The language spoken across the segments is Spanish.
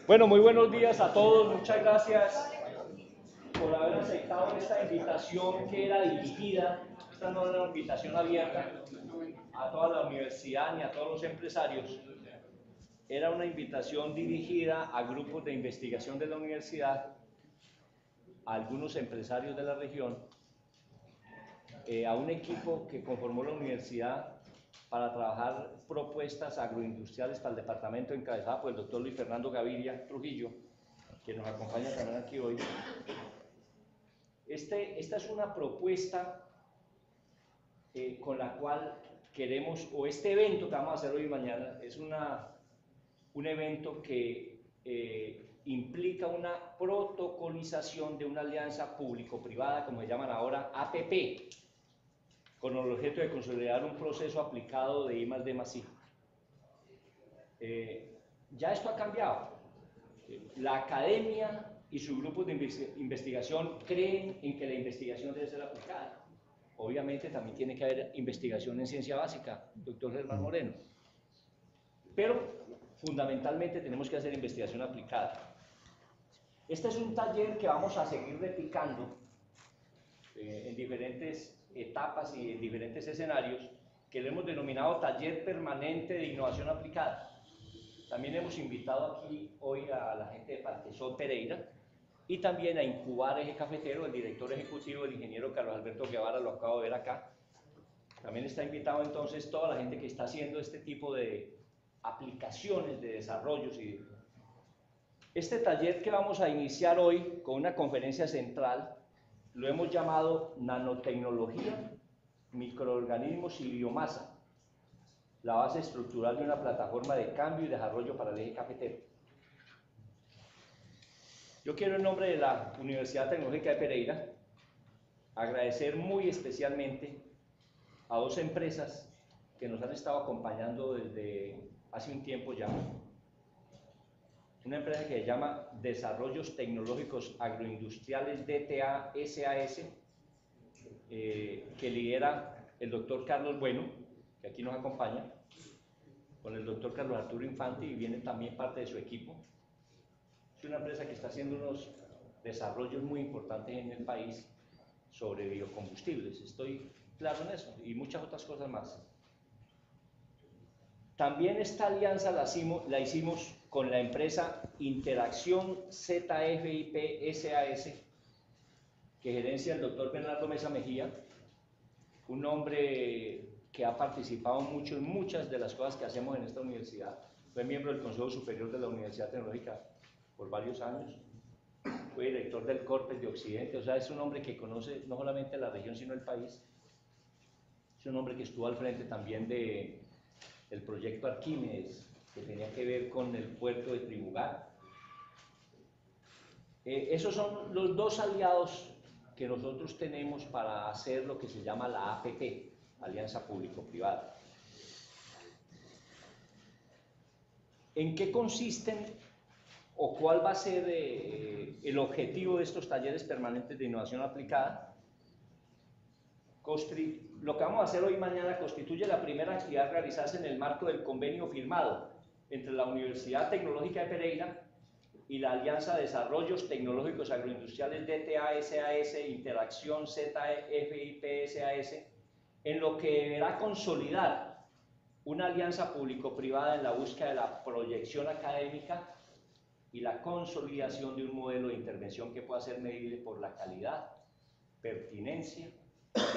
Bueno, muy buenos días a todos. Muchas gracias por haber aceptado esta invitación que era dirigida. Esta no era una invitación abierta a toda la universidad ni a todos los empresarios. Era una invitación dirigida a grupos de investigación de la universidad, a algunos empresarios de la región, a un equipo que conformó la universidad para trabajar propuestas agroindustriales para el departamento encabezada por el doctor Luis Fernando Gaviria Trujillo, que nos acompaña también aquí hoy. Esta es una propuesta con la cual queremos, o este evento que vamos a hacer hoy y mañana, es un evento que implica una protocolización de una alianza público-privada, como se llaman ahora, APP, con el objeto de consolidar un proceso aplicado de I+D+I. Ya esto ha cambiado. La academia y sus grupos de investigación creen en que la investigación debe ser aplicada. Obviamente también tiene que haber investigación en ciencia básica, doctor Germán Moreno. Pero fundamentalmente tenemos que hacer investigación aplicada. Este es un taller que vamos a seguir replicando en diferentes etapas y en diferentes escenarios, que le hemos denominado Taller Permanente de Innovación Aplicada. También hemos invitado aquí hoy a la gente de Partesol Pereira y también a Incubar Eje Cafetero, el director ejecutivo, el ingeniero Carlos Alberto Guevara, lo acabo de ver acá. También está invitado entonces toda la gente que está haciendo este tipo de aplicaciones, de desarrollos. Este taller que vamos a iniciar hoy con una conferencia central lo hemos llamado Nanotecnología, Microorganismos y Biomasa, la base estructural de una plataforma de cambio y desarrollo para el eje cafetero. Yo quiero en nombre de la Universidad Tecnológica de Pereira agradecer muy especialmente a dos empresas que nos han estado acompañando desde hace un tiempo ya. Una empresa que se llama Desarrollos Tecnológicos Agroindustriales DTA SAS, que lidera el doctor Carlos Bueno, que aquí nos acompaña, con el doctor Carlos Arturo Infante, y viene también parte de su equipo. Es una empresa que está haciendo unos desarrollos muy importantes en el país sobre biocombustibles, estoy claro en eso, y muchas otras cosas más. También esta alianza la hicimos con la empresa Interacción ZFIP SAS, que gerencia el doctor Bernardo Mesa Mejía, un hombre que ha participado mucho en muchas de las cosas que hacemos en esta universidad. Fue miembro del Consejo Superior de la Universidad Tecnológica por varios años, fue director del Corpes de Occidente, o sea, es un hombre que conoce no solamente la región, sino el país. Es un hombre que estuvo al frente también del proyecto Arquímedes, que tenía que ver con el puerto de Tribugar. Esos son los dos aliados que nosotros tenemos para hacer lo que se llama la APP, Alianza Público-Privada. ¿En qué consisten o cuál va a ser el objetivo de estos talleres permanentes de innovación aplicada? Lo que vamos a hacer hoy y mañana constituye la primera actividad a realizarse en el marco del convenio firmado entre la Universidad Tecnológica de Pereira y la Alianza de Desarrollos Tecnológicos Agroindustriales DTA SAS, Interacción ZFIP SAS, en lo que deberá consolidar una alianza público-privada en la búsqueda de la proyección académica y la consolidación de un modelo de intervención que pueda ser medible por la calidad, pertinencia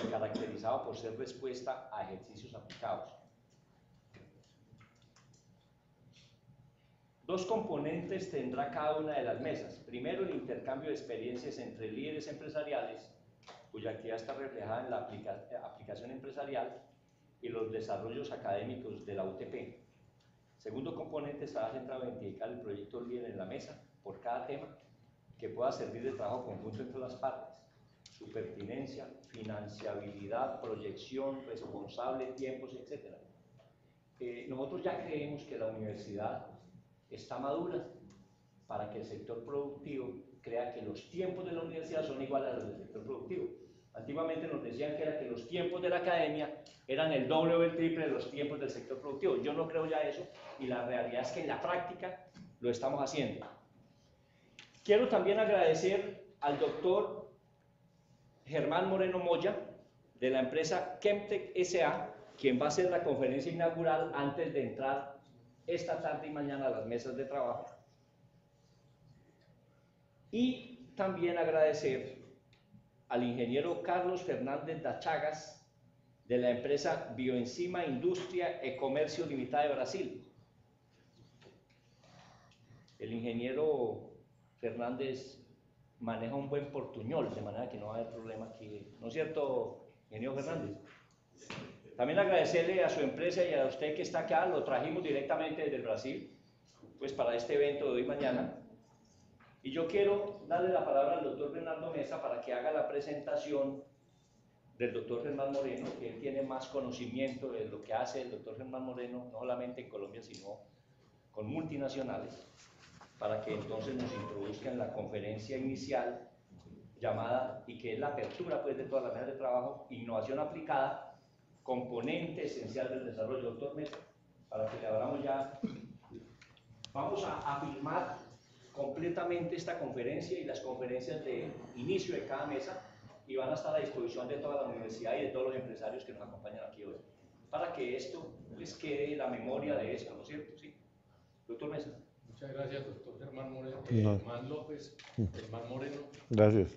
y caracterizado por ser respuesta a ejercicios aplicados. Dos componentes tendrá cada una de las mesas. Primero, el intercambio de experiencias entre líderes empresariales, cuya actividad está reflejada en la aplicación empresarial, y los desarrollos académicos de la UTP. Segundo componente estará centrado en identificar el proyecto líder en la mesa por cada tema que pueda servir de trabajo conjunto entre las partes, su pertinencia, financiabilidad, proyección, responsable, tiempos, etc. Nosotros ya creemos que la universidad está madura para que el sector productivo crea que los tiempos de la universidad son iguales a los del sector productivo. Antiguamente nos decían que era que los tiempos de la academia eran el doble o el triple de los tiempos del sector productivo. Yo no creo ya eso, y la realidad es que en la práctica lo estamos haciendo. Quiero también agradecer al doctor Germán Moreno Moya, de la empresa Chemtech S.A., quien va a hacer la conferencia inaugural antes de entrar esta tarde y mañana a las mesas de trabajo. Y también agradecer al ingeniero Carlos Fernández da Chagas, de la empresa Bioenzima Industria e Comercio Limitada de Brasil. El ingeniero Fernández maneja un buen portuñol, de manera que no va a haber problema aquí. ¿No es cierto, ingeniero Fernández? También agradecerle a su empresa y a usted que está acá, lo trajimos directamente desde el Brasil, pues para este evento de hoy y mañana. Y yo quiero darle la palabra al doctor Bernardo Mesa para que haga la presentación del doctor Germán Moreno, que él tiene más conocimiento de lo que hace el doctor Germán Moreno, no solamente en Colombia, sino con multinacionales, para que entonces nos introduzca en la conferencia inicial llamada, y que es la apertura pues de todas las mesas de trabajo, innovación aplicada, componente esencial del desarrollo. Doctor Mesa, para que le hablamos ya, vamos a filmar completamente esta conferencia y las conferencias de inicio de cada mesa, y van a estar a disposición de toda la universidad y de todos los empresarios que nos acompañan aquí hoy, para que esto les quede la memoria de esto, ¿no es cierto? Sí. Doctor Mesa. Muchas gracias, doctor Germán Moreno, Germán López, Germán Moreno. Gracias.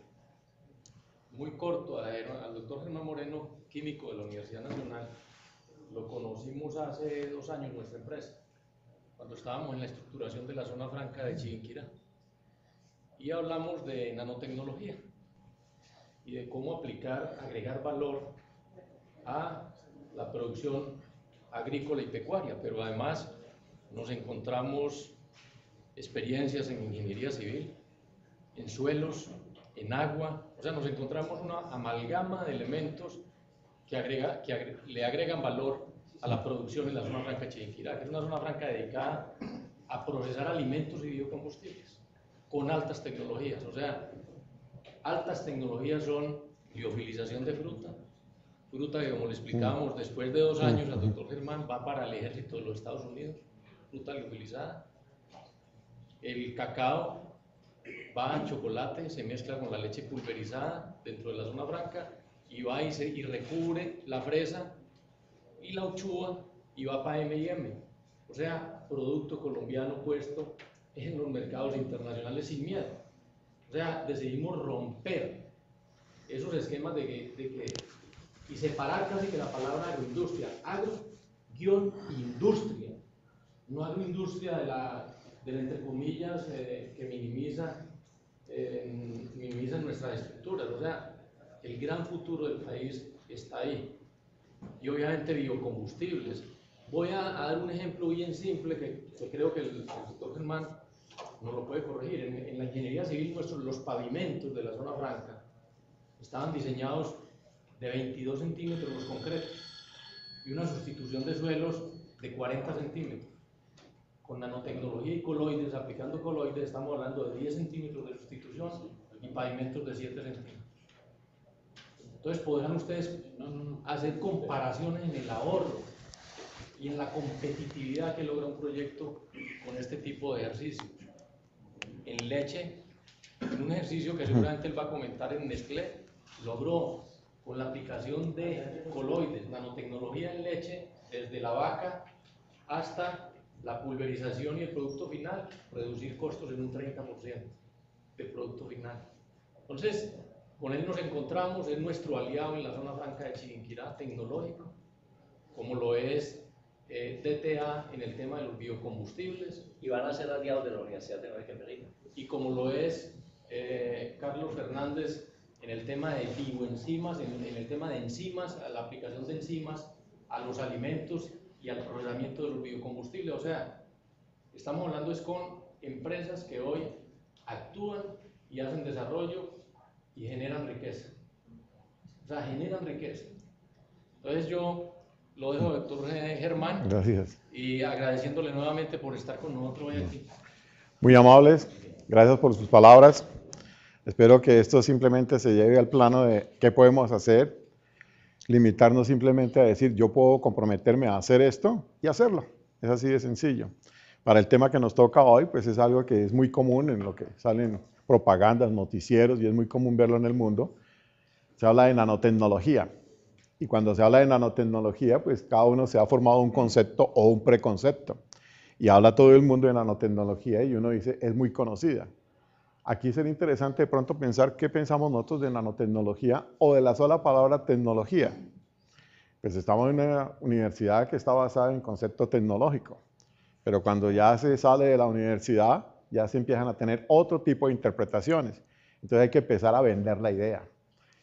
Muy corto, al doctor Germán Moreno, químico de la Universidad Nacional, lo conocimos hace 2 años en nuestra empresa, cuando estábamos en la estructuración de la zona franca de Chiquinquirá, y hablamos de nanotecnología y de cómo agregar valor a la producción agrícola y pecuaria, pero además nos encontramos experiencias en ingeniería civil, en suelos, en agua, o sea, nos encontramos una amalgama de elementos que le agregan valor a la producción en la zona franca de Chiquinquirá, que es una zona franca dedicada a procesar alimentos y biocombustibles con altas tecnologías. O sea, altas tecnologías son liofilización de fruta que, como le explicábamos, después de 2 años al doctor Germán va para el ejército de los Estados Unidos, fruta liofilizada. El cacao va a chocolate, se mezcla con la leche pulverizada dentro de la zona franca y va y recubre la fresa y la uchúa y va para M&M. O sea, producto colombiano puesto en los mercados internacionales sin miedo. O sea, decidimos romper esos esquemas y separar casi que la palabra agroindustria. Agro-industria. No agroindustria de la entre comillas que minimiza nuestras estructuras. O sea, el gran futuro del país está ahí. Y obviamente biocombustibles. Voy a dar un ejemplo bien simple que creo que el doctor Germán nos lo puede corregir. En la ingeniería civil los pavimentos de la zona franca estaban diseñados de 22 centímetros los concretos y una sustitución de suelos de 40 centímetros. Con nanotecnología y coloides, aplicando coloides, estamos hablando de 10 centímetros de sustitución y pavimentos de 7 centímetros. Entonces podrán ustedes hacer comparaciones en el ahorro y en la competitividad que logra un proyecto con este tipo de ejercicios. En leche, en un ejercicio que seguramente él va a comentar en Nestlé, logró con la aplicación de coloides, nanotecnología en leche, desde la vaca hasta la pulverización y el producto final, reducir costos en un 30% del producto final. Entonces, con él nos encontramos, es nuestro aliado en la zona franca de Chiquinquirá tecnológico, como lo es DTA en el tema de los biocombustibles. Y van a ser aliados de la Universidad Tecnológica de Medellín. Y como lo es Carlos Fernández en el tema de bioenzimas, en el tema de enzimas, a la aplicación de enzimas a los alimentos y al procesamiento de los biocombustibles. O sea, estamos hablando es con empresas que hoy actúan y hacen desarrollo y generan riqueza. O sea, generan riqueza. Entonces yo lo dejo, doctor Germán. Gracias. Y agradeciéndole nuevamente por estar con nosotros hoy aquí. Muy amables. Gracias por sus palabras. Espero que esto simplemente se lleve al plano de qué podemos hacer. Limitarnos simplemente a decir, yo puedo comprometerme a hacer esto y hacerlo. Es así de sencillo. para el tema que nos toca hoy, pues es algo que es muy común en lo que salen propagandas, noticieros, y es muy común verlo en el mundo. Se habla de nanotecnología. Y cuando se habla de nanotecnología, pues cada uno se ha formado un concepto o un preconcepto. Y habla todo el mundo de nanotecnología y uno dice, es muy conocida. Aquí sería interesante de pronto pensar qué pensamos nosotros de nanotecnología o de la sola palabra tecnología. Pues estamos en una universidad que está basada en concepto tecnológico, pero cuando ya se sale de la universidad, ya se empiezan a tener otro tipo de interpretaciones. Entonces hay que empezar a vender la idea.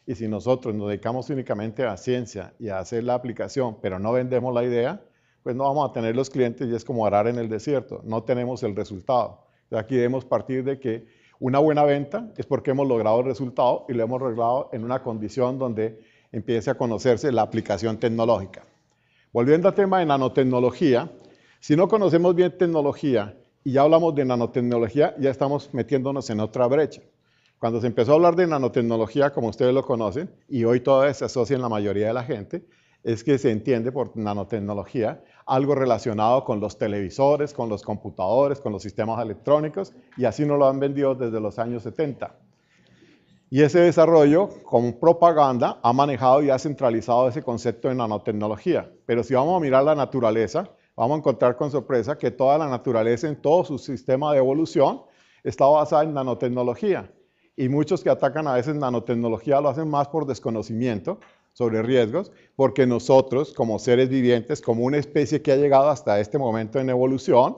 Y si nosotros nos dedicamos únicamente a la ciencia y a hacer la aplicación, pero no vendemos la idea, pues no vamos a tener los clientes y es como arar en el desierto, no tenemos el resultado. Entonces aquí debemos partir de que una buena venta es porque hemos logrado el resultado y lo hemos logrado en una condición donde empiece a conocerse la aplicación tecnológica. Volviendo al tema de nanotecnología, si no conocemos bien tecnología y ya hablamos de nanotecnología, ya estamos metiéndonos en otra brecha. Cuando se empezó a hablar de nanotecnología, como ustedes lo conocen, y hoy todavía se asocia en la mayoría de la gente, es que se entiende por nanotecnología algo relacionado con los televisores, con los computadores, con los sistemas electrónicos, y así nos lo han vendido desde los años 70. Y ese desarrollo, como propaganda, ha manejado y ha centralizado ese concepto de nanotecnología. Pero si vamos a mirar la naturaleza, vamos a encontrar con sorpresa que toda la naturaleza en todo su sistema de evolución está basada en nanotecnología. Y muchos que atacan a veces nanotecnología lo hacen más por desconocimiento sobre riesgos, porque nosotros como seres vivientes, como una especie que ha llegado hasta este momento en evolución,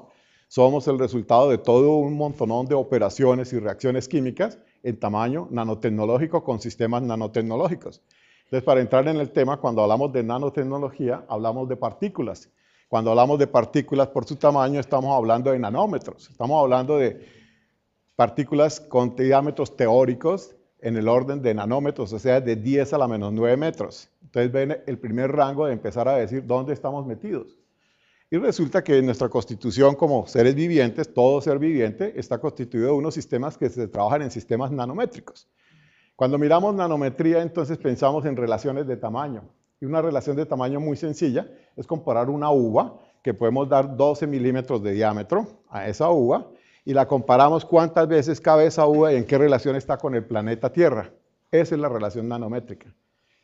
somos el resultado de todo un montonón de operaciones y reacciones químicas en tamaño nanotecnológico con sistemas nanotecnológicos. Entonces, para entrar en el tema, cuando hablamos de nanotecnología, hablamos de partículas. Cuando hablamos de partículas por su tamaño, estamos hablando de nanómetros. Estamos hablando de partículas con diámetros teóricos en el orden de nanómetros, o sea, de 10 a la menos 9 metros. Entonces ven el primer rango de empezar a decir dónde estamos metidos. Y resulta que en nuestra constitución como seres vivientes, todo ser viviente está constituido de unos sistemas que se trabajan en sistemas nanométricos. Cuando miramos nanometría, entonces pensamos en relaciones de tamaño. Y una relación de tamaño muy sencilla es comparar una uva, que podemos dar 12 milímetros de diámetro a esa uva, y la comparamos cuántas veces cabe esa uva y en qué relación está con el planeta Tierra. Esa es la relación nanométrica.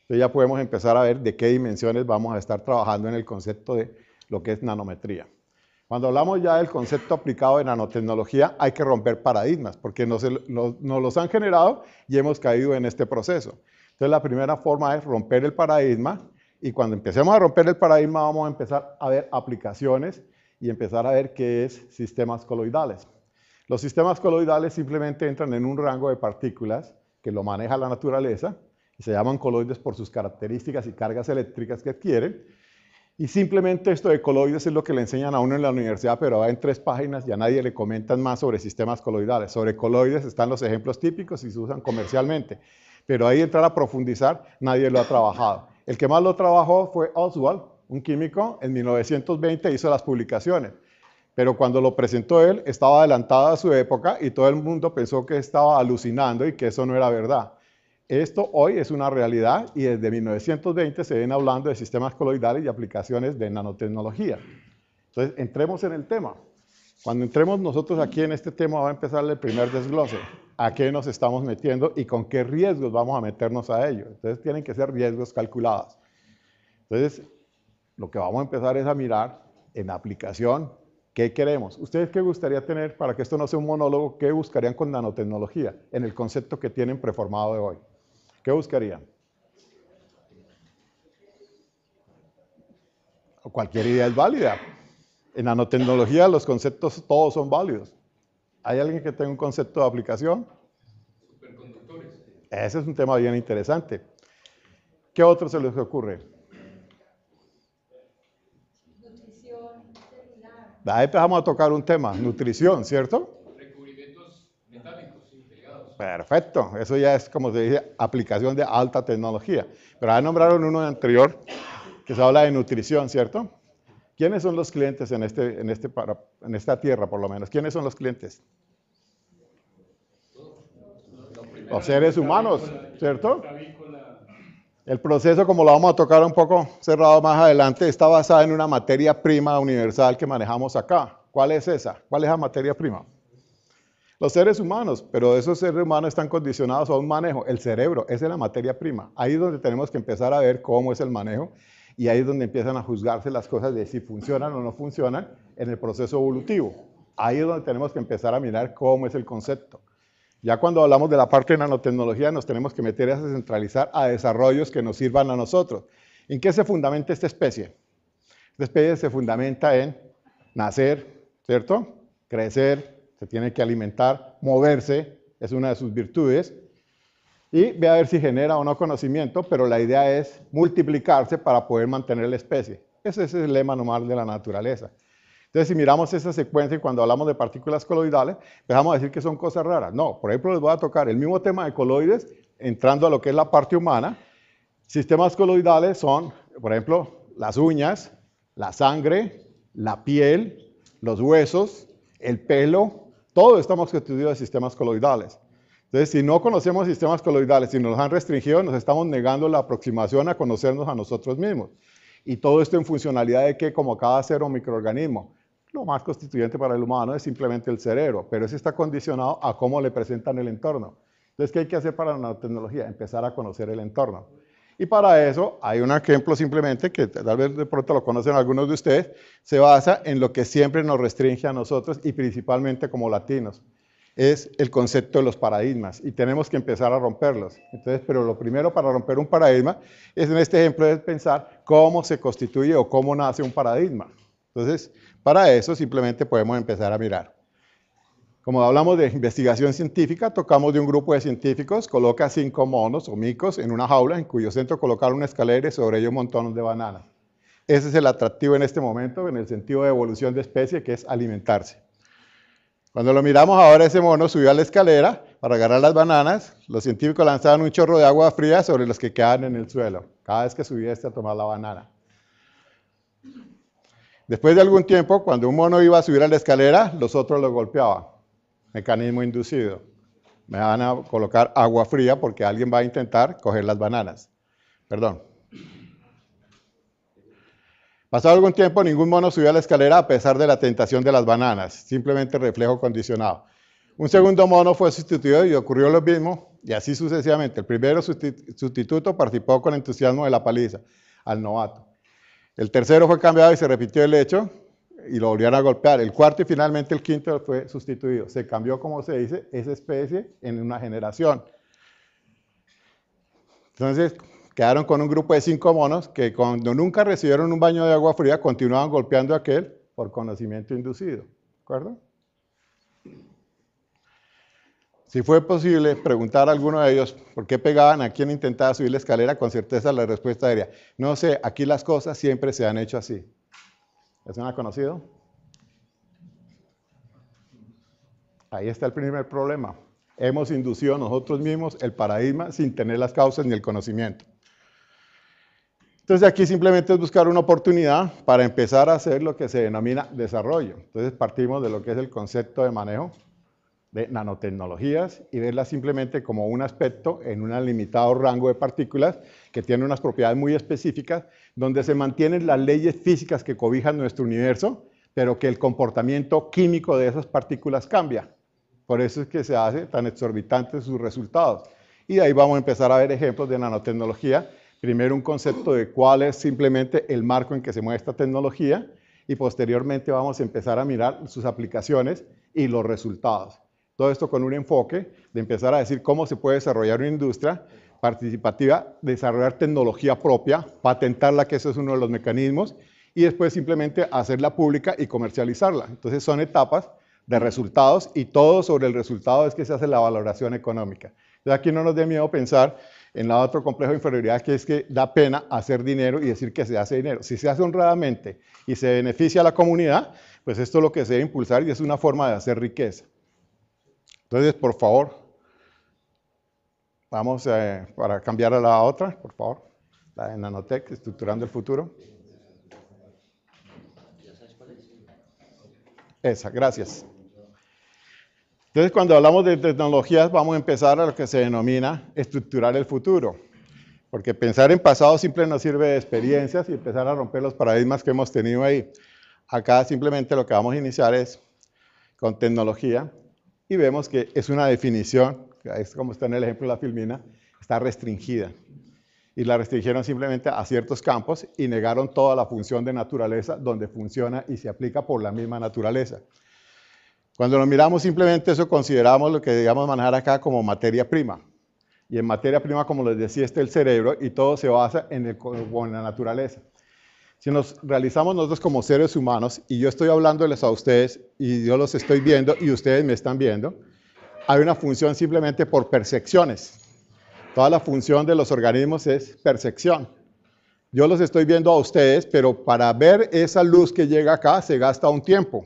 Entonces ya podemos empezar a ver de qué dimensiones vamos a estar trabajando en el concepto de lo que es nanometría. Cuando hablamos ya del concepto aplicado de nanotecnología, hay que romper paradigmas, porque nos los han generado y hemos caído en este proceso. Entonces la primera forma es romper el paradigma, y cuando empecemos a romper el paradigma vamos a empezar a ver aplicaciones y empezar a ver qué es sistemas coloidales. Los sistemas coloidales simplemente entran en un rango de partículas que lo maneja la naturaleza, y se llaman coloides por sus características y cargas eléctricas que adquieren. Y simplemente esto de coloides es lo que le enseñan a uno en la universidad, pero va en 3 páginas y a nadie le comentan más sobre sistemas coloidales. Sobre coloides están los ejemplos típicos y se usan comercialmente, pero ahí entrar a profundizar nadie lo ha trabajado. El que más lo trabajó fue Oswald, un químico, en 1920 hizo las publicaciones. Pero cuando lo presentó él, estaba adelantado a su época y todo el mundo pensó que estaba alucinando y que eso no era verdad. Esto hoy es una realidad y desde 1920 se viene hablando de sistemas coloidales y aplicaciones de nanotecnología. Entonces, entremos en el tema. Cuando entremos nosotros aquí en este tema va a empezar el primer desglose. ¿A qué nos estamos metiendo y con qué riesgos vamos a meternos a ello? Entonces, tienen que ser riesgos calculados. Entonces, lo que vamos a empezar es a mirar en la aplicación. ¿Qué queremos? ¿Ustedes qué gustaría tener, para que esto no sea un monólogo, qué buscarían con nanotecnología en el concepto que tienen preformado de hoy? ¿Qué buscarían? O cualquier idea es válida. En nanotecnología los conceptos todos son válidos. ¿Hay alguien que tenga un concepto de aplicación? Superconductores. Ese es un tema bien interesante. ¿Qué otro se les ocurre? Ahí empezamos a tocar un tema, nutrición, ¿cierto? Recubrimientos metálicos delgados. Perfecto, eso ya es, como se dice, aplicación de alta tecnología. Pero ahí nombraron uno anterior que se habla de nutrición, ¿cierto? ¿Quiénes son los clientes en esta tierra, por lo menos? ¿Quiénes son los clientes? Los seres humanos, ¿cierto? El proceso, como lo vamos a tocar un poco cerrado más adelante, está basado en una materia prima universal que manejamos acá. ¿Cuál es esa? ¿Cuál es la materia prima? Los seres humanos, pero esos seres humanos están condicionados a un manejo. El cerebro, esa es la materia prima. Ahí es donde tenemos que empezar a ver cómo es el manejo y ahí es donde empiezan a juzgarse las cosas de si funcionan o no funcionan en el proceso evolutivo. Ahí es donde tenemos que empezar a mirar cómo es el concepto. Ya cuando hablamos de la parte de nanotecnología nos tenemos que meter a descentralizar a desarrollos que nos sirvan a nosotros. ¿En qué se fundamenta esta especie? Esta especie se fundamenta en nacer, ¿cierto? Crecer, se tiene que alimentar, moverse, es una de sus virtudes, y ve a ver si genera o no conocimiento, pero la idea es multiplicarse para poder mantener la especie. Ese es el lema normal de la naturaleza. Entonces, si miramos esa secuencia y cuando hablamos de partículas coloidales, empezamos a decir que son cosas raras. No, por ejemplo, les voy a tocar el mismo tema de coloides, entrando a lo que es la parte humana. Sistemas coloidales son, por ejemplo, las uñas, la sangre, la piel, los huesos, el pelo, todo estamos constituidos de sistemas coloidales. Entonces, si no conocemos sistemas coloidales y nos han restringido, nos estamos negando la aproximación a conocernos a nosotros mismos. Y todo esto en funcionalidad de que, como cada ser o microorganismo, lo más constituyente para el humano es simplemente el cerebro, pero ese está condicionado a cómo le presentan el entorno. Entonces, ¿qué hay que hacer para la nanotecnología? Empezar a conocer el entorno. Y para eso hay un ejemplo simplemente, que tal vez de pronto lo conocen algunos de ustedes, se basa en lo que siempre nos restringe a nosotros y principalmente como latinos. Es el concepto de los paradigmas y tenemos que empezar a romperlos. Entonces, pero lo primero para romper un paradigma es en este ejemplo es pensar cómo se constituye o cómo nace un paradigma. Entonces, para eso simplemente podemos empezar a mirar. Como hablamos de investigación científica, tocamos de un grupo de científicos, coloca 5 monos o micos en una jaula en cuyo centro colocaron una escalera y sobre ello un montón de bananas. Ese es el atractivo en este momento en el sentido de evolución de especie, que es alimentarse. Cuando lo miramos ahora, ese mono subió a la escalera para agarrar las bananas. Los científicos lanzaban un chorro de agua fría sobre los que quedaban en el suelo, cada vez que subía a tomar la banana. Después de algún tiempo, cuando un mono iba a subir a la escalera, los otros lo golpeaban. Mecanismo inducido. Me van a colocar agua fría porque alguien va a intentar coger las bananas. Perdón. Pasado algún tiempo, ningún mono subió a la escalera a pesar de la tentación de las bananas, simplemente reflejo condicionado. Un segundo mono fue sustituido y ocurrió lo mismo, y así sucesivamente. El primero sustituto participó con entusiasmo de la paliza, al novato. El tercero fue cambiado y se repitió el hecho, y lo volvieron a golpear. El cuarto y finalmente el quinto fue sustituido. Se cambió, como se dice, esa especie en una generación. Entonces, quedaron con un grupo de 5 monos que cuando nunca recibieron un baño de agua fría, continuaban golpeando a aquel por conocimiento inducido. ¿De acuerdo? Si fue posible preguntar a alguno de ellos por qué pegaban a quien intentaba subir la escalera, con certeza la respuesta sería: no sé, aquí las cosas siempre se han hecho así. ¿Es una conocido? Ahí está el primer problema. Hemos inducido nosotros mismos el paradigma sin tener las causas ni el conocimiento. Entonces aquí simplemente es buscar una oportunidad para empezar a hacer lo que se denomina desarrollo. Entonces partimos de lo que es el concepto de manejo de nanotecnologías y verlas simplemente como un aspecto en un limitado rango de partículas que tiene unas propiedades muy específicas, donde se mantienen las leyes físicas que cobijan nuestro universo, pero que el comportamiento químico de esas partículas cambia. Por eso es que se hace tan exorbitantes sus resultados. Y de ahí vamos a empezar a ver ejemplos de nanotecnología. Primero un concepto de cuál es simplemente el marco en que se mueve esta tecnología y posteriormente vamos a empezar a mirar sus aplicaciones y los resultados. Todo esto con un enfoque de empezar a decir cómo se puede desarrollar una industria participativa, desarrollar tecnología propia, patentarla, que eso es uno de los mecanismos, y después simplemente hacerla pública y comercializarla. Entonces son etapas de resultados y todo sobre el resultado es que se hace la valoración económica. Entonces aquí no nos dé miedo pensar en la otro complejo de inferioridad, que es que da pena hacer dinero y decir que se hace dinero. Si se hace honradamente y se beneficia a la comunidad, pues esto es lo que se debe impulsar y es una forma de hacer riqueza. Entonces, por favor, vamos para cambiar a la otra, por favor, la de Nanotech, estructurando el futuro. ¿Ya sabes cuál es? Esa, gracias. Entonces, cuando hablamos de tecnologías, vamos a empezar a lo que se denomina estructurar el futuro. Porque pensar en pasado siempre nos sirve de experiencias y empezar a romper los paradigmas que hemos tenido ahí. acá simplemente lo que vamos a iniciar es con tecnología y vemos que es una definición, es como está en el ejemplo de la filmina, está restringida. Y la restringieron simplemente a ciertos campos y negaron toda la función de naturaleza donde funciona y se aplica por la misma naturaleza. Cuando lo miramos simplemente eso consideramos lo que digamos manejar acá como materia prima. Y en materia prima, como les decía, está el cerebro y todo se basa en la naturaleza. Si nos realizamos nosotros como seres humanos, y yo estoy hablándoles a ustedes, y yo los estoy viendo, y ustedes me están viendo, hay una función simplemente por percepciones. Toda la función de los organismos es percepción. Yo los estoy viendo a ustedes, pero para ver esa luz que llega acá se gasta un tiempo.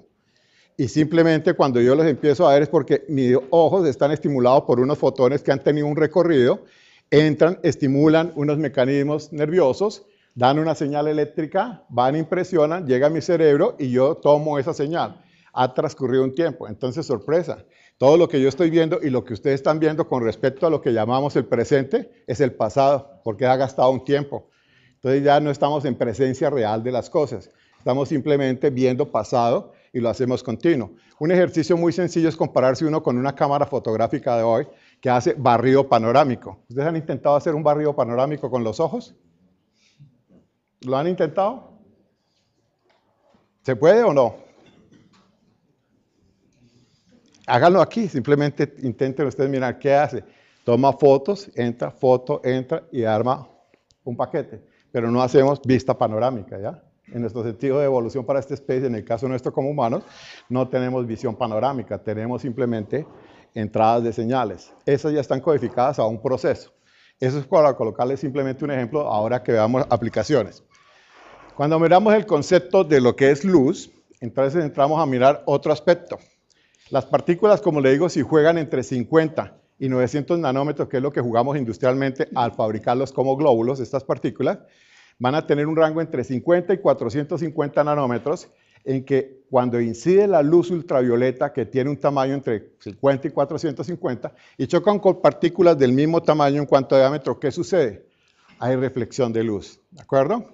Y simplemente cuando yo los empiezo a ver es porque mis ojos están estimulados por unos fotones que han tenido un recorrido, entran, estimulan unos mecanismos nerviosos, dan una señal eléctrica, van, impresionan, llega a mi cerebro y yo tomo esa señal. Ha transcurrido un tiempo, entonces sorpresa. Todo lo que yo estoy viendo y lo que ustedes están viendo con respecto a lo que llamamos el presente es el pasado, porque ha gastado un tiempo. Entonces ya no estamos en presencia real de las cosas, estamos simplemente viendo pasado y lo hacemos continuo. Un ejercicio muy sencillo es compararse uno con una cámara fotográfica de hoy que hace barrido panorámico. ¿Ustedes han intentado hacer un barrido panorámico con los ojos? ¿Lo han intentado? ¿Se puede o no? Háganlo aquí, simplemente intenten ustedes mirar qué hace. Toma fotos, entra, foto, entra y arma un paquete. Pero no hacemos vista panorámica, ¿ya? En nuestro sentido de evolución para esta especie, en el caso nuestro como humanos, no tenemos visión panorámica, tenemos simplemente entradas de señales. Esas ya están codificadas a un proceso. Eso es para colocarles simplemente un ejemplo ahora que veamos aplicaciones. Cuando miramos el concepto de lo que es luz, entonces entramos a mirar otro aspecto. Las partículas, como le digo, si juegan entre 50 y 900 nanómetros, que es lo que jugamos industrialmente al fabricarlos como glóbulos, estas partículas, van a tener un rango entre 50 y 450 nanómetros, en que cuando incide la luz ultravioleta, que tiene un tamaño entre 50 y 450, y chocan con partículas del mismo tamaño en cuanto a diámetro, ¿qué sucede? Hay reflexión de luz, ¿de acuerdo?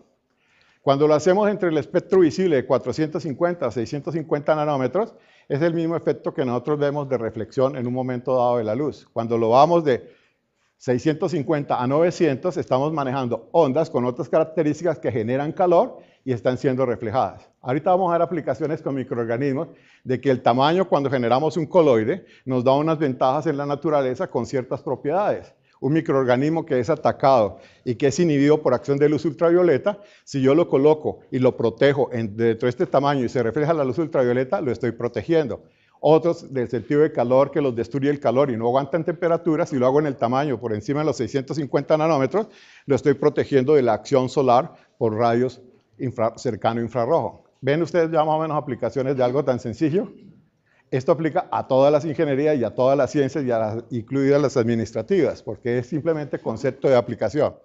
Cuando lo hacemos entre el espectro visible de 450 a 650 nanómetros, es el mismo efecto que nosotros vemos de reflexión en un momento dado de la luz. Cuando lo vamos de 650 a 900, estamos manejando ondas con otras características que generan calor y están siendo reflejadas. Ahorita vamos a ver aplicaciones con microorganismos de que el tamaño, cuando generamos un coloide, nos da unas ventajas en la naturaleza con ciertas propiedades. Un microorganismo que es atacado y que es inhibido por acción de luz ultravioleta, si yo lo coloco y lo protejo dentro de este tamaño y se refleja la luz ultravioleta, lo estoy protegiendo. Otros del sentido de calor que los destruye el calor y no aguantan temperaturas, si lo hago en el tamaño por encima de los 650 nanómetros, lo estoy protegiendo de la acción solar por rayos cercano infrarrojo. ¿Ven ustedes ya más o menos aplicaciones de algo tan sencillo? Esto aplica a todas las ingenierías y a todas las ciencias, incluidas las administrativas, porque es simplemente concepto de aplicación.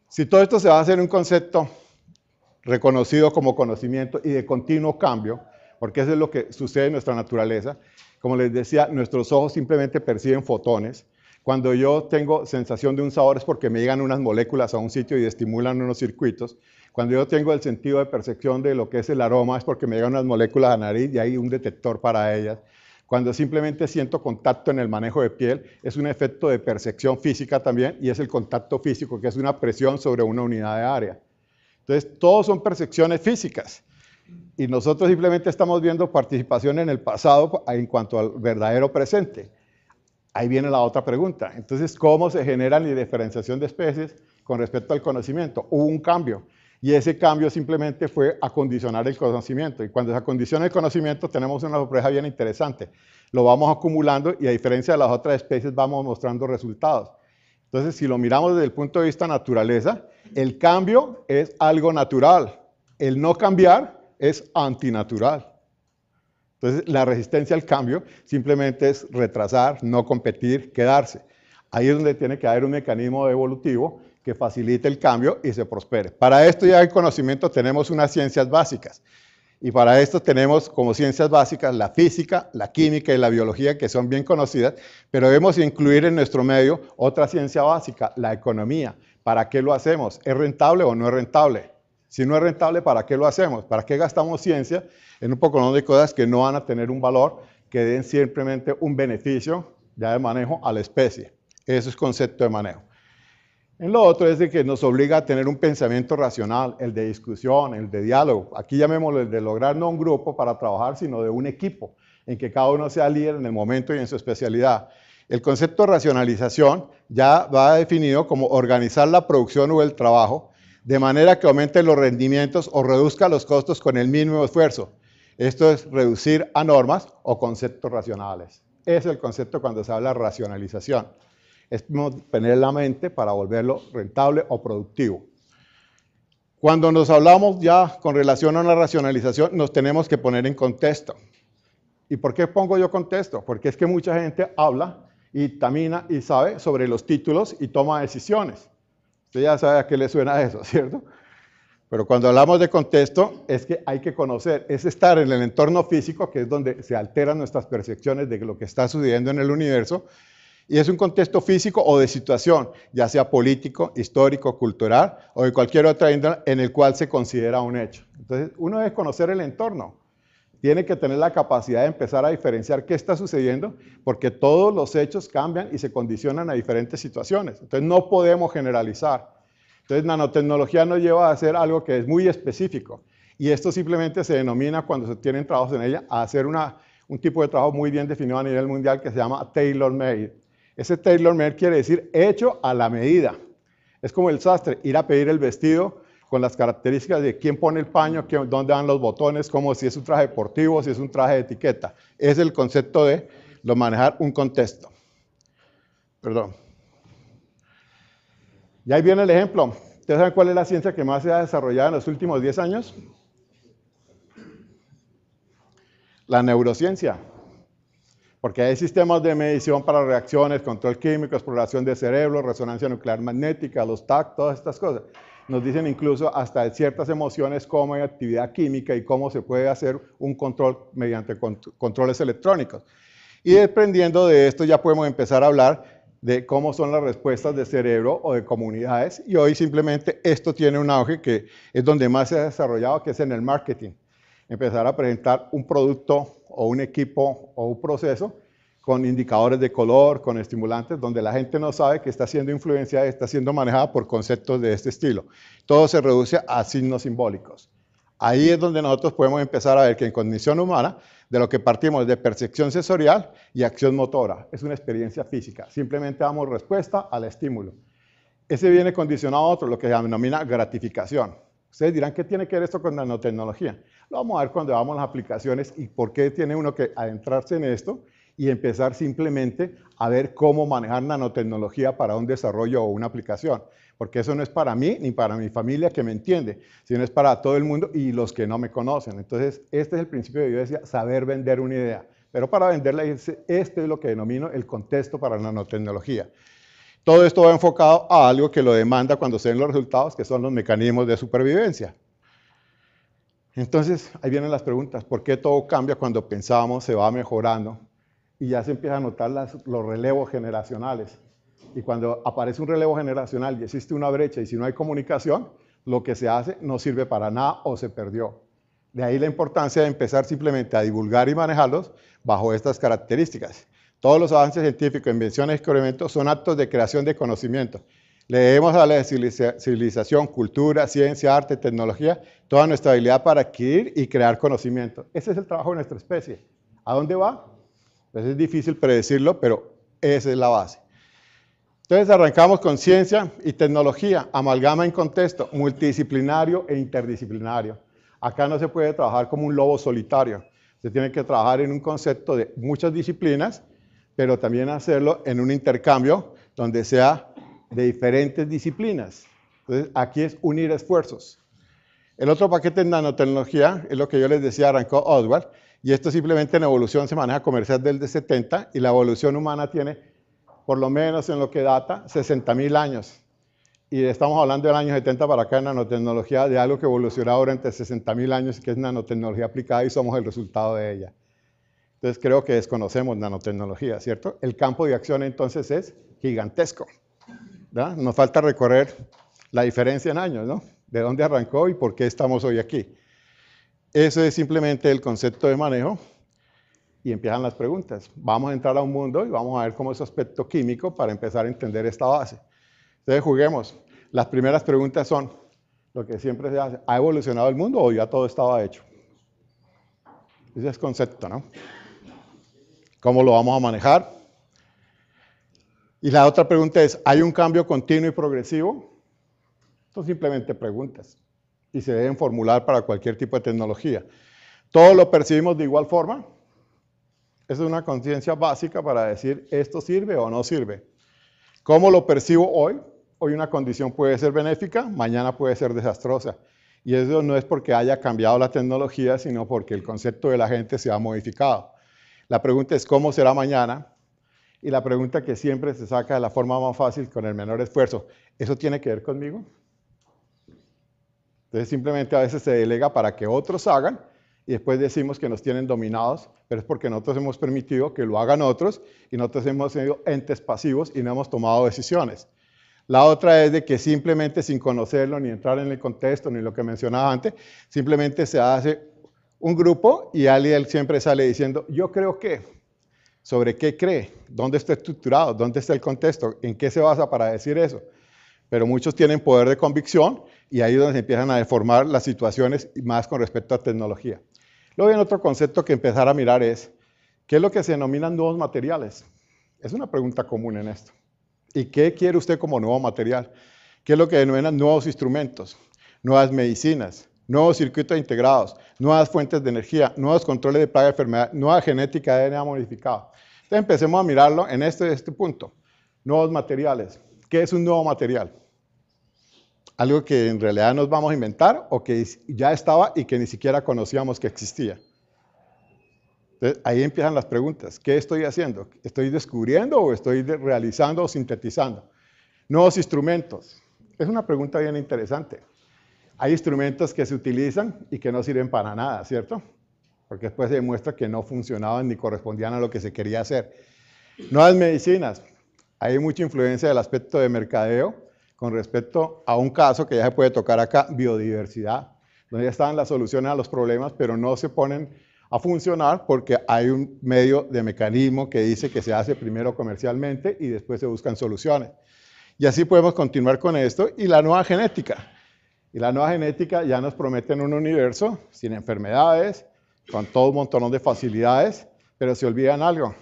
Si todo esto se va a hacer un concepto reconocido como conocimiento y de continuo cambio, porque eso es lo que sucede en nuestra naturaleza, como les decía, nuestros ojos simplemente perciben fotones. Cuando yo tengo sensación de un sabor es porque me llegan unas moléculas a un sitio y estimulan unos circuitos. Cuando yo tengo el sentido de percepción de lo que es el aroma es porque me llegan unas moléculas a la nariz y hay un detector para ellas. Cuando simplemente siento contacto en el manejo de piel, es un efecto de percepción física también y es el contacto físico, que es una presión sobre una unidad de área. Entonces, todos son percepciones físicas. Y nosotros simplemente estamos viendo participación en el pasado en cuanto al verdadero presente. Ahí viene la otra pregunta. Entonces, ¿cómo se genera la diferenciación de especies con respecto al conocimiento? Hubo un cambio. Y ese cambio simplemente fue acondicionar el conocimiento. Y cuando se acondiciona el conocimiento tenemos una sorpresa bien interesante. Lo vamos acumulando y a diferencia de las otras especies vamos mostrando resultados. Entonces, si lo miramos desde el punto de vista naturaleza, el cambio es algo natural. El no cambiar es antinatural. Entonces, la resistencia al cambio simplemente es retrasar, no competir, quedarse. Ahí es donde tiene que haber un mecanismo evolutivo que facilite el cambio y se prospere. Para esto ya en conocimiento tenemos unas ciencias básicas. Y para esto tenemos como ciencias básicas la física, la química y la biología, que son bien conocidas, pero debemos incluir en nuestro medio otra ciencia básica, la economía. ¿Para qué lo hacemos? ¿Es rentable o no es rentable? Si no es rentable, ¿para qué lo hacemos? ¿Para qué gastamos ciencia en un poco de cosas que no van a tener un valor, que den simplemente un beneficio ya de manejo a la especie? Eso es concepto de manejo. En lo otro es de que nos obliga a tener un pensamiento racional, el de discusión, el de diálogo. Aquí llamémoslo el de lograr no un grupo para trabajar, sino de un equipo, en que cada uno sea líder en el momento y en su especialidad. El concepto de racionalización ya va definido como organizar la producción o el trabajo de manera que aumente los rendimientos o reduzca los costos con el mínimo esfuerzo. Esto es reducir a normas o conceptos racionales. Ese es el concepto cuando se habla de racionalización. Es tener la mente para volverlo rentable o productivo. Cuando nos hablamos ya con relación a la racionalización, nos tenemos que poner en contexto. ¿Y por qué pongo yo contexto? Porque es que mucha gente habla y tamina y sabe sobre los títulos y toma decisiones. Usted ya sabe a qué le suena eso, ¿cierto? Pero cuando hablamos de contexto, es que hay que conocer, es estar en el entorno físico, que es donde se alteran nuestras percepciones de lo que está sucediendo en el universo, y es un contexto físico o de situación, ya sea político, histórico, cultural o de cualquier otra índole en el cual se considera un hecho. Entonces, uno debe conocer el entorno. Tiene que tener la capacidad de empezar a diferenciar qué está sucediendo, porque todos los hechos cambian y se condicionan a diferentes situaciones. Entonces, no podemos generalizar. Entonces, nanotecnología nos lleva a hacer algo que es muy específico. Y esto simplemente se denomina, cuando se tienen trabajos en ella, a hacer un tipo de trabajo muy bien definido a nivel mundial que se llama tailor-made. Ese tailor-made quiere decir hecho a la medida. Es como el sastre, ir a pedir el vestido con las características de quién pone el paño, dónde van los botones, como si es un traje deportivo, si es un traje de etiqueta. Es el concepto de manejar un contexto. Perdón. Y ahí viene el ejemplo. ¿Ustedes saben cuál es la ciencia que más se ha desarrollado en los últimos 10 años? La neurociencia. Porque hay sistemas de medición para reacciones, control químico, exploración de cerebro, resonancia nuclear magnética, los TAC, todas estas cosas. Nos dicen incluso hasta de ciertas emociones cómo hay actividad química y cómo se puede hacer un control mediante controles electrónicos. Y dependiendo de esto ya podemos empezar a hablar de cómo son las respuestas de cerebro o de comunidades. Y hoy simplemente esto tiene un auge que es donde más se ha desarrollado, que es en el marketing. Empezar a presentar un producto o un equipo o un proceso con indicadores de color, con estimulantes, donde la gente no sabe que está siendo influenciada, está siendo manejada por conceptos de este estilo. Todo se reduce a signos simbólicos. Ahí es donde nosotros podemos empezar a ver que en cognición humana, de lo que partimos de percepción sensorial y acción motora, es una experiencia física. Simplemente damos respuesta al estímulo. Ese viene condicionado a otro, lo que se denomina gratificación. Ustedes dirán, ¿qué tiene que ver esto con nanotecnología? Lo vamos a ver cuando veamos las aplicaciones y por qué tiene uno que adentrarse en esto y empezar simplemente a ver cómo manejar nanotecnología para un desarrollo o una aplicación. Porque eso no es para mí ni para mi familia que me entiende, sino es para todo el mundo y los que no me conocen. Entonces, este es el principio que yo decía, saber vender una idea. Pero para venderla, este es lo que denomino el contexto para nanotecnología. Todo esto va enfocado a algo que lo demanda cuando se den los resultados, que son los mecanismos de supervivencia. Entonces, ahí vienen las preguntas. ¿Por qué todo cambia cuando pensamos, se va mejorando? Y ya se empiezan a notar los relevos generacionales. Y cuando aparece un relevo generacional y existe una brecha y si no hay comunicación, lo que se hace no sirve para nada o se perdió. De ahí la importancia de empezar simplemente a divulgar y manejarlos bajo estas características. Todos los avances científicos, invenciones y descubrimientos son actos de creación de conocimiento. Le debemos a la civilización, cultura, ciencia, arte, tecnología, toda nuestra habilidad para adquirir y crear conocimiento. Ese es el trabajo de nuestra especie. ¿A dónde va? Pues es difícil predecirlo, pero esa es la base. Entonces arrancamos con ciencia y tecnología, amalgama en contexto, multidisciplinario e interdisciplinario. Acá no se puede trabajar como un lobo solitario. Se tiene que trabajar en un concepto de muchas disciplinas, pero también hacerlo en un intercambio donde sea de diferentes disciplinas. Entonces, aquí es unir esfuerzos. El otro paquete en nanotecnología es lo que yo les decía, arrancó Oswald, y esto simplemente en evolución se maneja comercial desde 70, y la evolución humana tiene, por lo menos en lo que data, 60.000 años. Y estamos hablando del año 70 para acá en nanotecnología, de algo que evolucionó durante 60.000 años, que es nanotecnología aplicada, y somos el resultado de ella. Entonces creo que desconocemos nanotecnología, ¿cierto? El campo de acción entonces es gigantesco, ¿verdad? Nos falta recorrer la diferencia en años, ¿no? de dónde arrancó y por qué estamos hoy aquí. Eso es simplemente el concepto de manejo y empiezan las preguntas. Vamos a entrar a un mundo y vamos a ver cómo es su aspecto químico para empezar a entender esta base. Entonces juguemos. Las primeras preguntas son, lo que siempre se hace, ¿ha evolucionado el mundo o ya todo estaba hecho? Ese es el concepto, ¿no? ¿Cómo lo vamos a manejar? Y la otra pregunta es, ¿hay un cambio continuo y progresivo? Son simplemente preguntas y se deben formular para cualquier tipo de tecnología. ¿Todos lo percibimos de igual forma? Esa es una conciencia básica para decir, ¿esto sirve o no sirve? ¿Cómo lo percibo hoy? Hoy una condición puede ser benéfica, mañana puede ser desastrosa. Y eso no es porque haya cambiado la tecnología, sino porque el concepto de la gente se ha modificado. La pregunta es, ¿cómo será mañana? Y la pregunta que siempre se saca de la forma más fácil, con el menor esfuerzo, ¿eso tiene que ver conmigo? Entonces simplemente a veces se delega para que otros hagan y después decimos que nos tienen dominados, pero es porque nosotros hemos permitido que lo hagan otros y nosotros hemos sido entes pasivos y no hemos tomado decisiones. La otra es de que simplemente sin conocerlo, ni entrar en el contexto, ni lo que mencionaba antes, simplemente se hace un grupo y alguien siempre sale diciendo, yo creo que, ¿sobre qué cree? ¿Dónde está estructurado? ¿Dónde está el contexto? ¿En qué se basa para decir eso? Pero muchos tienen poder de convicción y ahí es donde se empiezan a deformar las situaciones, más con respecto a tecnología. Luego hay otro concepto que empezar a mirar es, ¿qué es lo que se denominan nuevos materiales? Es una pregunta común en esto. ¿Y qué quiere usted como nuevo material? ¿Qué es lo que denominan nuevos instrumentos, nuevas medicinas, nuevos circuitos integrados, nuevas fuentes de energía, nuevos controles de plaga de enfermedad, nueva genética de ADN modificado? Entonces empecemos a mirarlo en este punto. Nuevos materiales. ¿Qué es un nuevo material? Algo que en realidad nos vamos a inventar o que ya estaba y que ni siquiera conocíamos que existía. Entonces, ahí empiezan las preguntas. ¿Qué estoy haciendo? ¿Estoy descubriendo o estoy realizando o sintetizando? Nuevos instrumentos. Es una pregunta bien interesante. Hay instrumentos que se utilizan y que no sirven para nada, ¿cierto? Porque después se demuestra que no funcionaban ni correspondían a lo que se quería hacer. Nuevas medicinas. Hay mucha influencia del aspecto de mercadeo con respecto a un caso que ya se puede tocar acá, biodiversidad, donde ya están las soluciones a los problemas, pero no se ponen a funcionar porque hay un medio de mecanismo que dice que se hace primero comercialmente y después se buscan soluciones. Y así podemos continuar con esto. Y la nueva genética. Y la nueva genética ya nos prometen un universo sin enfermedades, con todo un montón de facilidades, pero se olvidan algo.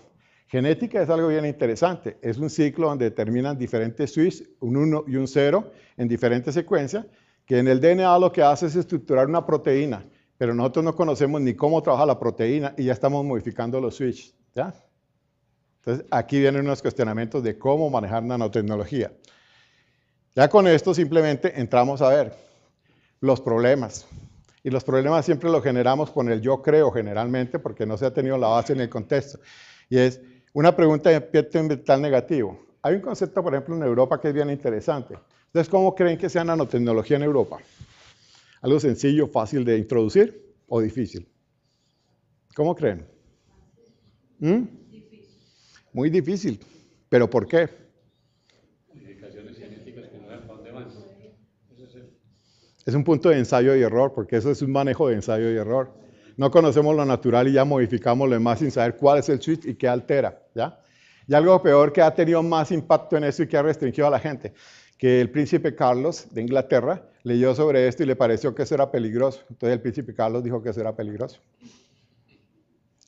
Genética es algo bien interesante. Es un ciclo donde determinan diferentes switches, un 1 y un 0, en diferentes secuencias, que en el DNA lo que hace es estructurar una proteína, pero nosotros no conocemos ni cómo trabaja la proteína y ya estamos modificando los switches, ¿ya? Entonces, aquí vienen unos cuestionamientos de cómo manejar nanotecnología. Ya con esto simplemente entramos a ver los problemas. Y los problemas siempre los generamos con el yo creo generalmente, porque no se ha tenido la base en el contexto. Y es una pregunta de aspecto ambiental negativo. Hay un concepto, por ejemplo, en Europa que es bien interesante. Entonces, ¿cómo creen que sea nanotecnología en Europa? ¿Algo sencillo, fácil de introducir o difícil? ¿Cómo creen? Muy difícil. ¿Pero por qué? Modificaciones genéticas que no saben para dónde van. Es un punto de ensayo y error, porque eso es un manejo de ensayo y error. No conocemos lo natural y ya modificamos lo demás sin saber cuál es el switch y qué altera, ¿ya? Y algo peor que ha tenido más impacto en eso y que ha restringido a la gente, que el príncipe Carlos de Inglaterra leyó sobre esto y le pareció que eso era peligroso. Entonces el príncipe Carlos dijo que eso era peligroso.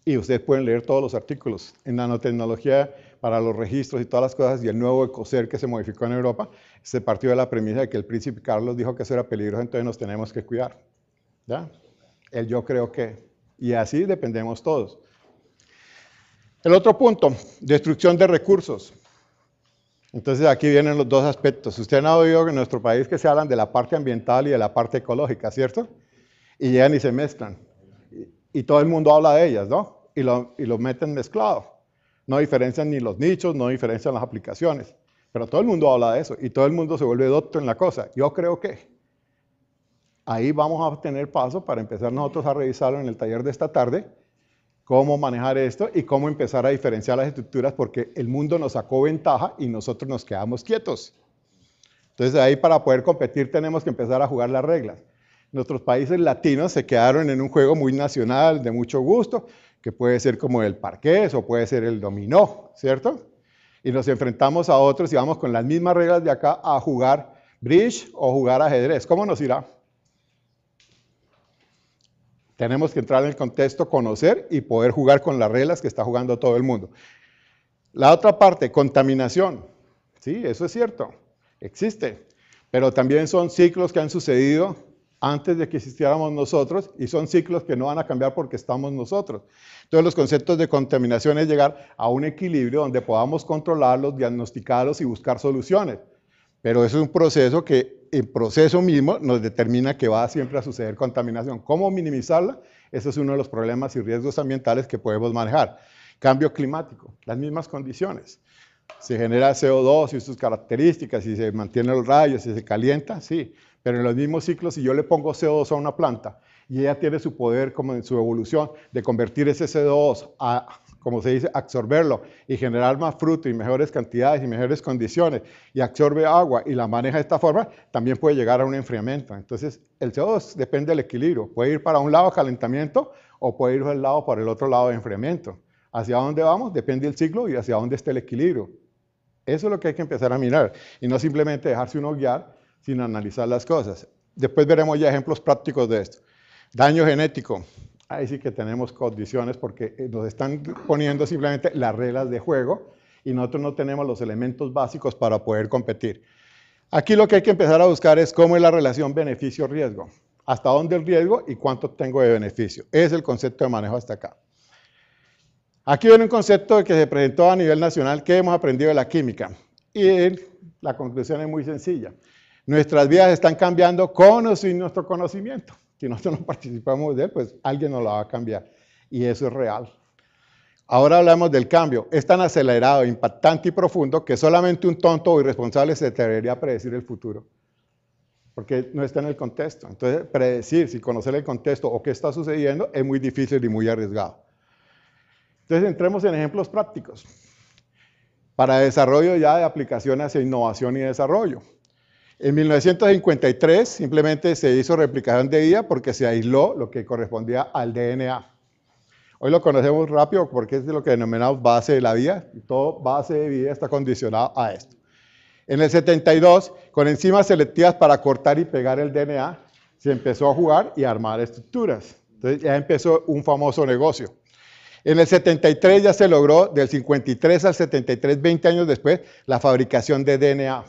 Y ustedes pueden leer todos los artículos en nanotecnología para los registros y todas las cosas, y el nuevo ecocer que se modificó en Europa, se partió de la premisa de que el príncipe Carlos dijo que eso era peligroso, entonces nos tenemos que cuidar, ¿ya? El yo creo que, y así dependemos todos. El otro punto, destrucción de recursos. Entonces aquí vienen los dos aspectos. Ustedes han oído en nuestro país que se hablan de la parte ambiental y de la parte ecológica, ¿cierto? Y llegan y se mezclan. Y todo el mundo habla de ellas, ¿no? Y lo meten mezclado. No diferencian ni los nichos, no diferencian las aplicaciones. Pero todo el mundo habla de eso y todo el mundo se vuelve docto en la cosa. Yo creo que ahí vamos a tener paso para empezar nosotros a revisarlo en el taller de esta tarde, cómo manejar esto y cómo empezar a diferenciar las estructuras, porque el mundo nos sacó ventaja y nosotros nos quedamos quietos. Entonces ahí para poder competir tenemos que empezar a jugar las reglas. Nuestros países latinos se quedaron en un juego muy nacional, de mucho gusto, que puede ser como el parqués o puede ser el dominó, ¿cierto? Y nos enfrentamos a otros y vamos con las mismas reglas de acá a jugar bridge o jugar ajedrez. ¿Cómo nos irá? Tenemos que entrar en el contexto, conocer y poder jugar con las reglas que está jugando todo el mundo. La otra parte, contaminación. Sí, eso es cierto, existe. Pero también son ciclos que han sucedido antes de que existiéramos nosotros y son ciclos que no van a cambiar porque estamos nosotros. Entonces los conceptos de contaminación es llegar a un equilibrio donde podamos controlarlos, diagnosticarlos y buscar soluciones. Pero eso es un proceso que el proceso mismo nos determina que va siempre a suceder contaminación. ¿Cómo minimizarla? Ese es uno de los problemas y riesgos ambientales que podemos manejar. Cambio climático, las mismas condiciones. Se genera CO2 y sus características, si se mantienen los rayos, si se calienta, sí. Pero en los mismos ciclos, si yo le pongo CO2 a una planta y ella tiene su poder, como en su evolución, de convertir ese CO2 a, como se dice, absorberlo y generar más fruto y mejores cantidades y mejores condiciones y absorbe agua y la maneja de esta forma, también puede llegar a un enfriamiento. Entonces, el CO2 depende del equilibrio. Puede ir para un lado calentamiento o puede ir al lado para el otro lado de enfriamiento. Hacia dónde vamos depende del ciclo y hacia dónde está el equilibrio. Eso es lo que hay que empezar a mirar y no simplemente dejarse uno guiar sin analizar las cosas. Después veremos ya ejemplos prácticos de esto. Daño genético. Ahí sí que tenemos condiciones porque nos están poniendo simplemente las reglas de juego y nosotros no tenemos los elementos básicos para poder competir. Aquí lo que hay que empezar a buscar es cómo es la relación beneficio-riesgo. Hasta dónde el riesgo y cuánto tengo de beneficio. Ese es el concepto de manejo hasta acá. Aquí viene un concepto que se presentó a nivel nacional que hemos aprendido de la química. Y la conclusión es muy sencilla. Nuestras vidas están cambiando con o sin nuestro conocimiento. Si nosotros no participamos de él, pues alguien nos la va a cambiar. Y eso es real. Ahora hablamos del cambio. Es tan acelerado, impactante y profundo que solamente un tonto o irresponsable se atrevería a predecir el futuro. Porque no está en el contexto. Entonces, predecir, sin conocer el contexto o qué está sucediendo, es muy difícil y muy arriesgado. Entonces, entremos en ejemplos prácticos. Para desarrollo ya de aplicaciones hacia innovación y desarrollo. En 1953 simplemente se hizo replicación de vida porque se aisló lo que correspondía al DNA. Hoy lo conocemos rápido porque es de lo que denominamos base de la vida, y todo base de vida está condicionado a esto. En el 72, con enzimas selectivas para cortar y pegar el DNA, se empezó a jugar y a armar estructuras. Entonces ya empezó un famoso negocio. En el 73 ya se logró, del 53 al 73, 20 años después, la fabricación de DNA.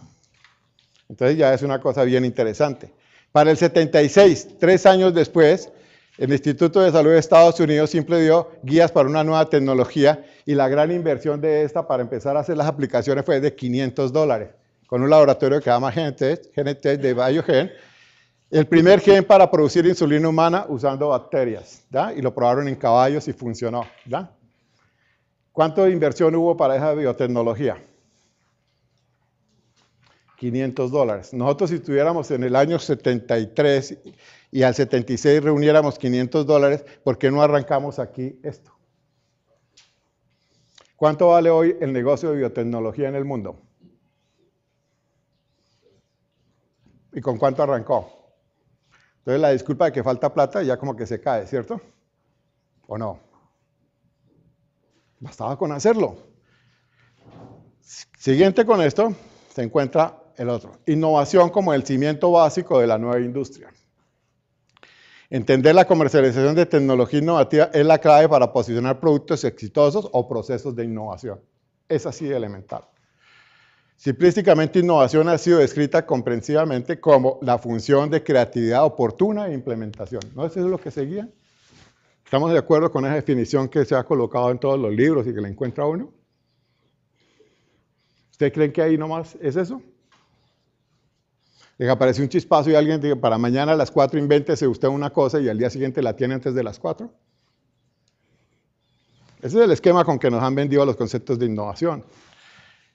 Entonces ya es una cosa bien interesante. Para el 76, 3 años después, el Instituto de Salud de Estados Unidos siempre dio guías para una nueva tecnología y la gran inversión de esta para empezar a hacer las aplicaciones fue de $500, con un laboratorio que se llama Genentech de Biogen, el primer gen para producir insulina humana usando bacterias, ¿da? Y lo probaron en caballos y funcionó, ¿da? ¿Cuánto de inversión hubo para esa biotecnología? $500. Nosotros si estuviéramos en el año 73 y al 76 reuniéramos $500, ¿por qué no arrancamos aquí esto? ¿Cuánto vale hoy el negocio de biotecnología en el mundo? ¿Y con cuánto arrancó? Entonces la disculpa de que falta plata ya como que se cae, ¿cierto? ¿O no? Bastaba con hacerlo. Siguiente con esto se encuentra el otro. Innovación como el cimiento básico de la nueva industria. Entender la comercialización de tecnología innovativa es la clave para posicionar productos exitosos o procesos de innovación. Es así de elemental. Simplísticamente, innovación ha sido descrita comprensivamente como la función de creatividad oportuna e implementación. ¿No eso es lo que seguía? ¿Estamos de acuerdo con esa definición que se ha colocado en todos los libros y que la encuentra uno? ¿Ustedes creen que ahí nomás es eso? Les apareció un chispazo y alguien dice, para mañana a las 4 invéntese usted una cosa y al día siguiente la tiene antes de las 4. Ese es el esquema con que nos han vendido los conceptos de innovación.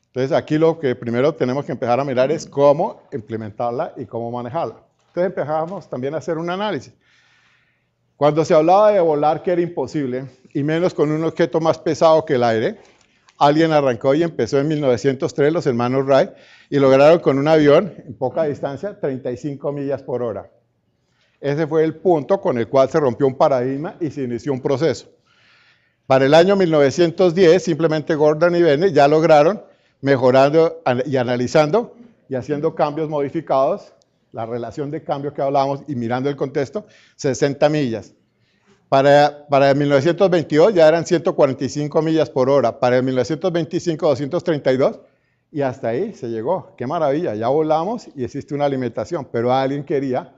Entonces aquí lo que primero tenemos que empezar a mirar es cómo implementarla y cómo manejarla. Entonces empezamos también a hacer un análisis. Cuando se hablaba de volar que era imposible, y menos con un objeto más pesado que el aire, alguien arrancó y empezó en 1903, los hermanos Wright, y lograron con un avión en poca distancia 35 millas por hora. Ese fue el punto con el cual se rompió un paradigma y se inició un proceso. Para el año 1910, simplemente Gordon y Bennett ya lograron, mejorando y analizando y haciendo cambios modificados, la relación de cambio que hablábamos y mirando el contexto, 60 millas. Para el 1922 ya eran 145 millas por hora, para el 1925 232 y hasta ahí se llegó. ¡Qué maravilla! Ya volamos y existe una alimentación, pero alguien quería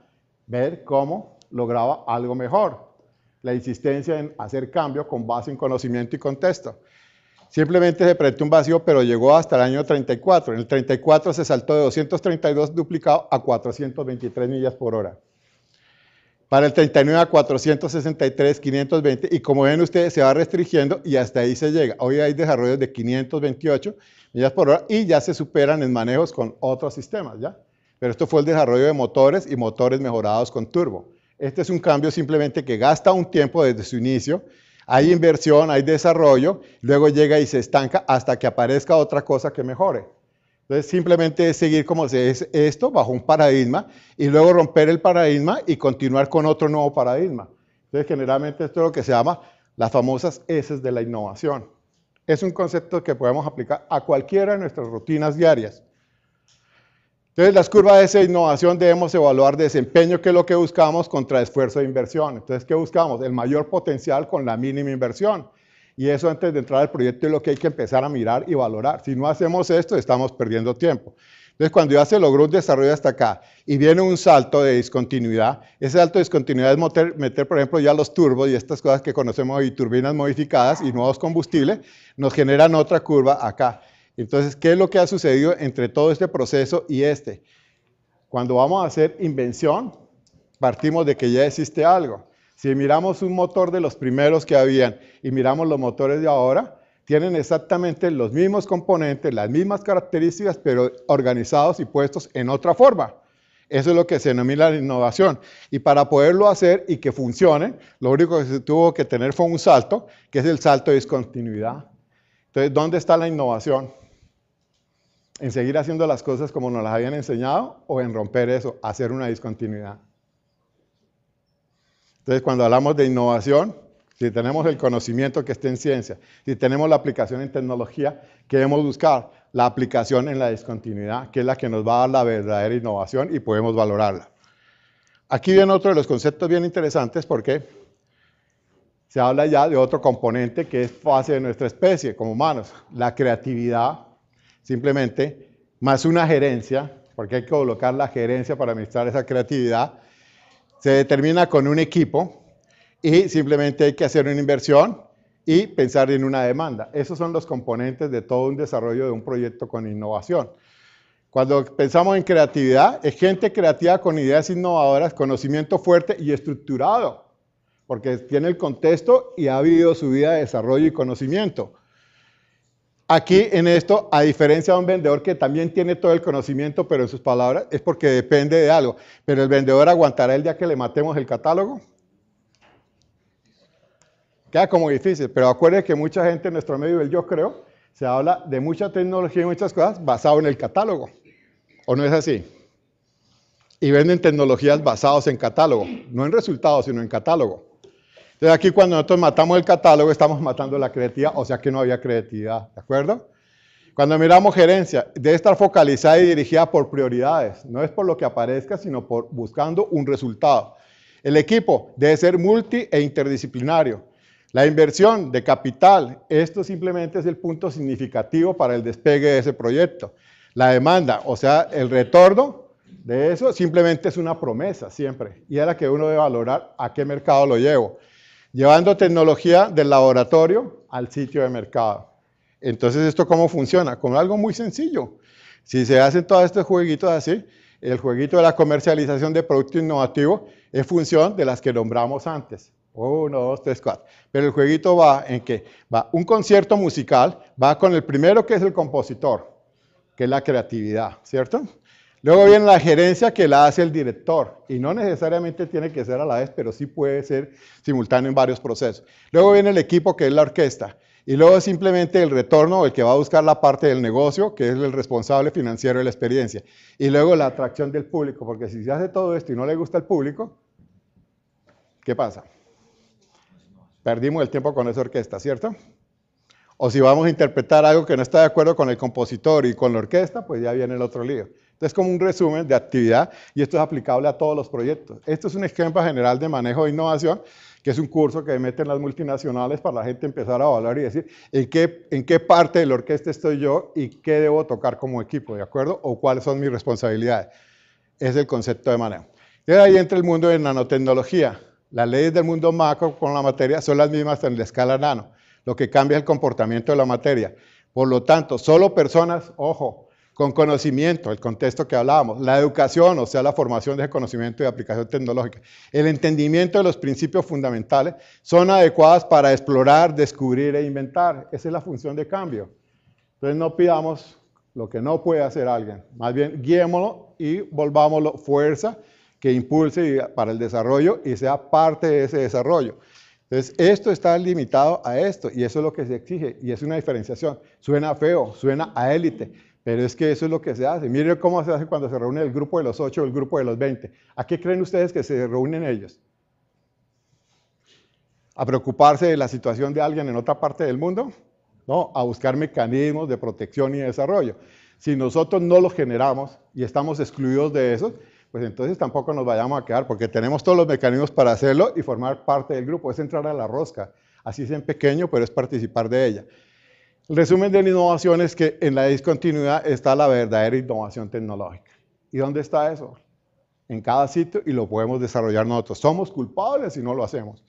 ver cómo lograba algo mejor. La insistencia en hacer cambio con base en conocimiento y contexto. Simplemente se presentó un vacío, pero llegó hasta el año 34. En el 34 se saltó de 232 duplicado a 423 millas por hora. Para el 39 a 463, 520, y como ven ustedes, se va restringiendo y hasta ahí se llega. Hoy hay desarrollos de 528 millas por hora y ya se superan en manejos con otros sistemas, ¿ya? Pero esto fue el desarrollo de motores y motores mejorados con turbo. Este es un cambio simplemente que gasta un tiempo desde su inicio. Hay inversión, hay desarrollo, luego llega y se estanca hasta que aparezca otra cosa que mejore. Entonces, simplemente es seguir como se es esto bajo un paradigma y luego romper el paradigma y continuar con otro nuevo paradigma. Entonces, generalmente esto es lo que se llama las famosas S de la innovación. Es un concepto que podemos aplicar a cualquiera de nuestras rutinas diarias. Entonces, las curvas de innovación debemos evaluar desempeño, que es lo que buscamos, contra esfuerzo de inversión. Entonces, ¿qué buscamos? El mayor potencial con la mínima inversión. Y eso antes de entrar al proyecto es lo que hay que empezar a mirar y valorar. Si no hacemos esto, estamos perdiendo tiempo. Entonces, cuando ya se logró un desarrollo hasta acá y viene un salto de discontinuidad, ese salto de discontinuidad es meter, por ejemplo, ya los turbos y estas cosas que conocemos hoy, turbinas modificadas y nuevos combustibles, nos generan otra curva acá. Entonces, ¿qué es lo que ha sucedido entre todo este proceso y este? Cuando vamos a hacer invención, partimos de que ya existe algo. Si miramos un motor de los primeros que habían y miramos los motores de ahora, tienen exactamente los mismos componentes, las mismas características, pero organizados y puestos en otra forma. Eso es lo que se denomina la innovación. Y para poderlo hacer y que funcione, lo único que se tuvo que tener fue un salto, que es el salto de discontinuidad. Entonces, ¿dónde está la innovación? ¿En seguir haciendo las cosas como nos las habían enseñado o en romper eso, hacer una discontinuidad? Entonces, cuando hablamos de innovación, si tenemos el conocimiento que esté en ciencia, si tenemos la aplicación en tecnología, ¿qué debemos buscar? La aplicación en la discontinuidad, que es la que nos va a dar la verdadera innovación y podemos valorarla. Aquí viene otro de los conceptos bien interesantes porque se habla ya de otro componente que es fase de nuestra especie como humanos, la creatividad, simplemente, más una gerencia, porque hay que colocar la gerencia para administrar esa creatividad, se determina con un equipo y simplemente hay que hacer una inversión y pensar en una demanda. Esos son los componentes de todo un desarrollo de un proyecto con innovación. Cuando pensamos en creatividad, es gente creativa con ideas innovadoras, conocimiento fuerte y estructurado, porque tiene el contexto y ha vivido su vida de desarrollo y conocimiento. Aquí en esto, a diferencia de un vendedor que también tiene todo el conocimiento, pero en sus palabras es porque depende de algo. Pero el vendedor aguantará el día que le matemos el catálogo. Queda como difícil, pero acuérdense que mucha gente en nuestro medio del yo creo, se habla de mucha tecnología y muchas cosas basado en el catálogo. ¿O no es así? Y venden tecnologías basadas en catálogo, no en resultados, sino en catálogo. Entonces aquí cuando nosotros matamos el catálogo, estamos matando la creatividad, o sea que no había creatividad, ¿de acuerdo? Cuando miramos gerencia, debe estar focalizada y dirigida por prioridades, no es por lo que aparezca, sino por buscando un resultado. El equipo debe ser multi e interdisciplinario. La inversión de capital, esto simplemente es el punto significativo para el despegue de ese proyecto. La demanda, o sea, el retorno de eso simplemente es una promesa siempre, y es la que uno debe valorar a qué mercado lo llevo. Llevando tecnología del laboratorio al sitio de mercado. Entonces, ¿esto cómo funciona? Con algo muy sencillo. Si se hacen todos estos jueguitos así, el jueguito de la comercialización de producto innovativo es función de las que nombramos antes. 1, 2, 3, 4. Pero el jueguito va en que va un concierto musical, va con el primero que es el compositor, que es la creatividad, ¿cierto? Luego viene la gerencia que la hace el director, y no necesariamente tiene que ser a la vez, pero sí puede ser simultáneo en varios procesos. Luego viene el equipo que es la orquesta, Y luego simplemente el retorno, el que va a buscar la parte del negocio, que es el responsable financiero de la experiencia. Y luego la atracción del público, porque si se hace todo esto y no le gusta al público, ¿qué pasa? Perdimos el tiempo con esa orquesta, ¿cierto? O si vamos a interpretar algo que no está de acuerdo con el compositor y con la orquesta, pues ya viene el otro lío. Entonces, como un resumen de actividad, y esto es aplicable a todos los proyectos. Esto es un ejemplo general de manejo de innovación, que es un curso que meten las multinacionales para la gente empezar a evaluar y decir en qué parte de la orquesta estoy yo y qué debo tocar como equipo, ¿de acuerdo? O cuáles son mis responsabilidades. Es el concepto de manejo. Y ahí entra el mundo de nanotecnología. Las leyes del mundo macro con la materia son las mismas en la escala nano. Lo que cambia es el comportamiento de la materia. Por lo tanto, solo personas, ojo, con conocimiento, el contexto que hablábamos, la educación, o sea, la formación de conocimiento y aplicación tecnológica, el entendimiento de los principios fundamentales, son adecuadas para explorar, descubrir e inventar. Esa es la función de cambio. Entonces, no pidamos lo que no puede hacer alguien. Más bien, guiémoslo y volvámoslo fuerza que impulse para el desarrollo y sea parte de ese desarrollo. Entonces, esto está limitado a esto y eso es lo que se exige y es una diferenciación. Suena feo, suena a élite, pero es que eso es lo que se hace. Miren cómo se hace cuando se reúne el grupo de los 8 o el grupo de los 20. ¿A qué creen ustedes que se reúnen ellos? ¿A preocuparse de la situación de alguien en otra parte del mundo? No, a buscar mecanismos de protección y desarrollo. Si nosotros no los generamos y estamos excluidos de eso, pues entonces tampoco nos vayamos a quedar, porque tenemos todos los mecanismos para hacerlo y formar parte del grupo. Es entrar a la rosca, así sea en pequeño, pero es participar de ella. El resumen de la innovación es que en la discontinuidad está la verdadera innovación tecnológica. ¿Y dónde está eso? En cada sitio y lo podemos desarrollar nosotros. Somos culpables si no lo hacemos.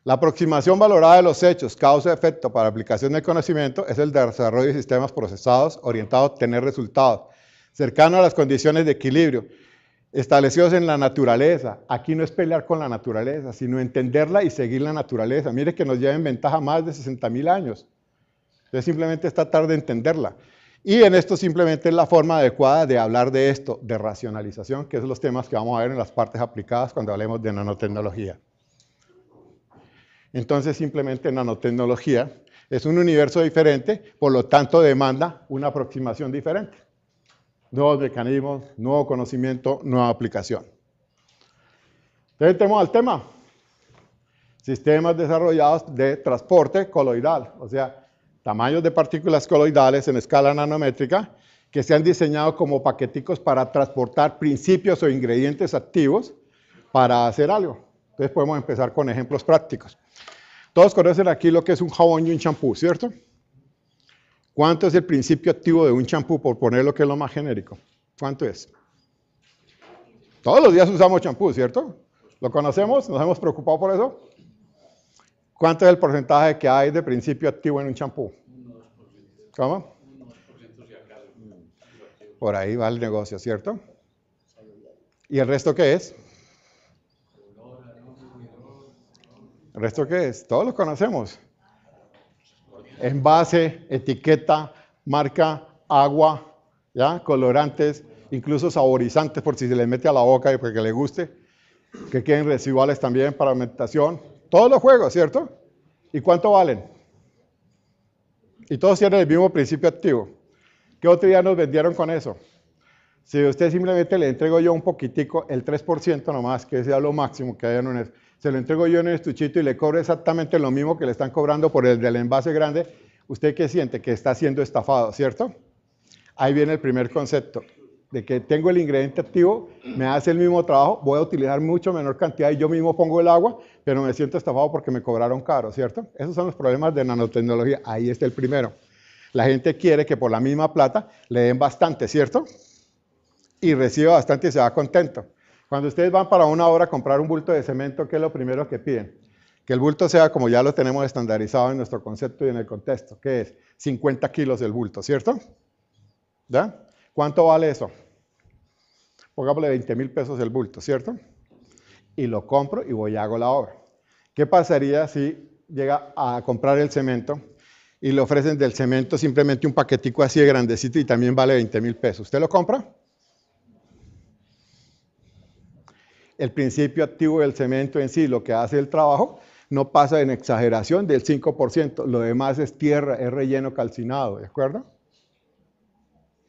La aproximación valorada de los hechos, causa-efecto para aplicación del conocimiento es el desarrollo de sistemas procesados orientados a obtener resultados, cercanos a las condiciones de equilibrio, establecidos en la naturaleza. Aquí no es pelear con la naturaleza, sino entenderla y seguir la naturaleza. Mire que nos lleva en ventaja más de 60.000 años. Entonces simplemente es tratar de entenderla. Y en esto simplemente es la forma adecuada de hablar de esto, de racionalización, que es los temas que vamos a ver en las partes aplicadas cuando hablemos de nanotecnología. Entonces simplemente nanotecnología es un universo diferente, por lo tanto demanda una aproximación diferente. Nuevos mecanismos, nuevo conocimiento, nueva aplicación. Entonces entremos al tema. Sistemas desarrollados de transporte coloidal, o sea, tamaños de partículas coloidales en escala nanométrica que se han diseñado como paqueticos para transportar principios o ingredientes activos para hacer algo. Entonces podemos empezar con ejemplos prácticos. Todos conocen aquí lo que es un jabón y un champú, ¿cierto? ¿Cuánto es el principio activo de un champú, por poner lo que es lo más genérico? ¿Cuánto es? Todos los días usamos champú, ¿cierto? ¿Lo conocemos? ¿Nos hemos preocupado por eso? ¿Cuánto es el porcentaje que hay de principio activo en un champú? ¿Cómo? Por ahí va el negocio, ¿cierto? ¿Y el resto qué es? ¿El resto qué es? Todos lo conocemos. Envase, etiqueta, marca, agua, ¿ya? Colorantes, incluso saborizantes por si se les mete a la boca y porque le guste, que queden residuales también para alimentación. Todos los juegos, ¿cierto? ¿Y cuánto valen? Y todos tienen el mismo principio activo. ¿Qué otro día nos vendieron con eso? Si usted simplemente le entrego yo un poquitico, el 3% nomás, que sea lo máximo que haya en un... Se lo entrego yo en un estuchito y le cobro exactamente lo mismo que le están cobrando por el del envase grande, ¿usted qué siente? Que está siendo estafado, ¿cierto? Ahí viene el primer concepto, de que tengo el ingrediente activo, me hace el mismo trabajo, voy a utilizar mucho menor cantidad y yo mismo pongo el agua, pero me siento estafado porque me cobraron caro, ¿cierto? Esos son los problemas de nanotecnología, ahí está el primero. La gente quiere que por la misma plata le den bastante, ¿cierto? Y reciba bastante y se va contento. Cuando ustedes van para una obra a comprar un bulto de cemento, ¿qué es lo primero que piden? Que el bulto sea como ya lo tenemos estandarizado en nuestro concepto y en el contexto, que es 50 kilos el bulto, ¿cierto? ¿Ya? ¿Cuánto vale eso? Pongámosle 20.000 pesos el bulto, ¿cierto? Y lo compro y voy y hago la obra. ¿Qué pasaría si llega a comprar el cemento y le ofrecen del cemento simplemente un paquetico así de grandecito y también vale 20.000 pesos? ¿Usted lo compra? El principio activo del cemento en sí, lo que hace el trabajo, no pasa en exageración del 5%. Lo demás es tierra, es relleno calcinado, ¿de acuerdo?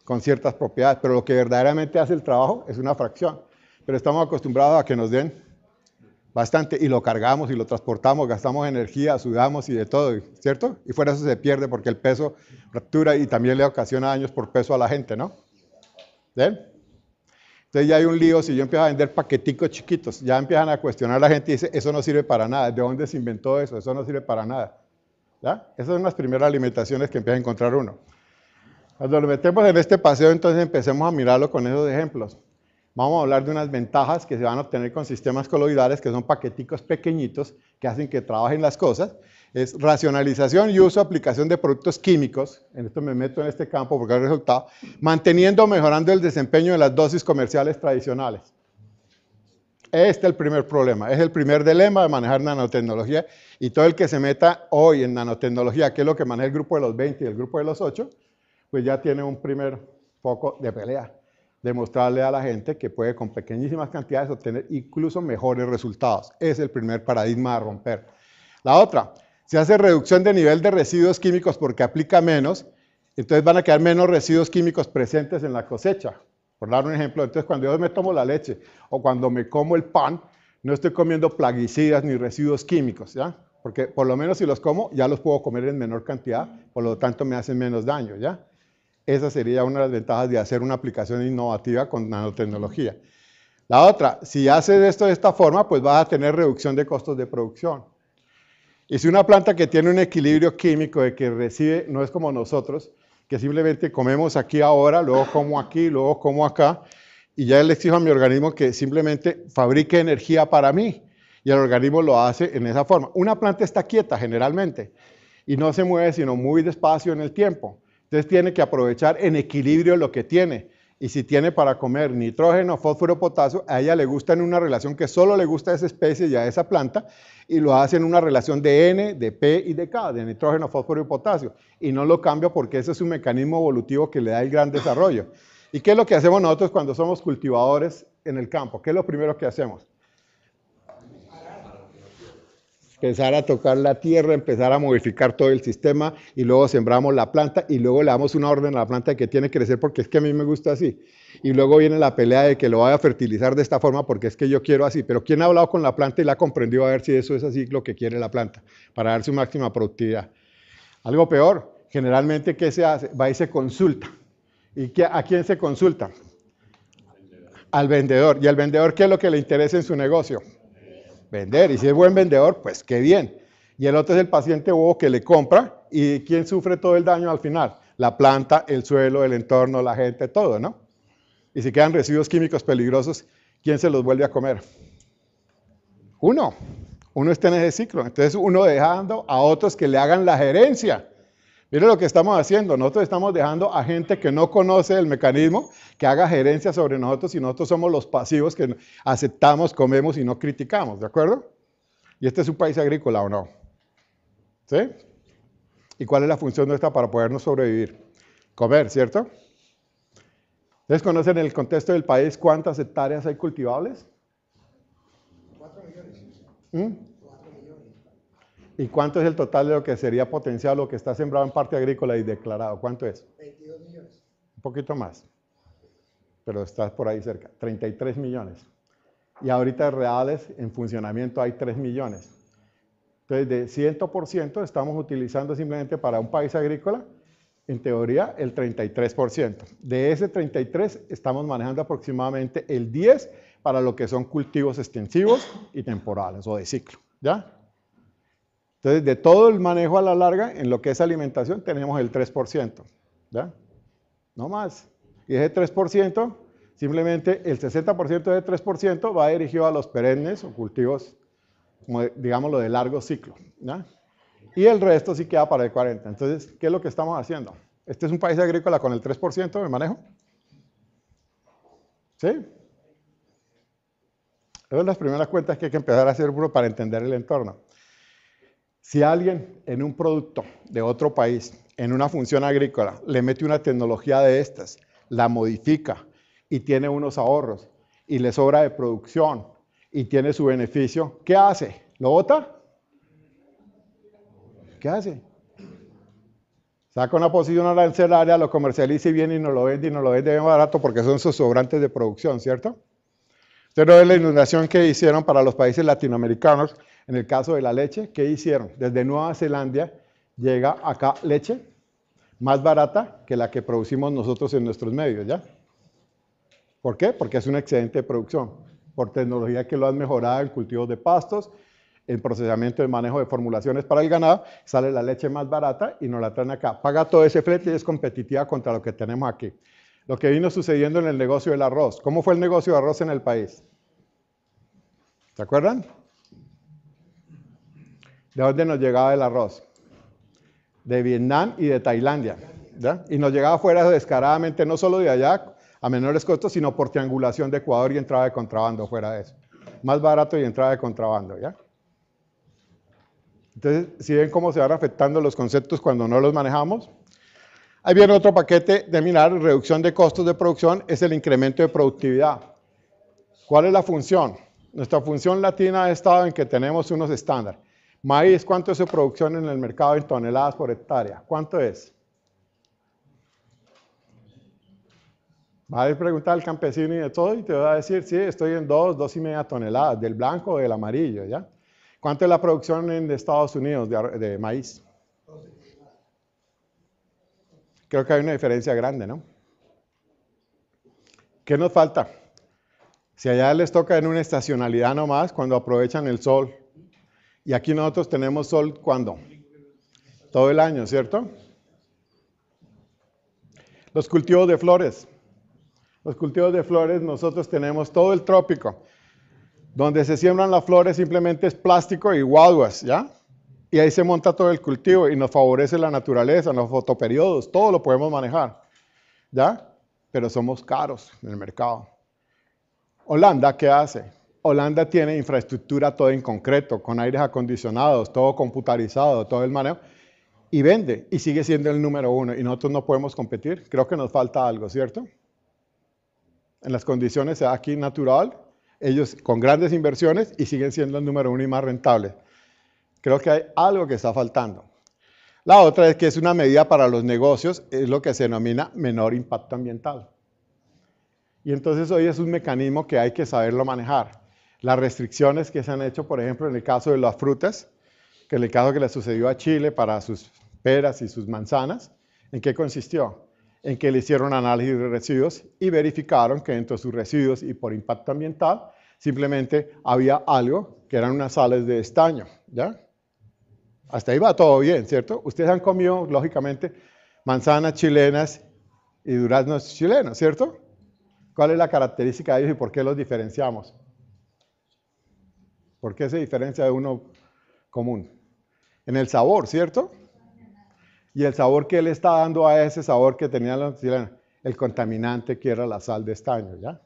Con ciertas propiedades, pero lo que verdaderamente hace el trabajo es una fracción. Pero estamos acostumbrados a que nos den bastante y lo cargamos y lo transportamos, gastamos energía, sudamos y de todo, ¿cierto? Y fuera eso se pierde porque el peso fractura y también le ocasiona daños por peso a la gente, ¿no? ¿Ven? Entonces ya hay un lío, si yo empiezo a vender paqueticos chiquitos, ya empiezan a cuestionar a la gente y dice, eso no sirve para nada, ¿de dónde se inventó eso? Eso no sirve para nada. ¿Ya? Esas son las primeras alimentaciones que empieza a encontrar uno. Cuando lo metemos en este paseo, entonces empecemos a mirarlo con esos ejemplos. Vamos a hablar de unas ventajas que se van a obtener con sistemas coloidales, que son paqueticos pequeñitos que hacen que trabajen las cosas. Es racionalización y uso, aplicación de productos químicos, en esto me meto en este campo porque es el resultado, manteniendo o mejorando el desempeño de las dosis comerciales tradicionales. Este es el primer problema, es el primer dilema de manejar nanotecnología y todo el que se meta hoy en nanotecnología, que es lo que maneja el grupo de los 20 y el grupo de los 8, pues ya tiene un primer foco de pelea. Demostrarle a la gente que puede con pequeñísimas cantidades obtener incluso mejores resultados. Es el primer paradigma a romper. La otra, se hace reducción de nivel de residuos químicos porque aplica menos, entonces van a quedar menos residuos químicos presentes en la cosecha. Por dar un ejemplo, entonces cuando yo me tomo la leche o cuando me como el pan, no estoy comiendo plaguicidas ni residuos químicos, ¿ya? Porque por lo menos si los como, ya los puedo comer en menor cantidad, por lo tanto me hacen menos daño, ¿ya? Esa sería una de las ventajas de hacer una aplicación innovativa con nanotecnología. La otra, si haces esto de esta forma, pues vas a tener reducción de costos de producción. Y si una planta que tiene un equilibrio químico de que recibe, no es como nosotros, que simplemente comemos aquí ahora, luego como aquí, luego como acá, y ya le exijo a mi organismo que simplemente fabrique energía para mí, y el organismo lo hace en esa forma. Una planta está quieta generalmente, y no se mueve sino muy despacio en el tiempo. Entonces tiene que aprovechar en equilibrio lo que tiene. Y si tiene para comer nitrógeno, fósforo, potasio, a ella le gusta en una relación que solo le gusta a esa especie y a esa planta, y lo hace en una relación de N, de P y de K, de nitrógeno, fósforo y potasio. Y no lo cambia porque ese es un mecanismo evolutivo que le da el gran desarrollo. ¿Y qué es lo que hacemos nosotros cuando somos cultivadores en el campo? ¿Qué es lo primero que hacemos? Empezar a tocar la tierra, empezar a modificar todo el sistema y luego sembramos la planta y luego le damos una orden a la planta de que tiene que crecer porque es que a mí me gusta así. Y luego viene la pelea de que lo vaya a fertilizar de esta forma porque es que yo quiero así. Pero ¿quién ha hablado con la planta y la ha comprendido a ver si eso es así lo que quiere la planta para dar su máxima productividad? Algo peor, generalmente ¿qué se hace? Va y se consulta. ¿Y a quién se consulta? Al vendedor. ¿Y al vendedor qué es lo que le interesa en su negocio? Vender, y si es buen vendedor, pues qué bien. Y el otro es el paciente bobo que le compra, y ¿quién sufre todo el daño al final? La planta, el suelo, el entorno, la gente, todo, ¿no? Y si quedan residuos químicos peligrosos, ¿quién se los vuelve a comer? Uno está en ese ciclo, entonces uno dejando a otros que le hagan la gerencia. Mire lo que estamos haciendo, nosotros estamos dejando a gente que no conoce el mecanismo que haga gerencia sobre nosotros y nosotros somos los pasivos que aceptamos, comemos y no criticamos, ¿de acuerdo? Y este es un país agrícola, ¿o no? ¿Sí? ¿Y cuál es la función nuestra para podernos sobrevivir? Comer, ¿cierto? ¿Ustedes conocen en el contexto del país cuántas hectáreas hay cultivables? 4 millones. 4 millones. ¿Y cuánto es el total de lo que sería potencial, lo que está sembrado en parte agrícola y declarado? ¿Cuánto es? 22 millones. Un poquito más, pero está por ahí cerca, 33 millones. Y ahorita reales en funcionamiento hay 3 millones. Entonces, de 100% estamos utilizando simplemente para un país agrícola, en teoría, el 33%. De ese 33 estamos manejando aproximadamente el 10 para lo que son cultivos extensivos y temporales o de ciclo, ¿ya? Entonces, de todo el manejo a la larga, en lo que es alimentación, tenemos el 3%, ¿ya? No más. Y ese 3%, simplemente el 60% de 3% va dirigido a los perennes o cultivos, como digámoslo, de largo ciclo, ¿ya? Y el resto sí queda para el 40%. Entonces, ¿qué es lo que estamos haciendo? ¿Este es un país agrícola con el 3% de manejo? ¿Sí? Esas son las primeras cuentas que hay que empezar a hacer para entender el entorno. Si alguien en un producto de otro país, en una función agrícola, le mete una tecnología de estas, la modifica y tiene unos ahorros y le sobra de producción y tiene su beneficio, ¿qué hace? ¿Lo bota? ¿Qué hace? Saca una posición arancelaria, lo comercializa y viene y nos lo vende bien barato porque son sus sobrantes de producción, ¿cierto? Usted no ve la inundación que hicieron para los países latinoamericanos, en el caso de la leche, ¿qué hicieron? Desde Nueva Zelanda llega acá leche más barata que la que producimos nosotros en nuestros medios, ¿ya? ¿Por qué? Porque es un excedente de producción, por tecnología que lo han mejorado en cultivos de pastos, en procesamiento de manejo de formulaciones para el ganado, sale la leche más barata y nos la traen acá. Paga todo ese flete y es competitiva contra lo que tenemos aquí. Lo que vino sucediendo en el negocio del arroz. ¿Cómo fue el negocio de arroz en el país? ¿Se acuerdan? ¿De dónde nos llegaba el arroz? De Vietnam y de Tailandia, ¿ya? Y nos llegaba fuera descaradamente, no solo de allá, a menores costos, sino por triangulación de Ecuador y entrada de contrabando fuera de eso. Más barato y entrada de contrabando, ¿ya? Entonces, ¿sí ven cómo se van afectando los conceptos cuando no los manejamos? Ahí viene otro paquete de mirar, reducción de costos de producción, es el incremento de productividad. ¿Cuál es la función? Nuestra función latina ha estado en que tenemos unos estándares. Maíz, ¿cuánto es su producción en el mercado en toneladas por hectárea? ¿Cuánto es? Va a preguntar al campesino y de todo y te va a decir, sí, estoy en 2,5 toneladas, del blanco o del amarillo, ¿ya? ¿Cuánto es la producción en Estados Unidos de maíz? Creo que hay una diferencia grande, ¿no? ¿Qué nos falta? Si allá les toca en una estacionalidad nomás, cuando aprovechan el sol. Y aquí nosotros tenemos sol, ¿cuándo? Todo el año, ¿cierto? Los cultivos de flores. Los cultivos de flores, nosotros tenemos todo el trópico. Donde se siembran las flores simplemente es plástico y guaduas, ¿ya? Y ahí se monta todo el cultivo y nos favorece la naturaleza, los fotoperiodos, todo lo podemos manejar, ¿ya? Pero somos caros en el mercado. Holanda, ¿qué hace? Holanda tiene infraestructura todo en concreto, con aires acondicionados, todo computarizado, todo el manejo, y vende, y sigue siendo el número 1, y nosotros no podemos competir. Creo que nos falta algo, ¿cierto? En las condiciones aquí natural, ellos con grandes inversiones y siguen siendo el número 1 y más rentable. Creo que hay algo que está faltando. La otra es que es una medida para los negocios, es lo que se denomina menor impacto ambiental. Y entonces hoy es un mecanismo que hay que saberlo manejar. Las restricciones que se han hecho, por ejemplo, en el caso de las frutas, que en el caso que le sucedió a Chile para sus peras y sus manzanas, ¿en qué consistió? En que le hicieron análisis de residuos y verificaron que dentro de sus residuos y por impacto ambiental, simplemente había algo que eran unas sales de estaño, ¿ya? Hasta ahí va todo bien, ¿cierto? Ustedes han comido, lógicamente, manzanas chilenas y duraznos chilenos, ¿cierto? ¿Cuál es la característica de ellos y por qué los diferenciamos? ¿Por qué se diferencia de uno común? En el sabor, ¿cierto? Y el sabor que le está dando a ese sabor que tenían los chilenos, el contaminante que era la sal de estaño, ¿ya?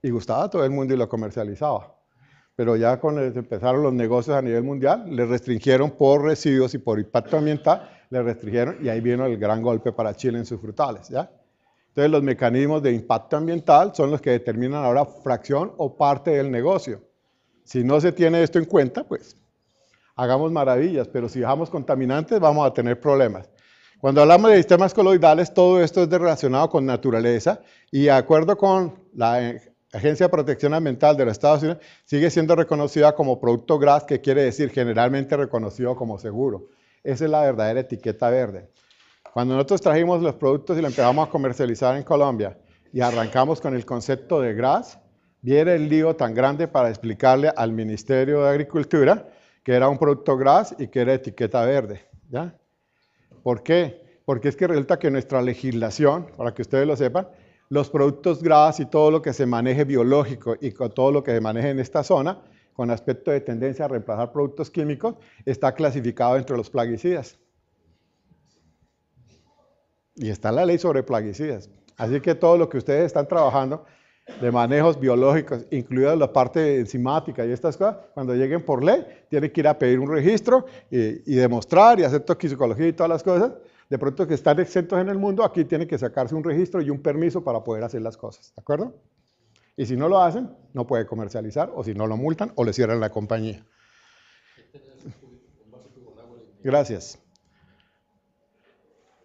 Y gustaba a todo el mundo y lo comercializaba. Pero ya cuando empezaron los negocios a nivel mundial, le restringieron por residuos y por impacto ambiental, le restringieron y ahí vino el gran golpe para Chile en sus frutales, ¿ya? Entonces los mecanismos de impacto ambiental son los que determinan ahora fracción o parte del negocio. Si no se tiene esto en cuenta, pues hagamos maravillas, pero si dejamos contaminantes vamos a tener problemas. Cuando hablamos de sistemas coloidales, todo esto es relacionado con naturaleza y de acuerdo con la Agencia de Protección Ambiental de los Estados Unidos, sigue siendo reconocida como producto GRAS, que quiere decir generalmente reconocido como seguro. Esa es la verdadera etiqueta verde. Cuando nosotros trajimos los productos y los empezamos a comercializar en Colombia y arrancamos con el concepto de GRAS, viene el lío tan grande para explicarle al Ministerio de Agricultura que era un producto GRAS y que era etiqueta verde, ¿ya? ¿Por qué? Porque es que resulta que nuestra legislación, para que ustedes lo sepan, los productos GRAS y todo lo que se maneje biológico y con todo lo que se maneje en esta zona, con aspecto de tendencia a reemplazar productos químicos, está clasificado entre los plaguicidas. Y está la ley sobre plaguicidas. Así que todo lo que ustedes están trabajando de manejos biológicos, incluida la parte enzimática y estas cosas, cuando lleguen por ley, tienen que ir a pedir un registro y demostrar y hacer toxicología y todas las cosas. De pronto que están exentos en el mundo, aquí tienen que sacarse un registro y un permiso para poder hacer las cosas, ¿de acuerdo? Y si no lo hacen, no puede comercializar, o si no lo multan, o le cierran la compañía. Gracias.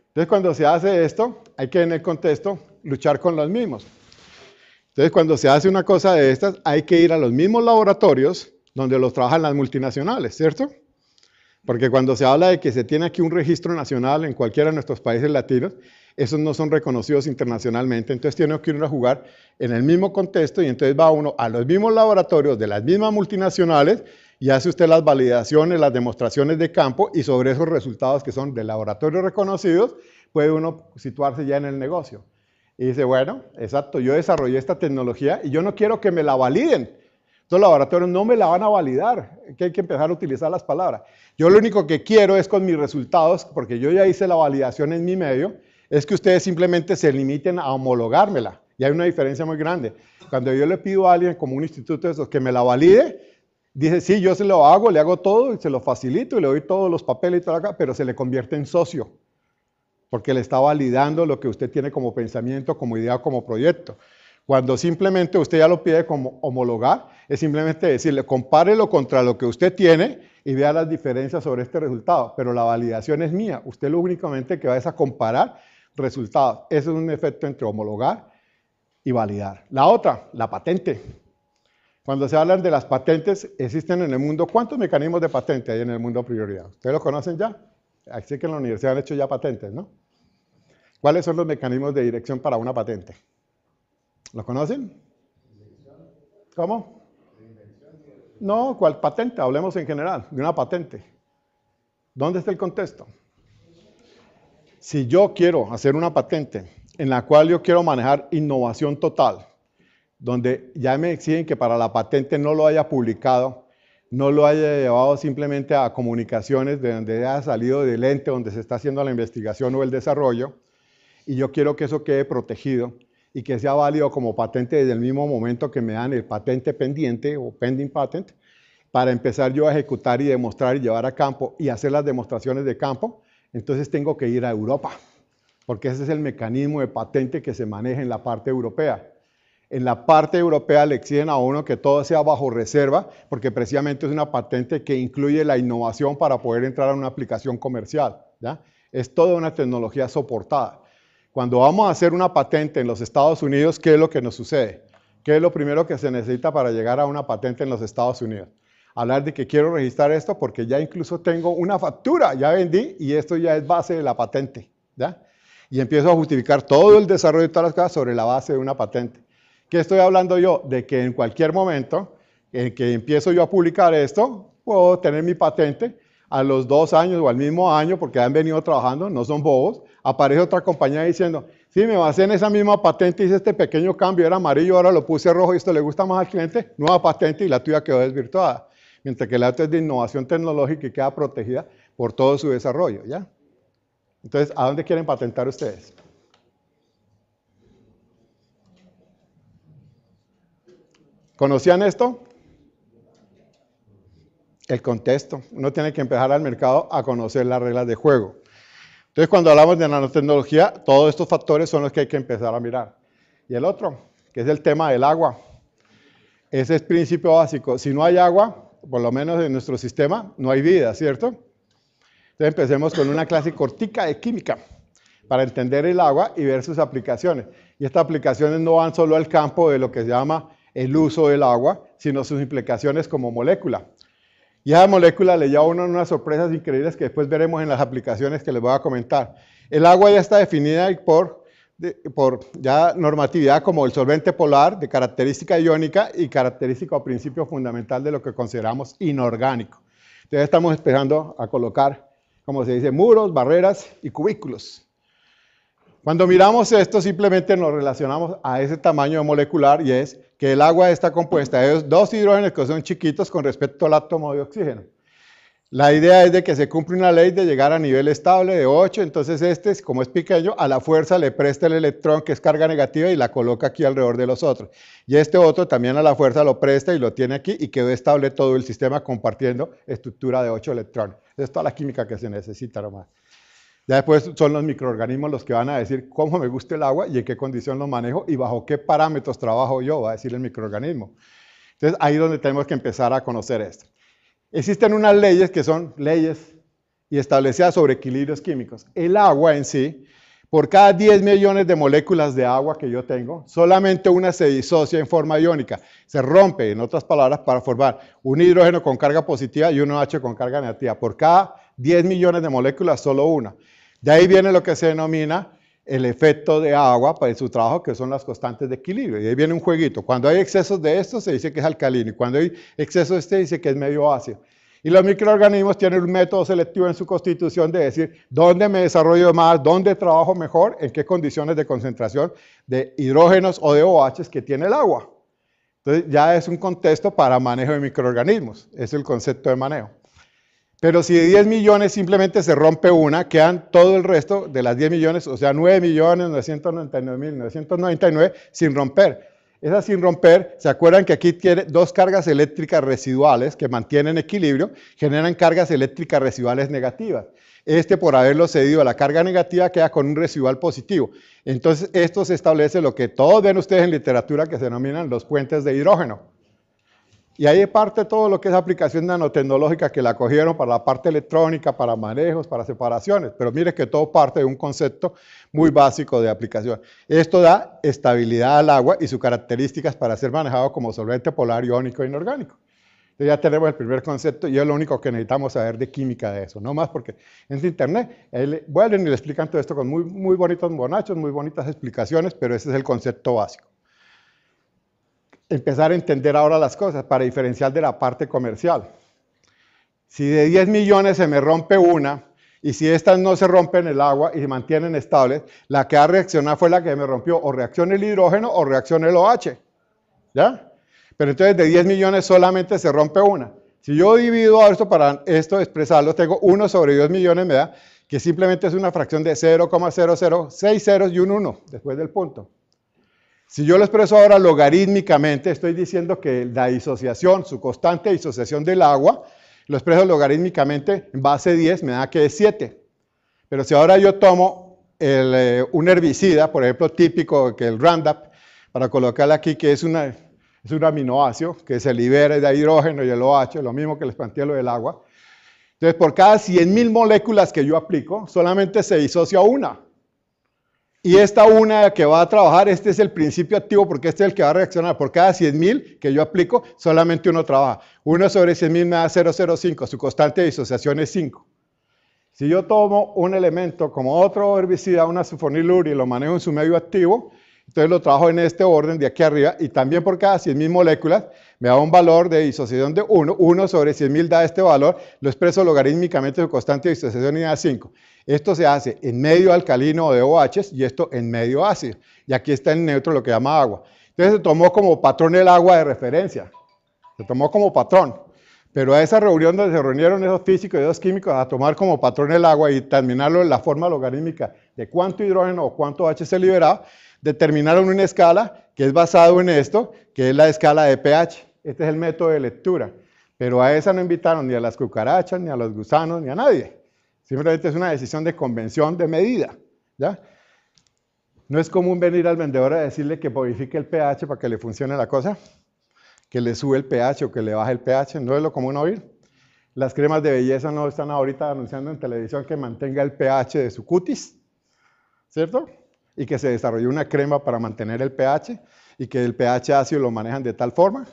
Entonces, cuando se hace esto, hay que en el contexto luchar con los mismos. Entonces, cuando se hace una cosa de estas, hay que ir a los mismos laboratorios donde los trabajan las multinacionales, ¿cierto? Porque cuando se habla de que se tiene aquí un registro nacional en cualquiera de nuestros países latinos, esos no son reconocidos internacionalmente, entonces tiene que ir a jugar en el mismo contexto y entonces va uno a los mismos laboratorios de las mismas multinacionales y hace usted las validaciones, las demostraciones de campo y sobre esos resultados que son de laboratorios reconocidos, puede uno situarse ya en el negocio. Y dice, bueno, exacto, yo desarrollé esta tecnología y yo no quiero que me la validen. Estos laboratorios no me la van a validar, que hay que empezar a utilizar las palabras. Yo lo único que quiero es con mis resultados, porque yo ya hice la validación en mi medio, es que ustedes simplemente se limiten a homologármela. Y hay una diferencia muy grande. Cuando yo le pido a alguien como un instituto de esos que me la valide, dice, sí, yo se lo hago, le hago todo y se lo facilito y le doy todos los papeles y todo acá, pero se le convierte en socio, porque le está validando lo que usted tiene como pensamiento, como idea, como proyecto. Cuando simplemente usted ya lo pide como homologar, es simplemente decirle, compárelo contra lo que usted tiene y vea las diferencias sobre este resultado, pero la validación es mía. Usted lo únicamente que va es a comparar resultados. Eso es un efecto entre homologar y validar. La otra, la patente. Cuando se hablan de las patentes, existen en el mundo, ¿cuántos mecanismos de patente hay en el mundo prioridad? ¿Ustedes lo conocen ya? Así que en la universidad han hecho ya patentes, ¿no? ¿Cuáles son los mecanismos de dirección para una patente? ¿Lo conocen? ¿Cómo? No, ¿cuál patente? Hablemos en general, de una patente. ¿Dónde está el contexto? Si yo quiero hacer una patente en la cual yo quiero manejar innovación total, donde ya me exigen que para la patente no lo haya publicado, no lo haya llevado simplemente a comunicaciones de donde haya salido del ente donde se está haciendo la investigación o el desarrollo, y yo quiero que eso quede protegido y que sea válido como patente desde el mismo momento que me dan el patente pendiente o pending patent, para empezar yo a ejecutar y demostrar y llevar a campo y hacer las demostraciones de campo, entonces tengo que ir a Europa, porque ese es el mecanismo de patente que se maneja en la parte europea. En la parte europea le exigen a uno que todo sea bajo reserva, porque precisamente es una patente que incluye la innovación para poder entrar a una aplicación comercial, ¿ya? Es toda una tecnología soportada. Cuando vamos a hacer una patente en los Estados Unidos, ¿qué es lo que nos sucede? ¿Qué es lo primero que se necesita para llegar a una patente en los Estados Unidos? Hablar de que quiero registrar esto porque ya incluso tengo una factura, ya vendí y esto ya es base de la patente, ¿ya? Y empiezo a justificar todo el desarrollo de todas las cosas sobre la base de una patente. ¿Qué estoy hablando yo? De que en cualquier momento en que empiezo yo a publicar esto, puedo tener mi patente, a los 2 años o al mismo año, porque han venido trabajando, no son bobos, aparece otra compañía diciendo, sí, me basé en esa misma patente, hice este pequeño cambio, era amarillo, ahora lo puse rojo y esto le gusta más al cliente, nueva patente y la tuya quedó desvirtuada. Mientras que la otra es de innovación tecnológica y queda protegida por todo su desarrollo, ¿ya? Entonces, ¿a dónde quieren patentar ustedes? ¿Conocían esto? El contexto. Uno tiene que empezar al mercado a conocer las reglas de juego. Entonces, cuando hablamos de nanotecnología, todos estos factores son los que hay que empezar a mirar. Y el otro, que es el tema del agua. Ese es principio básico. Si no hay agua, por lo menos en nuestro sistema, no hay vida, ¿cierto? Entonces, empecemos con una clase cortica de química para entender el agua y ver sus aplicaciones. Y estas aplicaciones no van solo al campo de lo que se llama el uso del agua, sino sus implicaciones como molécula. Y a esa molécula le lleva a uno unas sorpresas increíbles que después veremos en las aplicaciones que les voy a comentar. El agua ya está definida por ya normatividad como el solvente polar de característica iónica y característica o principio fundamental de lo que consideramos inorgánico. Entonces estamos empezando a colocar, como se dice, muros, barreras y cubículos. Cuando miramos esto, simplemente nos relacionamos a ese tamaño molecular y es que el agua está compuesta de 2 hidrógenos que son chiquitos con respecto al átomo de oxígeno. La idea es de que se cumple una ley de llegar a nivel estable de 8, entonces como es pequeño, a la fuerza le presta el electrón que es carga negativa y la coloca aquí alrededor de los otros. Y este otro también a la fuerza lo presta y lo tiene aquí y quedó estable todo el sistema compartiendo estructura de 8 electrones. Esa es toda la química que se necesita nomás. Ya después son los microorganismos los que van a decir cómo me gusta el agua y en qué condición lo manejo y bajo qué parámetros trabajo yo, va a decir el microorganismo. Entonces ahí es donde tenemos que empezar a conocer esto. Existen unas leyes que son leyes y establecía sobre equilibrios químicos. El agua en sí, por cada 10 millones de moléculas de agua que yo tengo, solamente una se disocia en forma iónica, se rompe, en otras palabras, para formar un hidrógeno con carga positiva y un OH con carga negativa. Por cada 10 millones de moléculas, solo una. De ahí viene lo que se denomina el efecto de agua para su trabajo, que son las constantes de equilibrio. Y ahí viene un jueguito. Cuando hay excesos de esto, se dice que es alcalino. Y cuando hay exceso de este, dice que es medio ácido. Y los microorganismos tienen un método selectivo en su constitución de decir dónde me desarrollo más, dónde trabajo mejor, en qué condiciones de concentración de hidrógenos o de OHs que tiene el agua. Entonces ya es un contexto para manejo de microorganismos. Es el concepto de manejo. Pero si de 10 millones simplemente se rompe una, quedan todo el resto de las 10 millones, o sea, 9.999.999 sin romper. Esas sin romper, ¿se acuerdan que aquí tiene dos cargas eléctricas residuales que mantienen equilibrio? Generan cargas eléctricas residuales negativas. Por haberlo cedido a la carga negativa, queda con un residual positivo. Entonces, esto se establece lo que todos ven ustedes en literatura que se denominan los puentes de hidrógeno. Y ahí parte todo lo que es aplicación nanotecnológica que la cogieron para la parte electrónica, para manejos, para separaciones. Pero mire que todo parte de un concepto muy básico de aplicación. Esto da estabilidad al agua y sus características para ser manejado como solvente polar, iónico e inorgánico. Entonces ya tenemos el primer concepto y es lo único que necesitamos saber de química de eso. No más porque en internet vuelven y le explican todo esto con muy bonitos bonachos, muy bonitas explicaciones, pero ese es el concepto básico. Empezar a entender ahora las cosas para diferenciar de la parte comercial. Si de 10 millones se me rompe una, y si estas no se rompen el agua y se mantienen estables, la que va a reaccionar fue la que me rompió, o reacciona el hidrógeno o reacciona el OH. ¿Ya? Pero entonces de 10 millones solamente se rompe una. Si yo divido esto para expresarlo, tengo 1 sobre 2 millones, me da que simplemente es una fracción de 0,0006 ceros y un 1 después del punto. Si yo lo expreso ahora logarítmicamente, estoy diciendo que la disociación, su constante de disociación del agua, lo expreso logarítmicamente en base 10, me da que es 7. Pero si ahora yo tomo un herbicida, por ejemplo, típico que el Roundup, para colocarle aquí que es un aminoácido que se libera de hidrógeno y el OH, lo mismo que les planteé lo del agua. Entonces, por cada 100.000 moléculas que yo aplico, solamente se disocia una. Y esta una que va a trabajar, este es el principio activo porque este es el que va a reaccionar. Por cada 100.000 que yo aplico, solamente uno trabaja. 1 sobre 100.000 me da 0,05, su constante de disociación es 5. Si yo tomo un elemento como otro herbicida, una sulfonilur, y lo manejo en su medio activo, entonces lo trabajo en este orden de aquí arriba, y también por cada 100.000 moléculas me da un valor de disociación de 1. 1 sobre 100.000 da este valor, lo expreso logarítmicamente, su constante de disociación y da 5. Esto se hace en medio alcalino de OHs y esto en medio ácido. Y aquí está en neutro lo que llama agua. Entonces se tomó como patrón el agua de referencia. Se tomó como patrón. Pero a esa reunión donde se reunieron esos físicos y esos químicos a tomar como patrón el agua y terminarlo en la forma logarítmica de cuánto hidrógeno o cuánto OH se liberaba, determinaron una escala que es basado en esto, que es la escala de pH. Este es el método de lectura. Pero a esa no invitaron ni a las cucarachas, ni a los gusanos, ni a nadie. Simplemente es una decisión de convención de medida. ¿Ya? No es común venir al vendedor a decirle que modifique el pH para que le funcione la cosa, que le sube el pH o que le baje el pH. No es lo común oír. Las cremas de belleza no están ahorita anunciando en televisión que mantenga el pH de su cutis, ¿cierto? Y que se desarrolle una crema para mantener el pH y que el pH ácido lo manejan de tal forma.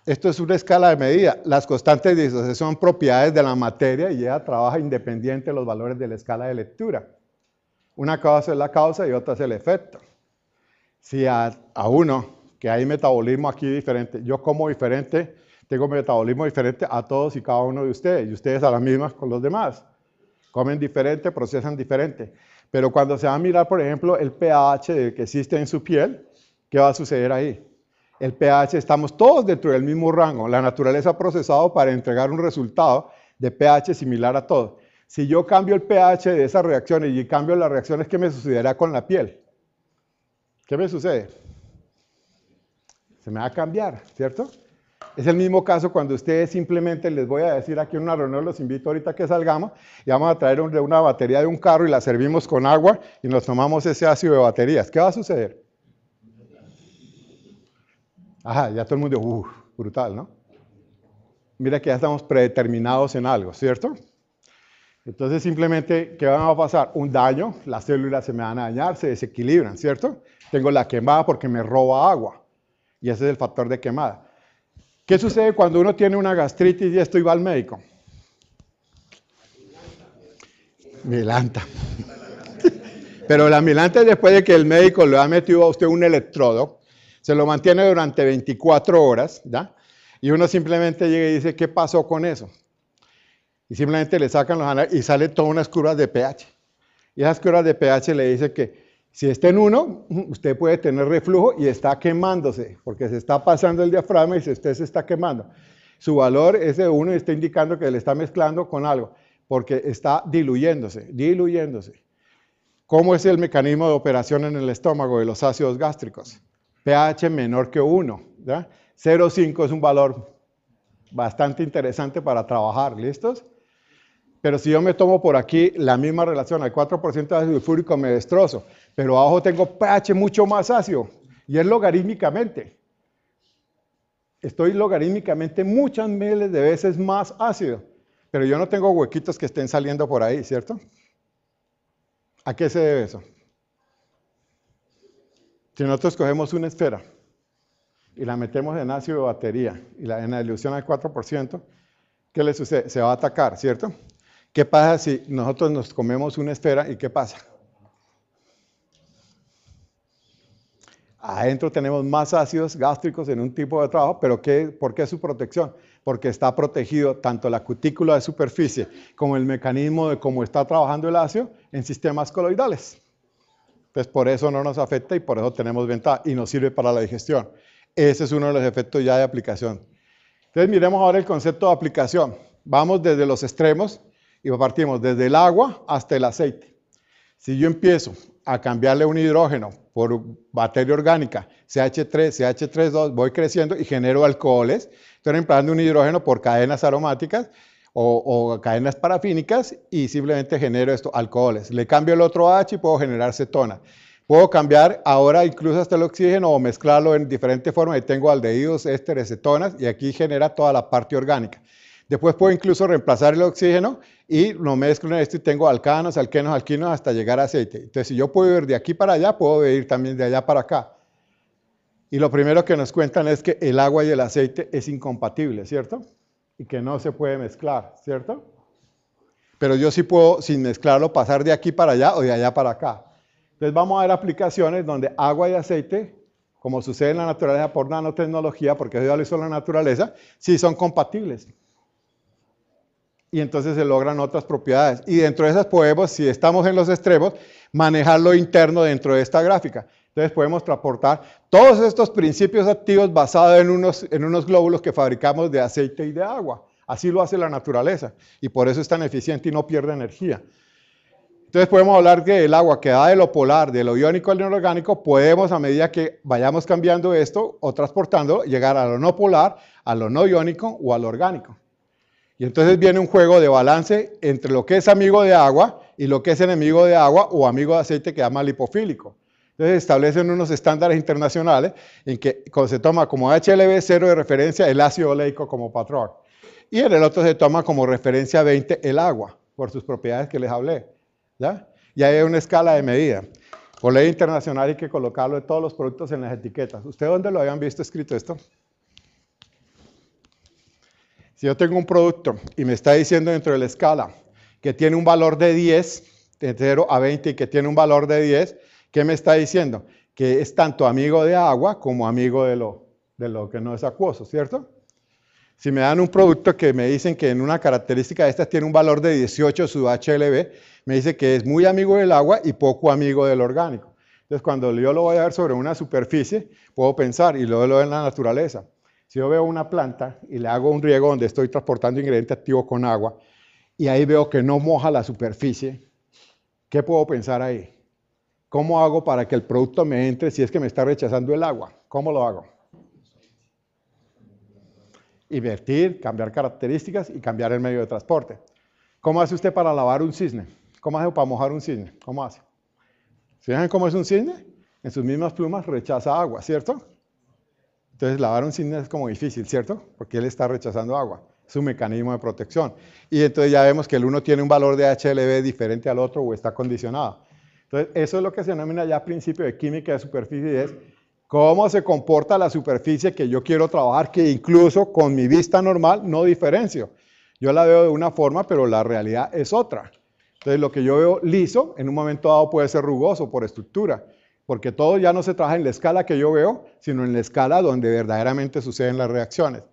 Esto es una escala de medida. Las constantes de disociación son propiedades de la materia y ella trabaja independiente de los valores de la escala de lectura. Una causa es la causa y otra es el efecto. Si a uno, que hay metabolismo aquí diferente, yo como diferente, tengo metabolismo diferente a todos y cada uno de ustedes, y ustedes a las mismas con los demás. Comen diferente, procesan diferente. Pero cuando se va a mirar, por ejemplo, el pH que existe en su piel, ¿qué va a suceder ahí? El pH, estamos todos dentro del mismo rango. La naturaleza ha procesado para entregar un resultado de pH similar a todos. Si yo cambio el pH de esas reacciones y cambio las reacciones, ¿qué me sucederá con la piel? ¿Qué me sucede? Se me va a cambiar, ¿cierto? Es el mismo caso cuando ustedes simplemente les voy a decir aquí en una reunión, los invito ahorita que salgamos, y vamos a traer una batería de un carro y la servimos con agua y nos tomamos ese ácido de baterías. ¿Qué va a suceder? Ajá, ya todo el mundo, brutal, ¿no? Mira que ya estamos predeterminados en algo, ¿cierto? Entonces simplemente, ¿qué va a pasar? Un daño, las células se me van a dañar, se desequilibran, ¿cierto? Tengo la quemada porque me roba agua. Y ese es el factor de quemada. ¿Qué sucede cuando uno tiene una gastritis y esto y va al médico? Milanta. Pero la milanta es después de que el médico le ha metido a usted un electrodo, se lo mantiene durante 24 horas, ¿ya? Y uno simplemente llega y dice, ¿qué pasó con eso? Y simplemente le sacan los análisis y salen todas unas curvas de pH. Y esas curvas de pH le dicen que si está en 1, usted puede tener reflujo y está quemándose, porque se está pasando el diafragma y usted se está quemando. Su valor es de 1 y está indicando que le está mezclando con algo, porque está diluyéndose. ¿Cómo es el mecanismo de operación en el estómago de los ácidos gástricos? pH menor que 1, ¿ya? 0,5 es un valor bastante interesante para trabajar, ¿listos? Pero si yo me tomo por aquí la misma relación, al 4% de ácido sulfúrico me destrozo, pero abajo tengo pH mucho más ácido, y es logarítmicamente. Estoy logarítmicamente muchas miles de veces más ácido, pero yo no tengo huequitos que estén saliendo por ahí, ¿cierto? ¿A qué se debe eso? Si nosotros cogemos una esfera y la metemos en ácido de batería y en la dilución al 4%, ¿qué le sucede? Se va a atacar, ¿cierto? ¿Qué pasa si nosotros nos comemos una esfera y qué pasa? Adentro tenemos más ácidos gástricos en un tipo de trabajo, pero ¿por qué su protección? Porque está protegido tanto la cutícula de superficie como el mecanismo de cómo está trabajando el ácido en sistemas coloidales. Entonces por eso no nos afecta y por eso tenemos ventaja y nos sirve para la digestión. Ese es uno de los efectos ya de aplicación. Entonces miremos ahora el concepto de aplicación. Vamos desde los extremos y partimos desde el agua hasta el aceite. Si yo empiezo a cambiarle un hidrógeno por materia orgánica, CH3, CH3,2, voy creciendo y genero alcoholes. Estoy reemplazando un hidrógeno por cadenas aromáticas o cadenas parafínicas y simplemente genero esto, alcoholes. Le cambio el otro H y puedo generar cetona. Puedo cambiar ahora incluso hasta el oxígeno o mezclarlo en diferentes formas y tengo aldehídos, ésteres, cetonas y aquí genera toda la parte orgánica. Después puedo incluso reemplazar el oxígeno y lo mezclo en esto y tengo alcanos, alquenos, alquinos hasta llegar a aceite. Entonces, si yo puedo ir de aquí para allá, puedo ir también de allá para acá. Y lo primero que nos cuentan es que el agua y el aceite es incompatible, ¿cierto? Y que no se puede mezclar, ¿cierto? Pero yo sí puedo, sin mezclarlo, pasar de aquí para allá o de allá para acá. Entonces, vamos a ver aplicaciones donde agua y aceite, como sucede en la naturaleza por nanotecnología, porque eso ya lo hizo la naturaleza, sí son compatibles. Y entonces se logran otras propiedades. Y dentro de esas podemos, si estamos en los extremos, manejar lo interno dentro de esta gráfica. Entonces podemos transportar todos estos principios activos basados en unos glóbulos que fabricamos de aceite y de agua. Así lo hace la naturaleza. Y por eso es tan eficiente y no pierde energía. Entonces podemos hablar que el agua que da de lo polar, de lo iónico al inorgánico, podemos a medida que vayamos cambiando esto o transportando, llegar a lo no polar, a lo no iónico o a lo orgánico. Y entonces viene un juego de balance entre lo que es amigo de agua y lo que es enemigo de agua o amigo de aceite que llama lipofílico. Entonces establecen unos estándares internacionales en que se toma como HLB0 de referencia el ácido oleico como patrón. Y en el otro se toma como referencia 20 el agua, por sus propiedades que les hablé. ¿Ya? Y hay una escala de medida. Por ley internacional hay que colocarlo de todos los productos en las etiquetas. ¿Ustedes dónde lo habían visto escrito esto? Si yo tengo un producto y me está diciendo dentro de la escala que tiene un valor de 10, de 0 a 20 y que tiene un valor de 10, ¿qué me está diciendo? Que es tanto amigo de agua como amigo de lo que no es acuoso, ¿cierto? Si me dan un producto que me dicen que en una característica de estas tiene un valor de 18 su HLB, me dice que es muy amigo del agua y poco amigo del orgánico. Entonces, cuando yo lo voy a ver sobre una superficie, puedo pensar, y luego lo veo en la naturaleza. Si yo veo una planta y le hago un riego donde estoy transportando ingrediente activo con agua, y ahí veo que no moja la superficie, ¿qué puedo pensar ahí? ¿Cómo hago para que el producto me entre si es que me está rechazando el agua? ¿Cómo lo hago? Invertir, cambiar características y cambiar el medio de transporte. ¿Cómo hace usted para lavar un cisne? ¿Cómo hace para mojar un cisne? ¿Cómo hace? ¿Se fijan cómo es un cisne? En sus mismas plumas rechaza agua, ¿cierto? Entonces lavar un cisne es como difícil, ¿cierto? Porque él está rechazando agua. Es un mecanismo de protección. Y entonces ya vemos que el uno tiene un valor de HLB diferente al otro o está condicionado. Entonces, eso es lo que se denomina ya principio de química de superficie, es cómo se comporta la superficie que yo quiero trabajar, que incluso con mi vista normal no diferencio. Yo la veo de una forma, pero la realidad es otra. Entonces, lo que yo veo liso, en un momento dado puede ser rugoso por estructura, porque todo ya no se trabaja en la escala que yo veo, sino en la escala donde verdaderamente suceden las reacciones.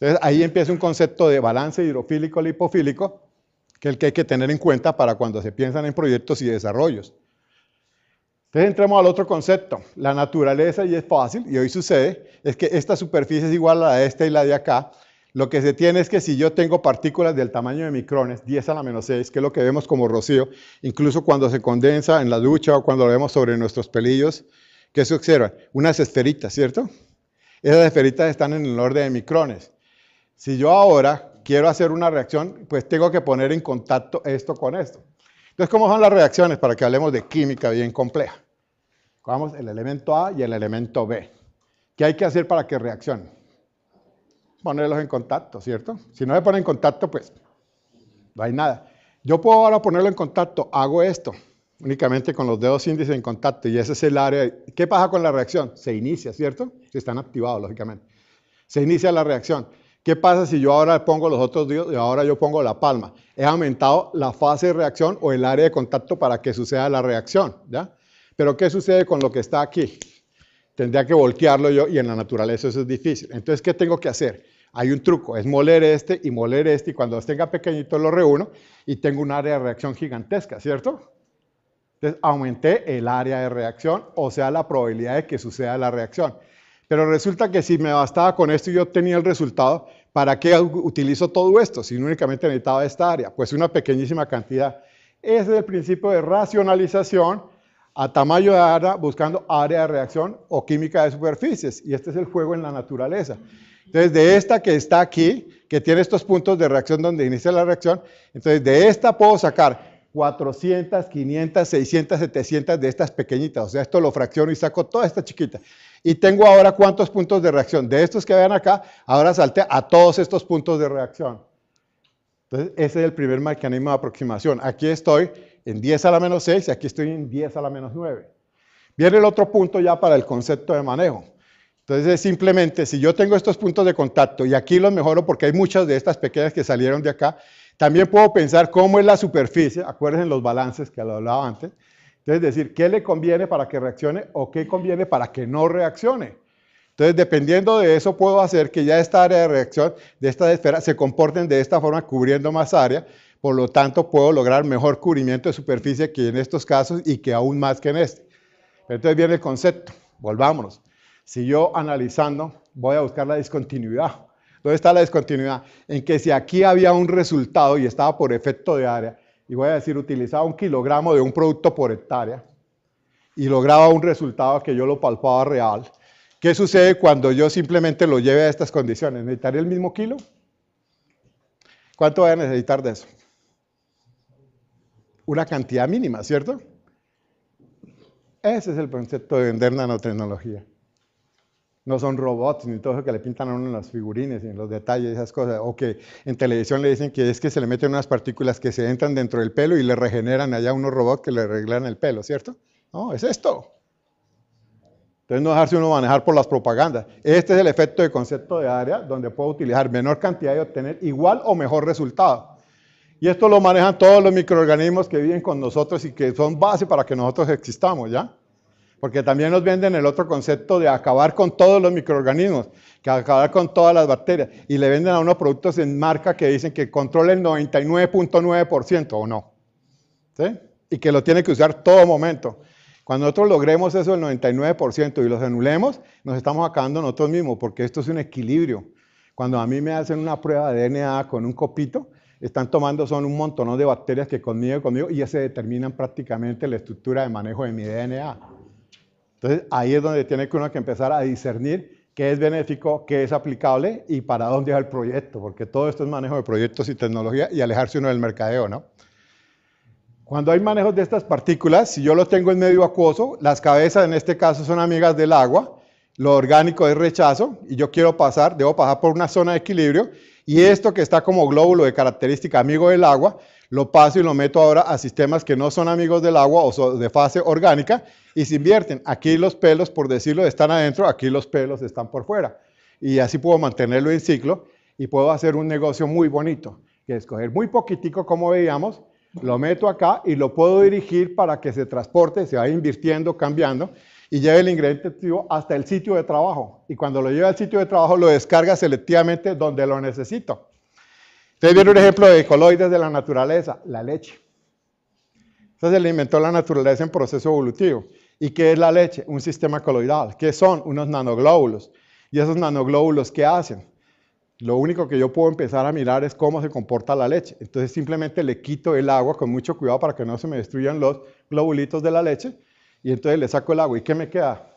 Entonces, ahí empieza un concepto de balance hidrofílico-lipofílico, que es el que hay que tener en cuenta para cuando se piensan en proyectos y desarrollos. Entonces, entremos al otro concepto. La naturaleza, y es fácil, y hoy sucede, es que esta superficie es igual a la de esta y la de acá. Lo que se tiene es que si yo tengo partículas del tamaño de micrones, 10 a la menos 6, que es lo que vemos como rocío, incluso cuando se condensa en la ducha o cuando lo vemos sobre nuestros pelillos, ¿qué se observa? Unas esferitas, ¿cierto? Esas esferitas están en el orden de micrones. Si yo ahora quiero hacer una reacción, pues tengo que poner en contacto esto con esto. Entonces, ¿cómo son las reacciones? Para que hablemos de química bien compleja. Vamos, el elemento A y el elemento B. ¿Qué hay que hacer para que reaccionen? Ponerlos en contacto, ¿cierto? Si no se ponen en contacto, pues no hay nada. Yo puedo ahora ponerlo en contacto, hago esto, únicamente con los dedos índices en contacto, y ese es el área. ¿Qué pasa con la reacción? Se inicia, ¿cierto? Si están activados, lógicamente. Se inicia la reacción. ¿Qué pasa si yo ahora pongo los otros dedos y ahora yo pongo la palma? He aumentado la fase de reacción o el área de contacto para que suceda la reacción, ¿ya? Pero ¿qué sucede con lo que está aquí? Tendría que voltearlo yo y en la naturaleza eso es difícil. Entonces, ¿qué tengo que hacer? Hay un truco, es moler este, y cuando los tenga pequeñitos los reúno y tengo un área de reacción gigantesca, ¿cierto? Entonces, aumenté el área de reacción, o sea, la probabilidad de que suceda la reacción. Pero resulta que si me bastaba con esto y yo tenía el resultado, ¿para qué utilizo todo esto? Si únicamente necesitaba esta área, pues una pequeñísima cantidad. Ese es el principio de racionalización a tamaño de área, buscando área de reacción o química de superficies. Y este es el juego en la naturaleza. Entonces, de esta que está aquí, que tiene estos puntos de reacción donde inicia la reacción, entonces de esta puedo sacar 400, 500, 600, 700 de estas pequeñitas. O sea, esto lo fracciono y saco toda esta chiquita. Y tengo ahora ¿cuántos puntos de reacción? De estos que vean acá, ahora salté a todos estos puntos de reacción. Entonces, ese es el primer mecanismo de aproximación. Aquí estoy en 10 a la menos 6 y aquí estoy en 10 a la menos 9. Viene el otro punto ya para el concepto de manejo. Entonces, es simplemente, si yo tengo estos puntos de contacto y aquí los mejoro porque hay muchas de estas pequeñas que salieron de acá, también puedo pensar cómo es la superficie, acuérdense los balances que lo hablaba antes. Entonces, decir, ¿qué le conviene para que reaccione o qué conviene para que no reaccione? Entonces, dependiendo de eso, puedo hacer que ya esta área de reacción de estas esferas se comporten de esta forma, cubriendo más área. Por lo tanto, puedo lograr mejor cubrimiento de superficie que en estos casos y que aún más que en este. Entonces, viene el concepto. Volvámonos. Si yo analizando, voy a buscar la discontinuidad. ¿Dónde está la discontinuidad? En que si aquí había un resultado y estaba por efecto de área, y voy a decir, utilizaba 1 kilogramo de un producto por hectárea y lograba un resultado que yo lo palpaba real. ¿Qué sucede cuando yo simplemente lo lleve a estas condiciones? ¿Necesitaría el mismo kilo? ¿Cuánto voy a necesitar de eso? Una cantidad mínima, ¿cierto? Ese es el concepto de vender nanotecnología. No son robots ni todo eso que le pintan a uno en las figurines y en los detalles, esas cosas. O que en televisión le dicen que es que se le meten unas partículas que se entran dentro del pelo y le regeneran allá unos robots que le arreglan el pelo, ¿cierto? No, es esto. Entonces no dejarse uno manejar por las propagandas. Este es el efecto de concepto de área, donde puedo utilizar menor cantidad y obtener igual o mejor resultado. Y esto lo manejan todos los microorganismos que viven con nosotros y que son base para que nosotros existamos, ¿ya? Porque también nos venden el otro concepto de acabar con todos los microorganismos, que acabar con todas las bacterias. Y le venden a unos productos en marca que dicen que controla el 99.9% o no. ¿Sí? Y que lo tiene que usar todo momento. Cuando nosotros logremos eso del 99% y los anulemos, nos estamos acabando nosotros mismos, porque esto es un equilibrio. Cuando a mí me hacen una prueba de DNA con un copito, están tomando son un montón de bacterias que conmigo y ya se determinan prácticamente la estructura de manejo de mi DNA. Entonces, ahí es donde tiene que uno que empezar a discernir qué es benéfico, qué es aplicable y para dónde va el proyecto, porque todo esto es manejo de proyectos y tecnología y alejarse uno del mercadeo, ¿no? Cuando hay manejos de estas partículas, si yo lo tengo en medio acuoso, las cabezas en este caso son amigas del agua, lo orgánico es rechazo y yo quiero pasar, debo pasar por una zona de equilibrio Y esto que está como glóbulo de característica amigo del agua, lo paso y lo meto ahora a sistemas que no son amigos del agua o son de fase orgánica y se invierten. Aquí los pelos, por decirlo, están adentro, aquí los pelos están por fuera. Y así puedo mantenerlo en ciclo y puedo hacer un negocio muy bonito, que es coger muy poquitico, como veíamos, lo meto acá y lo puedo dirigir para que se transporte, se vaya invirtiendo, cambiando y lleve el ingrediente activo hasta el sitio de trabajo. Y cuando lo lleve al sitio de trabajo, lo descarga selectivamente donde lo necesito. Ustedes vieron un ejemplo de coloides de la naturaleza, la leche. Entonces se le inventó la naturaleza en proceso evolutivo. ¿Y qué es la leche? Un sistema coloidal. ¿Qué son? Unos nanoglóbulos. ¿Y esos nanoglóbulos qué hacen? Lo único que yo puedo empezar a mirar es cómo se comporta la leche. Entonces simplemente le quito el agua con mucho cuidado para que no se me destruyan los globulitos de la leche. Y entonces le saco el agua. ¿Y qué me queda?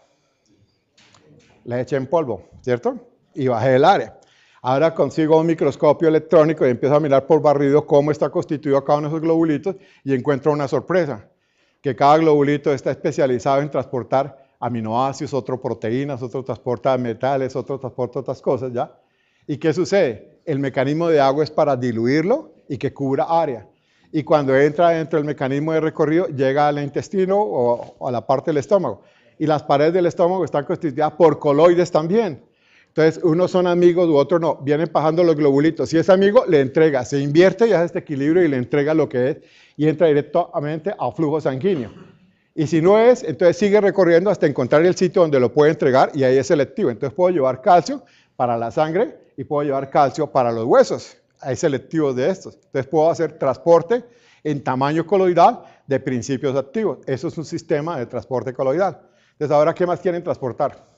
Leche en polvo, ¿cierto? Y bajé el área. Ahora consigo un microscopio electrónico y empiezo a mirar por barrido cómo está constituido cada uno de esos globulitos y encuentro una sorpresa, que cada globulito está especializado en transportar aminoácidos, otro proteínas, otro transporta metales, otro transporta otras cosas, ¿ya? ¿Y qué sucede? El mecanismo de agua es para diluirlo y que cubra área. Y cuando entra dentro del mecanismo de recorrido, llega al intestino o a la parte del estómago. Y las paredes del estómago están constituidas por coloides también. Entonces, unos son amigos u otros no. Vienen pasando los globulitos. Si es amigo, le entrega. Se invierte y hace este equilibrio y le entrega lo que es. Y entra directamente a flujo sanguíneo. Y si no es, entonces sigue recorriendo hasta encontrar el sitio donde lo puede entregar y ahí es selectivo. Entonces, puedo llevar calcio para la sangre y puedo llevar calcio para los huesos. Hay selectivos de estos. Entonces, puedo hacer transporte en tamaño coloidal de principios activos. Eso es un sistema de transporte coloidal. Entonces, ahora, ¿qué más quieren transportar?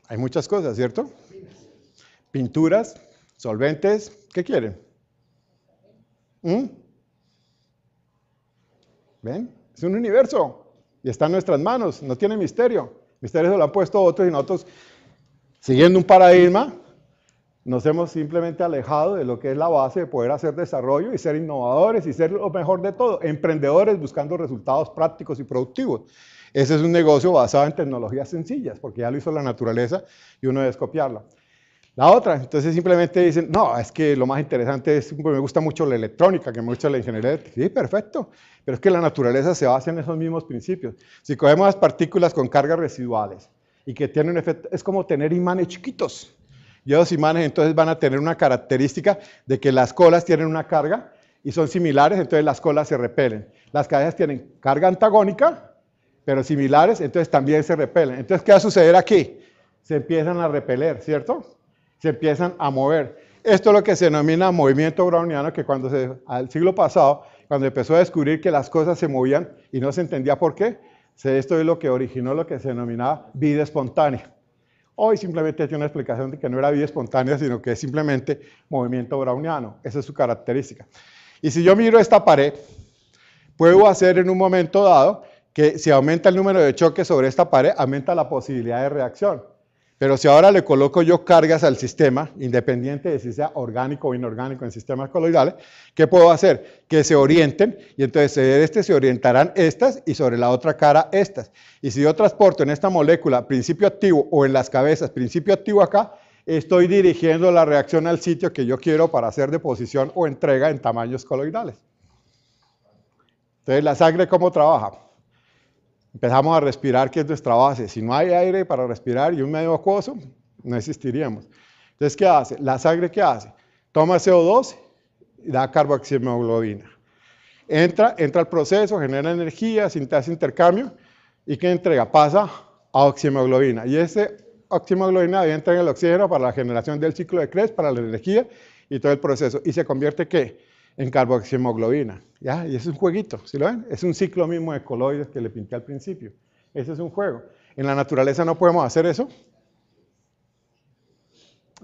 Hay muchas cosas, ¿cierto? Pinturas, solventes, ¿qué quieren? ¿Ven? Es un universo y está en nuestras manos, no tiene misterio. Misterio se lo han puesto otros y nosotros, siguiendo un paradigma, nos hemos simplemente alejado de lo que es la base de poder hacer desarrollo y ser innovadores y ser lo mejor de todo, emprendedores buscando resultados prácticos y productivos. Ese es un negocio basado en tecnologías sencillas, porque ya lo hizo la naturaleza y uno debe copiarla. La otra, entonces simplemente dicen, no, es que lo más interesante es, me gusta mucho la electrónica, que me gusta la ingeniería. Sí, perfecto, pero es que la naturaleza se basa en esos mismos principios. Si cogemos las partículas con cargas residuales y que tienen un efecto, es como tener imanes chiquitos. Y esos imanes entonces van a tener una característica de que las colas tienen una carga y son similares, entonces las colas se repelen. Las cabezas tienen carga antagónica, pero similares, entonces también se repelen. Entonces, ¿qué va a suceder aquí? Se empiezan a repeler, ¿cierto? Se empiezan a mover. Esto es lo que se denomina movimiento browniano, que al siglo pasado, cuando empezó a descubrir que las cosas se movían y no se entendía por qué, esto es lo que originó lo que se denominaba vida espontánea. Hoy simplemente tiene una explicación de que no era vida espontánea, sino que es simplemente movimiento browniano. Esa es su característica. Y si yo miro esta pared, puedo hacer en un momento dado que si aumenta el número de choques sobre esta pared, aumenta la posibilidad de reacción. Pero si ahora le coloco yo cargas al sistema, independiente de si sea orgánico o inorgánico en sistemas coloidales, ¿qué puedo hacer? Que se orienten, y entonces de se orientarán estas y sobre la otra cara estas. Y si yo transporto en esta molécula principio activo o en las cabezas principio activo acá, estoy dirigiendo la reacción al sitio que yo quiero para hacer deposición o entrega en tamaños coloidales. Entonces, ¿la sangre cómo trabaja? Empezamos a respirar, que es nuestra base. Si no hay aire para respirar y un medio acuoso, no existiríamos. Entonces, ¿qué hace? ¿La sangre qué hace? Toma CO2 y da carboxihemoglobina. Entra al proceso, genera energía, hace intercambio, ¿y qué entrega? Pasa a oxihemoglobina. Y ese oxihemoglobina entra en el oxígeno para la generación del ciclo de Krebs, para la energía y todo el proceso. ¿Y se convierte qué? En carboxihemoglobina, ¿ya? Y es un jueguito, ¿sí lo ven? Es un ciclo mismo de coloides que le pinté al principio. Ese es un juego. En la naturaleza no podemos hacer eso.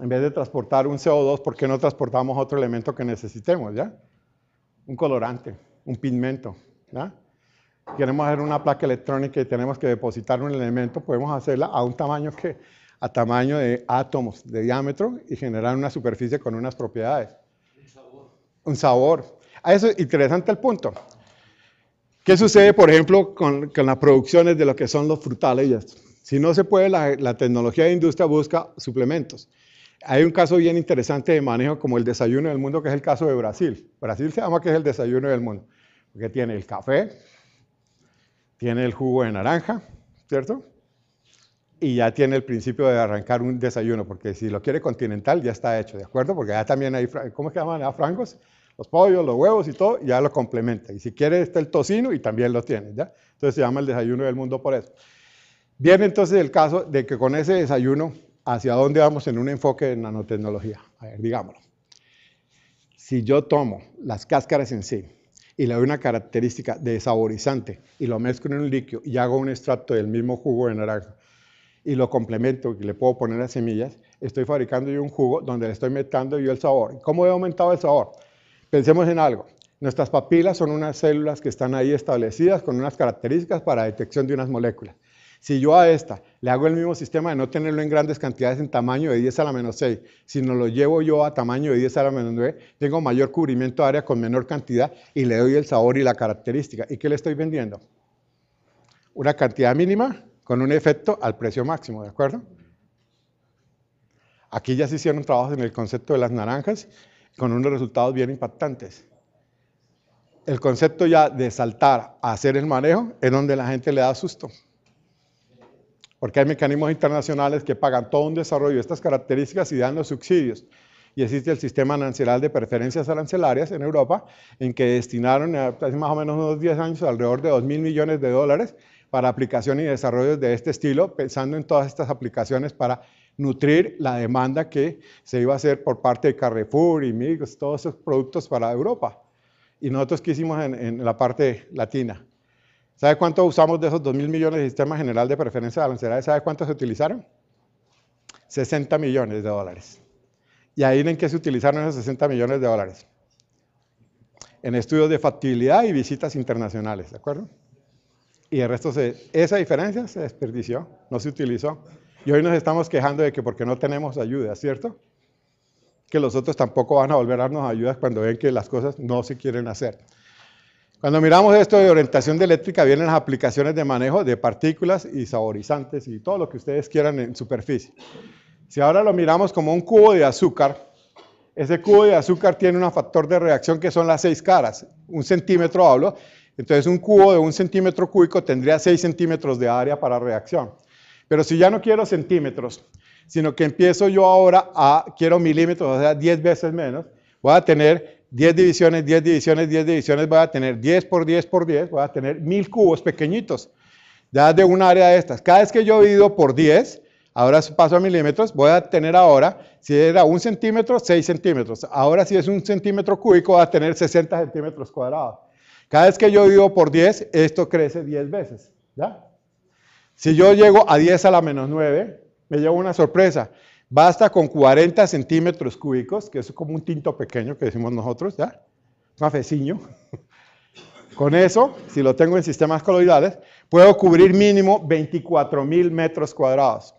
En vez de transportar un CO2, ¿por qué no transportamos otro elemento que necesitemos, ya? Un colorante, un pigmento, ¿ya? Queremos hacer una placa electrónica y tenemos que depositar un elemento, podemos hacerla a un tamaño a tamaño de átomos de diámetro y generar una superficie con unas propiedades. Un sabor. Eso es interesante el punto. ¿Qué sucede, por ejemplo, con las producciones de lo que son los frutales y esto? Si no se puede, la tecnología de industria busca suplementos. Hay un caso bien interesante de manejo como el desayuno del mundo, que es el caso de Brasil. Brasil se llama que es el desayuno del mundo, porque tiene el café, tiene el jugo de naranja, ¿cierto? Y ya tiene el principio de arrancar un desayuno, porque si lo quiere continental ya está hecho, ¿de acuerdo? Porque ya también hay, ¿cómo es que llaman? Frangos, los pollos, los huevos y todo, ya lo complementa. Y si quiere está el tocino y también lo tiene, ¿ya? Entonces se llama el desayuno del mundo por eso. Viene entonces el caso de que con ese desayuno, ¿hacia dónde vamos en un enfoque de nanotecnología? A ver, digámoslo. Si yo tomo las cáscaras en sí y le doy una característica de saborizante y lo mezclo en un líquido y hago un extracto del mismo jugo de naranja y lo complemento y le puedo poner las semillas, estoy fabricando yo un jugo donde le estoy metiendo yo el sabor. ¿Cómo he aumentado el sabor? Pensemos en algo. Nuestras papilas son unas células que están ahí establecidas con unas características para detección de unas moléculas. Si yo a esta le hago el mismo sistema de no tenerlo en grandes cantidades en tamaño de 10 a la menos 6, sino lo llevo yo a tamaño de 10 a la menos 9, tengo mayor cubrimiento de área con menor cantidad y le doy el sabor y la característica. ¿Y qué le estoy vendiendo? Una cantidad mínima con un efecto al precio máximo, ¿de acuerdo? Aquí ya se hicieron trabajos en el concepto de las naranjas con unos resultados bien impactantes. El concepto ya de saltar a hacer el manejo es donde la gente le da susto. Porque hay mecanismos internacionales que pagan todo un desarrollo de estas características y dan los subsidios. Y existe el sistema nacional de preferencias arancelarias en Europa, en que destinaron hace más o menos unos 10 años alrededor de 2.000 millones de dólares para aplicación y desarrollo de este estilo, pensando en todas estas aplicaciones para nutrir la demanda que se iba a hacer por parte de Carrefour y Migros, todos esos productos para Europa. Y nosotros qué hicimos en la parte latina. ¿Sabe cuánto usamos de esos 2.000 millones de sistema general de preferencias arancelarias? ¿Sabe cuántos se utilizaron? 60 millones de dólares. ¿Y ahí en qué se utilizaron esos 60 millones de dólares? En estudios de factibilidad y visitas internacionales, ¿de acuerdo? Y el resto, esa diferencia se desperdició, no se utilizó. Y hoy nos estamos quejando de que porque no tenemos ayuda, ¿cierto? Que los otros tampoco van a volver a darnos ayudas cuando ven que las cosas no se quieren hacer. Cuando miramos esto de orientación de eléctrica, vienen las aplicaciones de manejo de partículas y saborizantes y todo lo que ustedes quieran en superficie. Si ahora lo miramos como un cubo de azúcar, ese cubo de azúcar tiene un factor de reacción que son las 6 caras, 1 centímetro hablo, entonces un cubo de 1 centímetro cúbico tendría 6 centímetros de área para reacción. Pero si ya no quiero centímetros, sino que empiezo yo ahora quiero milímetros, o sea, 10 veces menos, voy a tener 10 divisiones, 10 divisiones, 10 divisiones, voy a tener 10 por 10 por 10, voy a tener 1000 cubos pequeñitos, ya de un área de estas. Cada vez que yo divido por 10, ahora paso a milímetros, voy a tener ahora, si era 1 centímetro, 6 centímetros. Ahora si es 1 centímetro cúbico, voy a tener 60 centímetros cuadrados. Cada vez que yo divido por 10, esto crece 10 veces, ¿ya? Si yo llego a 10 a la menos 9, me llevo una sorpresa. Basta con 40 centímetros cúbicos, que es como un tinto pequeño que decimos nosotros, ¿ya? Un cafecillo. Con eso, si lo tengo en sistemas coloidales, puedo cubrir mínimo 24.000 metros cuadrados.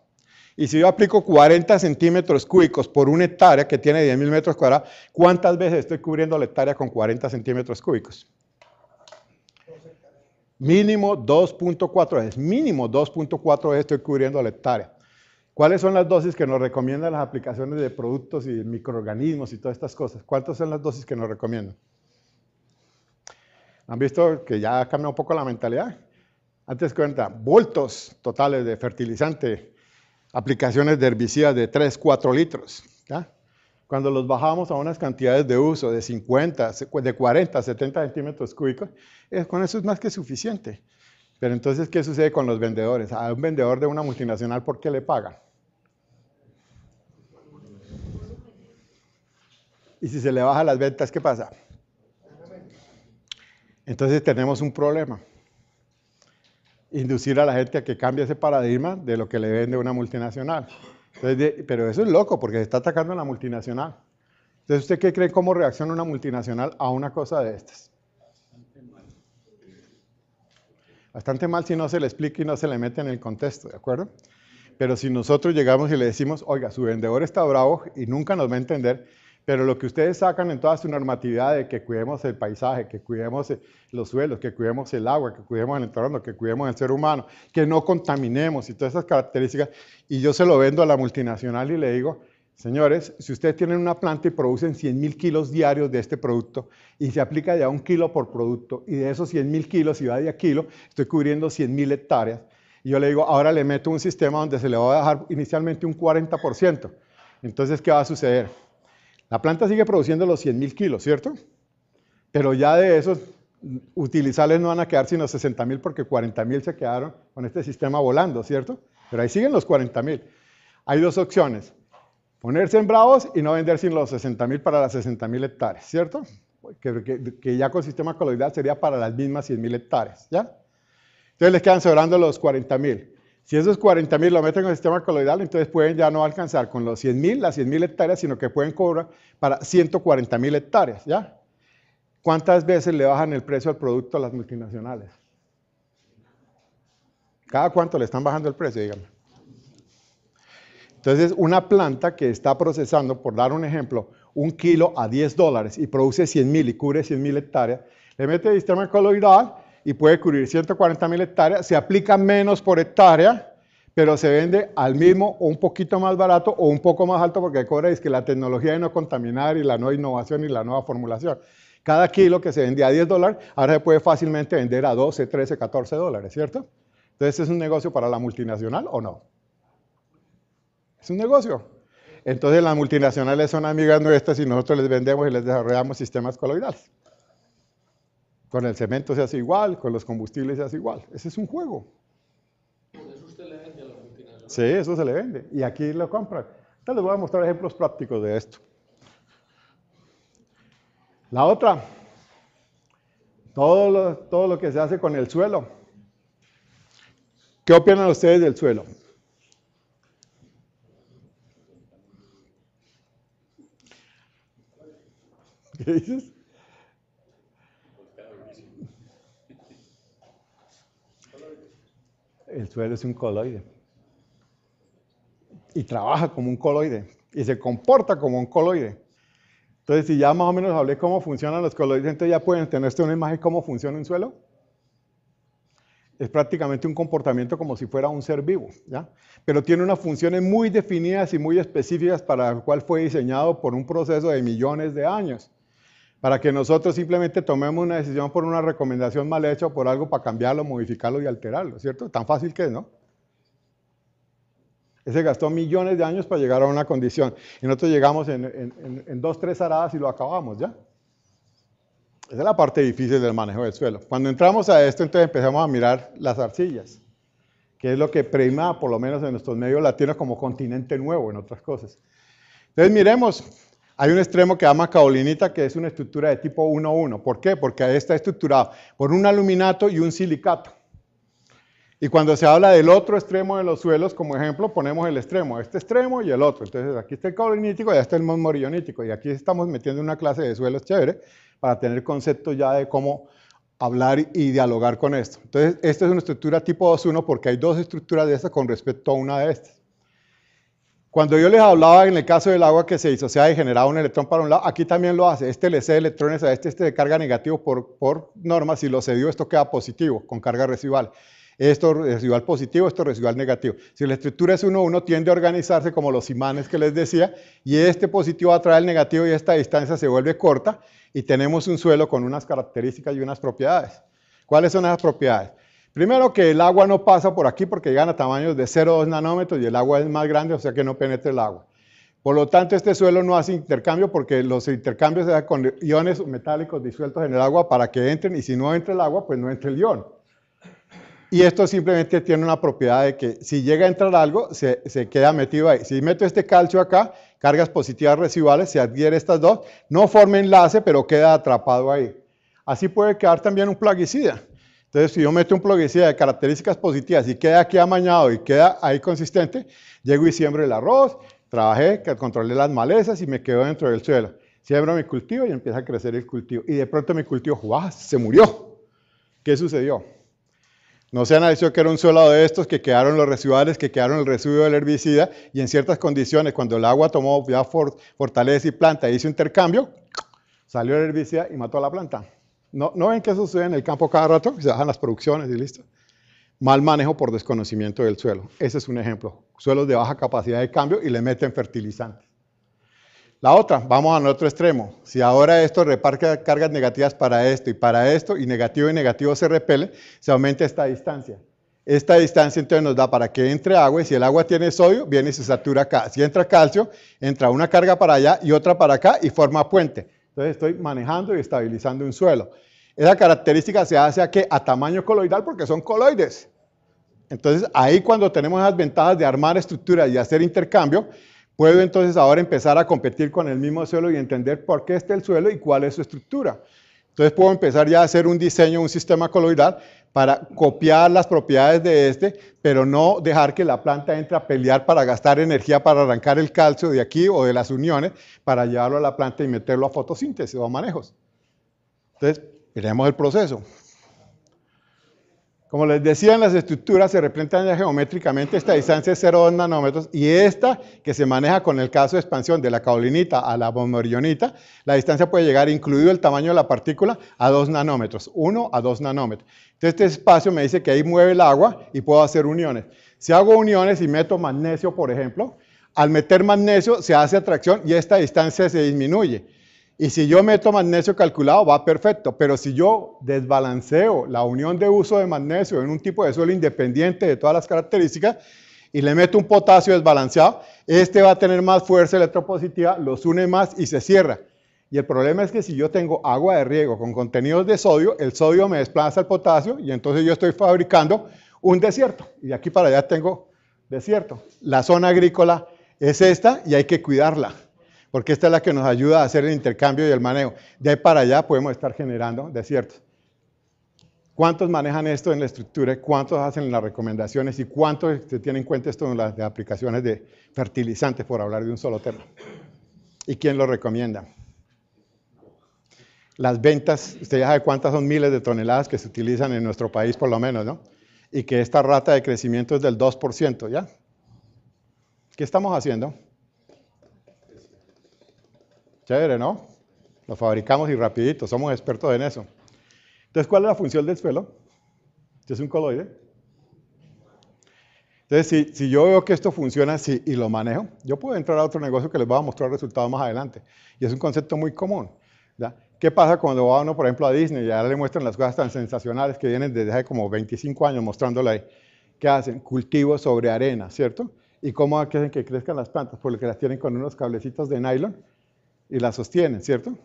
Y si yo aplico 40 centímetros cúbicos por una hectárea que tiene 10.000 metros cuadrados, ¿cuántas veces estoy cubriendo la hectárea con 40 centímetros cúbicos? Mínimo 2.4 veces. Mínimo 2.4 veces estoy cubriendo la hectárea. ¿Cuáles son las dosis que nos recomiendan las aplicaciones de productos y microorganismos y todas estas cosas? ¿Cuántas son las dosis que nos recomiendan? ¿Han visto que ya cambia un poco la mentalidad? Antes cuenta, voltos totales de fertilizante, aplicaciones de herbicidas de 3, 4 litros. ¿Ya? Cuando los bajamos a unas cantidades de uso de 50, de 40, 70 centímetros cúbicos, con eso es más que suficiente. Pero entonces, ¿qué sucede con los vendedores? A un vendedor de una multinacional, ¿por qué le pagan? Y si se le bajan las ventas, ¿qué pasa? Entonces tenemos un problema. Inducir a la gente a que cambie ese paradigma de lo que le vende una multinacional. Entonces, pero eso es loco, porque se está atacando a la multinacional. Entonces, ¿usted qué cree cómo reacciona una multinacional a una cosa de estas? Bastante mal si no se le explica y no se le mete en el contexto, ¿de acuerdo? Pero si nosotros llegamos y le decimos, oiga, su vendedor está bravo y nunca nos va a entender, pero lo que ustedes sacan en toda su normatividad de que cuidemos el paisaje, que cuidemos los suelos, que cuidemos el agua, que cuidemos el entorno, que cuidemos el ser humano, que no contaminemos y todas esas características, y yo se lo vendo a la multinacional y le digo, Señores, si ustedes tienen una planta y producen 100.000 kilos diarios de este producto y se aplica de a 1 kilo por producto y de esos 100.000 kilos, si va de a kilo, estoy cubriendo 100.000 hectáreas. Y yo le digo, ahora le meto un sistema donde se le va a dejar inicialmente un 40%. Entonces, ¿qué va a suceder? La planta sigue produciendo los 100.000 kilos, ¿cierto? Pero ya de esos, utilizarles no van a quedar sino 60.000 porque 40.000 se quedaron con este sistema volando, ¿cierto? Pero ahí siguen los 40.000. Hay dos opciones. Poner sembrados y no vender sin los 60.000 para las 60.000 hectáreas, ¿cierto? Que ya con sistema coloidal sería para las mismas 100.000 hectáreas, ¿ya? Entonces les quedan sobrando los 40.000. Si esos 40.000 lo meten con el sistema coloidal, entonces pueden ya no alcanzar con los 100.000, las 100.000 hectáreas, sino que pueden cobrar para 140.000 hectáreas, ¿ya? ¿Cuántas veces le bajan el precio al producto a las multinacionales? ¿Cada cuánto le están bajando el precio, dígame? Entonces, una planta que está procesando, por dar un ejemplo, 1 kilo a $10 y produce 100.000 y cubre 100.000 hectáreas, le mete el sistema coloidal y puede cubrir 140.000 hectáreas, se aplica menos por hectárea, pero se vende al mismo o un poquito más barato o un poco más alto porque cobra es que la tecnología de no contaminar y la nueva innovación y la nueva formulación. Cada kilo que se vendía a $10, ahora se puede fácilmente vender a 12, 13, 14 dólares, ¿cierto? Entonces, ¿es un negocio para la multinacional o no? Es un negocio. Entonces las multinacionales son amigas nuestras y nosotros les vendemos y les desarrollamos sistemas coloidales. Con el cemento se hace igual, con los combustibles se hace igual. Ese es un juego. ¿Por eso usted le vende a la multinacional? Sí, eso se le vende. Y aquí lo compran. Entonces les voy a mostrar ejemplos prácticos de esto. La otra, todo lo que se hace con el suelo. ¿Qué opinan ustedes del suelo? ¿Qué dices? El suelo es un coloide. Y trabaja como un coloide. Y se comporta como un coloide. Entonces, si ya más o menos hablé cómo funcionan los coloides, entonces ya pueden tener una imagen de cómo funciona un suelo. Es prácticamente un comportamiento como si fuera un ser vivo, ¿ya? Pero tiene unas funciones muy definidas y muy específicas para el cual fue diseñado por un proceso de millones de años. Para que nosotros simplemente tomemos una decisión por una recomendación mal hecha o por algo para cambiarlo, modificarlo y alterarlo, ¿cierto? Tan fácil que es, ¿no? Ese gastó millones de años para llegar a una condición. Y nosotros llegamos en 2, 3 aradas y lo acabamos, ¿ya? Esa es la parte difícil del manejo del suelo. Cuando entramos a esto, entonces empezamos a mirar las arcillas, que es lo que prima, por lo menos en nuestros medios latinos, como continente nuevo, en otras cosas. Entonces miremos, hay un extremo que se llama caolinita, que es una estructura de tipo 1-1. ¿Por qué? Porque ahí está estructurado por un aluminato y un silicato. Y cuando se habla del otro extremo de los suelos, como ejemplo, ponemos el extremo, este extremo y el otro. Entonces aquí está el caolinítico y allá está el mosmorionítico. Y aquí estamos metiendo una clase de suelos chévere para tener conceptos ya de cómo hablar y dialogar con esto. Entonces, esta es una estructura tipo 2-1 porque hay dos estructuras de estas con respecto a una de estas. Cuando yo les hablaba en el caso del agua que se disociaba y generaba un electrón para un lado, aquí también lo hace. Este le cede electrones a este de carga negativo por norma. Si lo cedió, esto queda positivo, con carga residual. Esto residual positivo, esto residual negativo. Si la estructura es 1-1, tiende a organizarse como los imanes que les decía, y este positivo atrae el negativo y esta distancia se vuelve corta, y tenemos un suelo con unas características y unas propiedades. ¿Cuáles son esas propiedades? Primero, que el agua no pasa por aquí porque llegan a tamaños de 0,2 nanómetros y el agua es más grande, o sea que no penetra el agua. Por lo tanto, este suelo no hace intercambio porque los intercambios se hacen con iones metálicos disueltos en el agua para que entren, y si no entra el agua, pues no entra el ion. Y esto simplemente tiene una propiedad de que si llega a entrar algo, se queda metido ahí. Si meto este calcio acá, cargas positivas residuales, se adhiere estas dos, no forma enlace, pero queda atrapado ahí. Así puede quedar también un plaguicida. Entonces, si yo meto un plaguicida de características positivas y queda aquí amañado y queda ahí consistente, llego y siembro el arroz, trabajé, controlé las malezas y me quedo dentro del suelo. Siembro mi cultivo y empieza a crecer el cultivo. Y de pronto mi cultivo, ¡guau!, se murió. ¿Qué sucedió? No se analizó que era un suelo de estos, que quedaron los residuales, que quedaron el residuo del herbicida, y en ciertas condiciones, cuando el agua tomó ya fortaleza y planta, hizo intercambio, salió el herbicida y mató a la planta. ¿No ven que eso sucede en el campo cada rato? Se bajan las producciones y listo. Mal manejo por desconocimiento del suelo. Ese es un ejemplo. Suelos de baja capacidad de cambio y le meten fertilizantes. La otra, vamos al otro extremo. Si ahora esto reparte cargas negativas para esto, y negativo se repele, se aumenta esta distancia. Esta distancia entonces nos da para que entre agua, y si el agua tiene sodio, viene y se satura acá. Si entra calcio, entra una carga para allá y otra para acá y forma puente. Entonces estoy manejando y estabilizando un suelo. Esa característica se hace a tamaño coloidal porque son coloides. Entonces ahí cuando tenemos esas ventajas de armar estructuras y hacer intercambio, puedo entonces ahora empezar a competir con el mismo suelo y entender por qué está el suelo y cuál es su estructura. Entonces puedo empezar ya a hacer un diseño, un sistema coloidal para copiar las propiedades de este, pero no dejar que la planta entre a pelear para gastar energía para arrancar el calcio de aquí o de las uniones para llevarlo a la planta y meterlo a fotosíntesis o a manejos. Entonces, miremos el proceso. Como les decía, en las estructuras se representan ya geométricamente esta distancia de 0,2 nanómetros y esta que se maneja con el caso de expansión de la kaolinita a la bombardionita, la distancia puede llegar, incluido el tamaño de la partícula, a 2 nanómetros, 1 a 2 nanómetros. Entonces este espacio me dice que ahí mueve el agua y puedo hacer uniones. Si hago uniones y meto magnesio, por ejemplo, al meter magnesio se hace atracción y esta distancia se disminuye. Y si yo meto magnesio calculado, va perfecto, pero si yo desbalanceo la unión de uso de magnesio en un tipo de suelo independiente de todas las características y le meto un potasio desbalanceado, este va a tener más fuerza electropositiva, los une más y se cierra. Y el problema es que si yo tengo agua de riego con contenidos de sodio, el sodio me desplaza el potasio y entonces yo estoy fabricando un desierto. Y de aquí para allá tengo desierto. La zona agrícola es esta y hay que cuidarla, porque esta es la que nos ayuda a hacer el intercambio y el manejo. De ahí para allá podemos estar generando desiertos. ¿Cuántos manejan esto en la estructura? ¿Cuántos hacen las recomendaciones? ¿Y cuántos se tienen en cuenta esto en las aplicaciones de fertilizantes, por hablar de un solo tema? ¿Y quién lo recomienda? Las ventas, usted ya sabe cuántas son miles de toneladas que se utilizan en nuestro país por lo menos, ¿no? Y que esta rata de crecimiento es del 2%, ¿ya? ¿Qué estamos haciendo? Chévere, ¿no? Lo fabricamos y rapidito, somos expertos en eso. Entonces, ¿cuál es la función del suelo? Es un coloide. Entonces, si yo veo que esto funciona así y lo manejo, yo puedo entrar a otro negocio que les voy a mostrar resultados más adelante. Y es un concepto muy común, ¿ya? ¿Qué pasa cuando va uno, por ejemplo, a Disney y ya le muestran las cosas tan sensacionales que vienen desde hace como 25 años mostrándole ahí? ¿Qué hacen? Cultivos sobre arena, ¿cierto? ¿Y cómo hacen que crezcan las plantas? Porque las tienen con unos cablecitos de nylon y la sostienen, ¿cierto?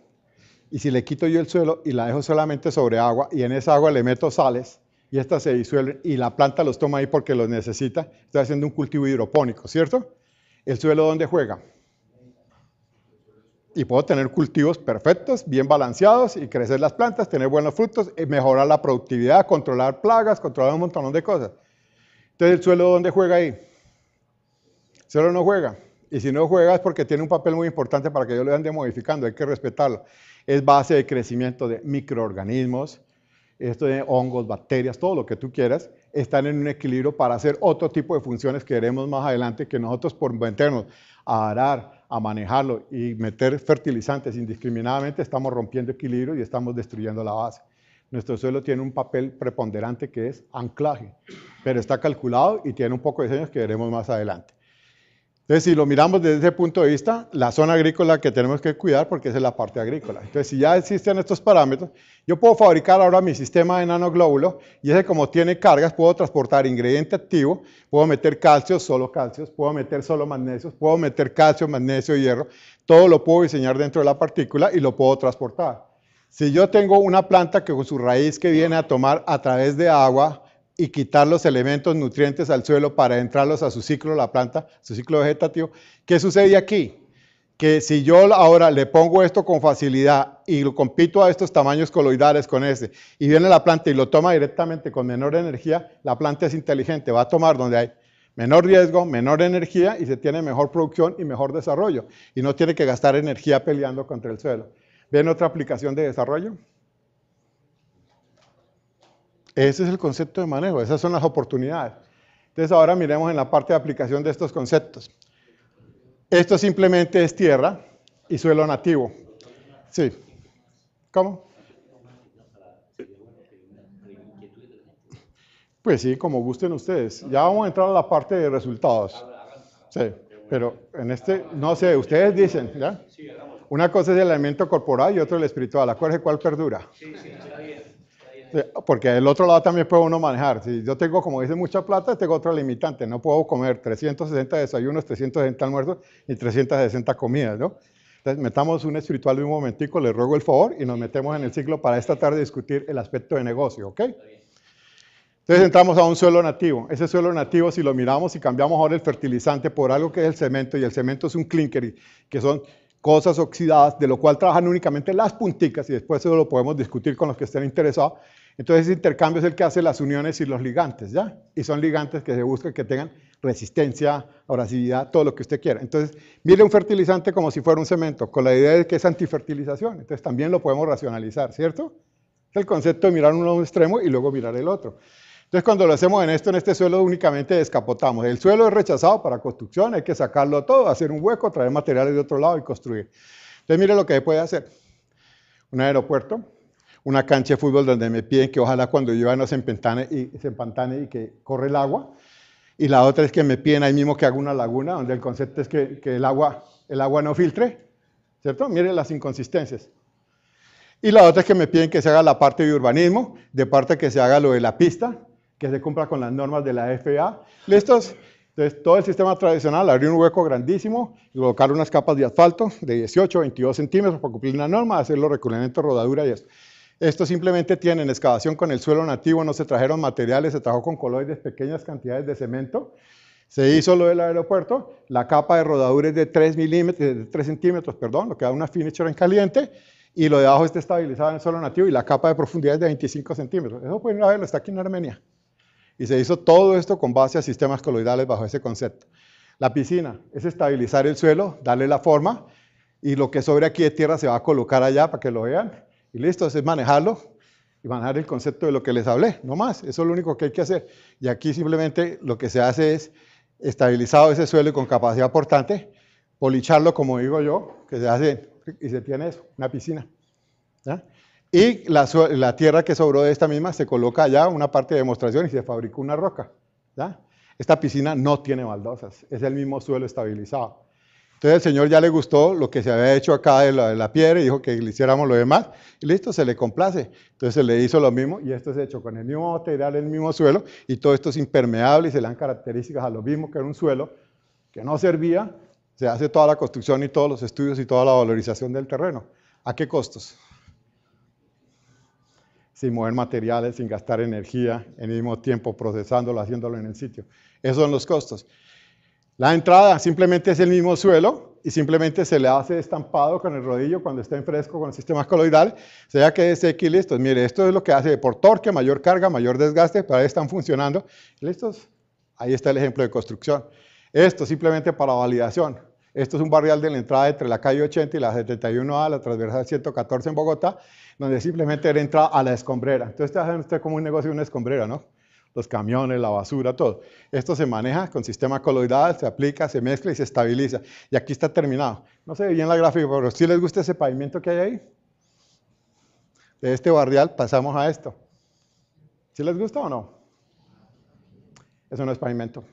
Y si le quito yo el suelo y la dejo solamente sobre agua y en esa agua le meto sales y estas se disuelven y la planta los toma ahí porque los necesita, estoy haciendo un cultivo hidropónico, ¿cierto? ¿El suelo dónde juega? Y puedo tener cultivos perfectos, bien balanceados y crecer las plantas, tener buenos frutos, mejorar la productividad, controlar plagas, controlar un montón de cosas. Entonces, ¿el suelo dónde juega ahí? El suelo no juega. Y si no juega es porque tiene un papel muy importante para que yo lo ande modificando, hay que respetarlo. Es base de crecimiento de microorganismos, esto de hongos, bacterias, todo lo que tú quieras, están en un equilibrio para hacer otro tipo de funciones que veremos más adelante, que nosotros por meternos a arar, a manejarlo y meter fertilizantes indiscriminadamente, estamos rompiendo equilibrio y estamos destruyendo la base. Nuestro suelo tiene un papel preponderante que es anclaje, pero está calculado y tiene un poco de diseños que veremos más adelante. Entonces, si lo miramos desde ese punto de vista, la zona agrícola que tenemos que cuidar porque esa es la parte agrícola. Entonces, si ya existen estos parámetros, yo puedo fabricar ahora mi sistema de nanoglóbulo y ese como tiene cargas, puedo transportar ingrediente activo, puedo meter calcios, solo calcios, puedo meter solo magnesios, puedo meter calcio, magnesio, hierro, todo lo puedo diseñar dentro de la partícula y lo puedo transportar. Si yo tengo una planta que con su raíz que viene a tomar a través de agua, y quitar los elementos nutrientes al suelo para entrarlos a su ciclo, la planta, su ciclo vegetativo. ¿Qué sucede aquí? Que si yo ahora le pongo esto con facilidad y lo compito a estos tamaños coloidales con este, y viene la planta y lo toma directamente con menor energía, la planta es inteligente, va a tomar donde hay menor riesgo, menor energía y se tiene mejor producción y mejor desarrollo. Y no tiene que gastar energía peleando contra el suelo. ¿Ven otra aplicación de desarrollo? Ese es el concepto de manejo, esas son las oportunidades. Entonces ahora miremos en la parte de aplicación de estos conceptos. Esto simplemente es tierra y suelo nativo. Sí. ¿Cómo? Pues sí, como gusten ustedes. Ya vamos a entrar a la parte de resultados. Sí. Pero en este, no sé, ustedes dicen, ¿ya? Sí, hagámoslo. Una cosa es el elemento corporal y otro el espiritual. Acuérdense cuál perdura. Sí, está bien. Sí, porque el otro lado también puede uno manejar. Si yo tengo, como dice, mucha plata, tengo otra limitante. No puedo comer 360 desayunos, 360 almuerzos y 360 comidas, ¿no? Entonces, metamos un espiritual de un momentico, les ruego el favor, y nos metemos en el ciclo para esta tarde discutir el aspecto de negocio, ¿ok? Entonces entramos a un suelo nativo. Ese suelo nativo, si lo miramos y cambiamos ahora el fertilizante por algo que es el cemento, y el cemento es un clinker, que son cosas oxidadas, de lo cual trabajan únicamente las punticas, y después eso lo podemos discutir con los que estén interesados. Entonces ese intercambio es el que hace las uniones y los ligantes, ¿ya? Y son ligantes que se buscan que tengan resistencia, abrasividad, todo lo que usted quiera. Entonces, mire un fertilizante como si fuera un cemento, con la idea de que es antifertilización. Entonces también lo podemos racionalizar, ¿cierto? Es el concepto de mirar uno a un extremo y luego mirar el otro. Entonces, cuando lo hacemos en este suelo únicamente descapotamos. El suelo es rechazado para construcción, hay que sacarlo todo, hacer un hueco, traer materiales de otro lado y construir. Entonces, mire lo que puede hacer. Un aeropuerto, una cancha de fútbol donde me piden que ojalá cuando llueva no se empantane y que corre el agua. Y la otra es que me piden ahí mismo que haga una laguna, donde el concepto es que el agua no filtre, ¿cierto? Mire las inconsistencias. Y la otra es que me piden que se haga la parte de urbanismo, de parte que se haga lo de la pista, que se cumpla con las normas de la FAA. ¿Listos? Entonces, todo el sistema tradicional, abrir un hueco grandísimo, y colocar unas capas de asfalto de 18 o 22 centímetros para cumplir la norma, hacer los recubrimientos, rodadura y esto. Esto simplemente tienen excavación con el suelo nativo, no se trajeron materiales, se trabajó con coloides, pequeñas cantidades de cemento. Se hizo lo del aeropuerto, la capa de rodadura es de 3 centímetros, lo que da una finisher en caliente, y lo de abajo está estabilizado en el suelo nativo, y la capa de profundidad es de 25 centímetros. Eso pueden verlo, está aquí en Armenia. Y se hizo todo esto con base a sistemas coloidales bajo ese concepto. La piscina es estabilizar el suelo, darle la forma, y lo que sobre aquí de tierra se va a colocar allá para que lo vean. Y listo, es manejarlo y manejar el concepto de lo que les hablé, no más. Eso es lo único que hay que hacer. Y aquí simplemente lo que se hace es estabilizado ese suelo y con capacidad portante, policharlo, como digo yo, que se hace y se tiene eso, una piscina. ¿Ya? Y la tierra que sobró de esta misma se coloca allá, una parte de demostración, y se fabricó una roca. ¿Ya? Esta piscina no tiene baldosas, es el mismo suelo estabilizado. Entonces el Señor ya le gustó lo que se había hecho acá de la piedra y dijo que le hiciéramos lo demás, y listo, se le complace. Entonces se le hizo lo mismo, y esto es hecho con el mismo material, el mismo suelo, y todo esto es impermeable y se le dan características a lo mismo que era un suelo que no servía. Se hace toda la construcción y todos los estudios y toda la valorización del terreno. ¿A qué costos? Sin mover materiales, sin gastar energía, en el mismo tiempo procesándolo, haciéndolo en el sitio. Esos son los costos. La entrada simplemente es el mismo suelo y simplemente se le hace estampado con el rodillo cuando está en fresco con el sistema coloidal. O sea que es X, listos. Mire, esto es lo que hace por torque, mayor carga, mayor desgaste, para ahí están funcionando. ¿Listos? Ahí está el ejemplo de construcción. Esto simplemente para validación. Esto es un barrial de la entrada entre la calle 80 y la 71A, la transversal 114 en Bogotá, donde simplemente era entrada a la escombrera. Entonces, está haciendo usted como un negocio de una escombrera, ¿no? Los camiones, la basura, todo. Esto se maneja con sistema coloidal, se aplica, se mezcla y se estabiliza. Y aquí está terminado. No se ve bien la gráfica, pero ¿sí les gusta ese pavimento que hay ahí? De este barrial pasamos a esto. ¿Sí les gusta o no? Eso no es pavimento.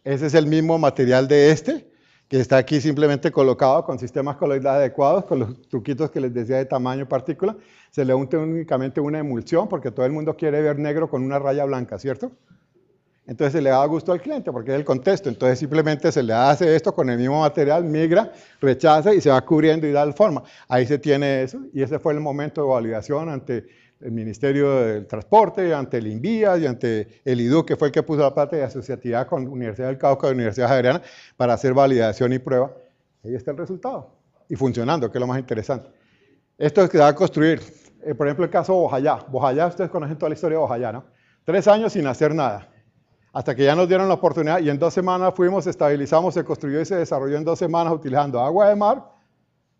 Ese es el mismo material de este, que está aquí simplemente colocado con sistemas coloidales adecuados, con los truquitos que les decía de tamaño, partícula. Se le unta únicamente una emulsión, porque todo el mundo quiere ver negro con una raya blanca, ¿cierto? Entonces se le da gusto al cliente, porque es el contexto. Entonces simplemente se le hace esto con el mismo material, migra, rechaza y se va cubriendo y da forma. Ahí se tiene eso, y ese fue el momento de validación ante el Ministerio del Transporte, ante el INVIA y ante el IDU, que fue el que puso la plata de asociatividad con Universidad del Cauca y Universidad Javeriana para hacer validación y prueba. Ahí está el resultado. Y funcionando, que es lo más interesante. Esto es que se va a construir, por ejemplo, el caso de Bojayá. Bojayá, ustedes conocen toda la historia de Bojayá, ¿no? 3 años sin hacer nada. Hasta que ya nos dieron la oportunidad y en 2 semanas fuimos, estabilizamos, se construyó y se desarrolló en 2 semanas utilizando agua de mar,